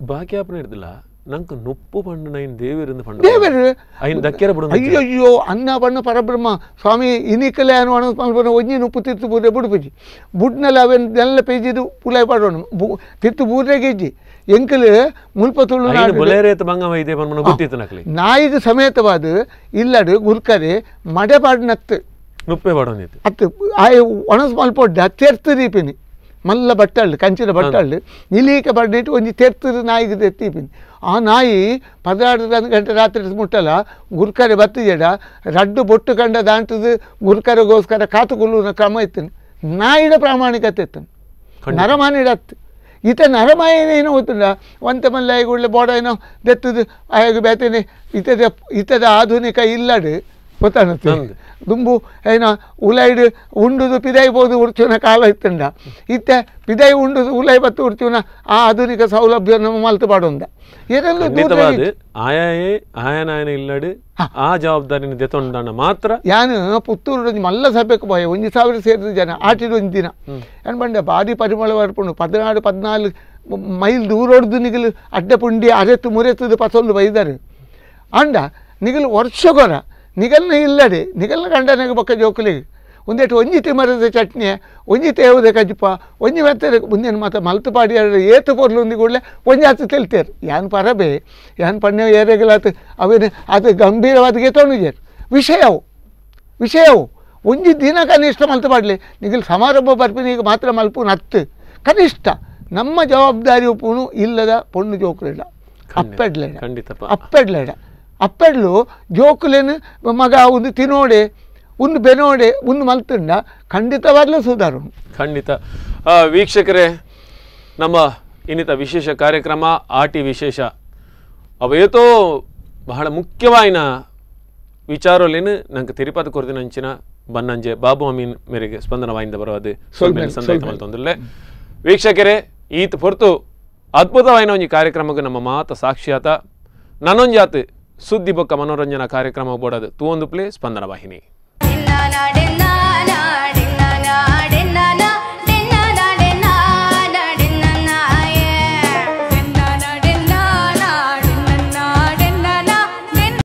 ಬಾಕಿ ಆಪನ ಇರ್ದಿಲ್ಲ ನಂಗೆ ನೊಪ್ಪು ಪಂಡು ನೈನ್ ದೇವರಿಂದ ಪಂಡು ದೇವರು ಅಯ್ಯಯ್ಯೋ ಅನ್ನ ಬಣ್ಣ ಪರಬ್ರಹ್ಮ ಸ್ವಾಮಿ ಇನಿಕಲೆ ಅನು ಅಣ ಮಲ್ಪನ ಒಂಜಿ ನುಪ್ಪು ತಿರ್ತು ಬೂರೆ ಬುಡುಪುಜಿ ಬುಡ್ನಲ್ಲಿ ಅವೆಲ್ಲ ಪೇಜಿದು ಪುಲಾಯ್ ಪಡೋಣ ತಿರ್ತು ಬೂರೆಗೆ ಇಜ್ಜಿ ಎಂಕಲು ಮುಲ್ಪ ತುಳು ನಾಯಿಗೆ ಸಮೇತವಾದ ಇಲ್ಲಡು ಗುರ್ಕರೆ ಮಡೆ ಪಾಡ್ನತ್ತು ನುಪ್ಪೆ ಪಡೋನಿತ್ತು ಅತ್ತು ಆಯ ಒಣಸ್ ಮಲ್ಪೊಡ್ಡ ತೆರ್ತು ರೀಪಿನಿ ಮಲ್ಲ ಬಟ್ಟಳ್ಳು ಕಂಚಿನ ಬಟ್ಟಳ್ಳು ನಿಲೀಕೆ ಬಡ್ಡಿಟ್ಟು ಒಂಜಿ ತೆರ್ತದ ನಾಯಿಗೆ ತೆತ್ತೀಪಿನಿ ಆ ನಾಯಿ 16 ಗಂಟೆ ರಾತ್ರಿ ಮುಟ್ಟಲ್ಲ ಗುರ್ಕರೆ ಬತ್ತಿಜಡ ರಡ್ಡು ಬೊಟ್ಟು ಕಂಡ ದಾಂಟದು ಗುರ್ಕರೆಗೋಸ್ಕರ ಕಾತುಕೊಲ್ಲುವ ಕ್ರಮ ಇತ್ತನು ನಾಯಿಡ ಪ್ರಾಮಾಣಿಕತೆ ಇತ್ತನು ನರಮಾನಿಡತ್ತು ಈತ ನರಮಾಯನೇನೋ ಗೊತ್ತಿಲ್ಲ ಒಂತೆ ಮಲ್ಲ ಗುಳ್ಳೆ ಬೋಡ ಏನೋ ದೆತ್ತದು ಆಗ ಬೇತೇನೆ ಇತದ ಆಧುನಿಕ ಇಲ್ಲಡು ಗೊತ್ತಾಗುತ್ತೆ ದುಂಬು ಏನೋ ಉಲೈಡು ಉಂಡುದು ಪಿದೈಬೋದು ಉರ್ಚುನ ಕಾಲ ಇತ್ತಂಡ ಇತ್ತೆ ಪಿದೈ ಉಂಡುದು ಉಲೈ ಬತ್ತು ಉರ್ಚುನ ಆ ಆಧುನಿಕ ಸೌಲಭ್ಯ ನಮ್ಮ ಮಲ್ತು ಪಾಡೊಂದ ಆಯನಾಯನ ಇಲ್ಲಡು ಆ ಜವಾಬ್ದಾರಿನ ದೆತೊಂಡ ಮಾತ್ರ ಯಾನು ಪುತ್ತೂರು ಮಲ್ಲ ಸಭೆಗೆ ಪೋಯ 1,000 ಸೇರಿದ ಜನ ಆಟಿದ ಒಂದು ದಿನ ಏನು ಬಂಡೆ ಭಾರಿ ಪರಿಮಳ ಬರ್ಪುಂಡು 14 ಮೈಲ್ ದೂರೋಡ್ದು ನಿಗಲು ಅಡ್ಡ ಪುಂಡಿ ಅರೆತ್ತು ಮುರೆತ್ತದು ಪಸೊಂದು ಬೈದಾರೆ ಅಂಡ ನಿಗಲು ವರ್ಷಗೊರ ನಿಗಲ್ನ ಇಲ್ಲದೆ ನಿಗಲ್ನ ಗಂಡನಾಗ ಬೊಕ್ಕ ಜೋಕಲಿಗೆ ಒಂದೇಟು ಒಂಜಿ ತಿಮರದ ಚಟ್ನಿ ಒಂಜಿ ತೇವದ ಕಜ್ಜಿಪ ಒಂಜಿ ಮೆತ್ತದ ಮುಂದಿನ ಮಾತ ಮಲ್ತು ಪಾಡಿ ಏತು ಪೊರ್ಲು ಉಂದಿ ಕೂಡಲೇ ಒಂಜಿ ಹತ್ತು ತೆಲ್ತೇರು ಯಾನ್ ಪರಬೆ ಯಾನ್ ಪಣ್ಯ ಏರೆಗಳಾತು ಅವೇನು ಅದು ಗಂಭೀರವಾದ ತೊಗೊಂಡಿದ್ದಾರೆ ವಿಷಯವು ಒಂಜಿ ದಿನ ಕನಿಷ್ಠ ಮಲ್ತು ಪಾಡಲಿ ನಿಗಲ್ ಸಮಾರಂಭ ಬರ್ಪಿನ ಈಗ ಮಾತ್ರ ಮಲ್ಪುನ ಹತ್ತು ಕನಿಷ್ಠ ನಮ್ಮ ಜವಾಬ್ದಾರಿ ಉಪ್ಪುನು ಇಲ್ಲದ ಪೊಣ್ಣು ಜೋಕುಲಿಡ ಅಪ್ಪೆಡ್ಲೇಡ ಅಪ್ಪೆಡ್ಲು ಜೋಕುಲೇನು ಮಗ ಒಂದು ತಿನ್ನೋಡೆ ಒಂದು ಬೆನೋಡೆ ಒಂದು ಮಲ್ತುಂಡ ಖಂಡಿತವಾಗ್ಲೂ ಸುಧಾರು ಖಂಡಿತ ವೀಕ್ಷಕರೇ ನಮ್ಮ ಇನ್ನಿತ ವಿಶೇಷ ಕಾರ್ಯಕ್ರಮ ಆಟಿ ವಿಶೇಷ ಅವೇತೋ ಬಹಳ ಮುಖ್ಯವಾಯಿನ ವಿಚಾರಲೇನು ನಂಗೆ ತಿರುಪತಿ ಕೊರದಿನ ಅಂಚಿನ ಬನ್ನಂಜೆ ಬಾಬು ಅಮೀನ್ ಮೇರೆಗೆ ಸ್ಪಂದನವಾಯಿಂದ ಬರೋದು ಸಂದೇಶ ಮಲ್ತೊಂದಿರಲೇ ವೀಕ್ಷಕರೇ ಈತ ಹೊರತು ಅದ್ಭುತವಾಯಿನ ಒಂದು ಕಾರ್ಯಕ್ರಮಕ್ಕೆ ನಮ್ಮ ಮಾತ ಸಾಕ್ಷಿಯಾತ ನನೊಂಜಾತ್ ಸುದ್ದಿ ಬೊಕ್ಕ ಮನೋರಂಜನಾ ಕಾರ್ಯಕ್ರಮ ಬೋಡದು ತೂವೊಂದು ಪ್ಲೇ ಸ್ಪಂದನ ವಾಹಿನಿ.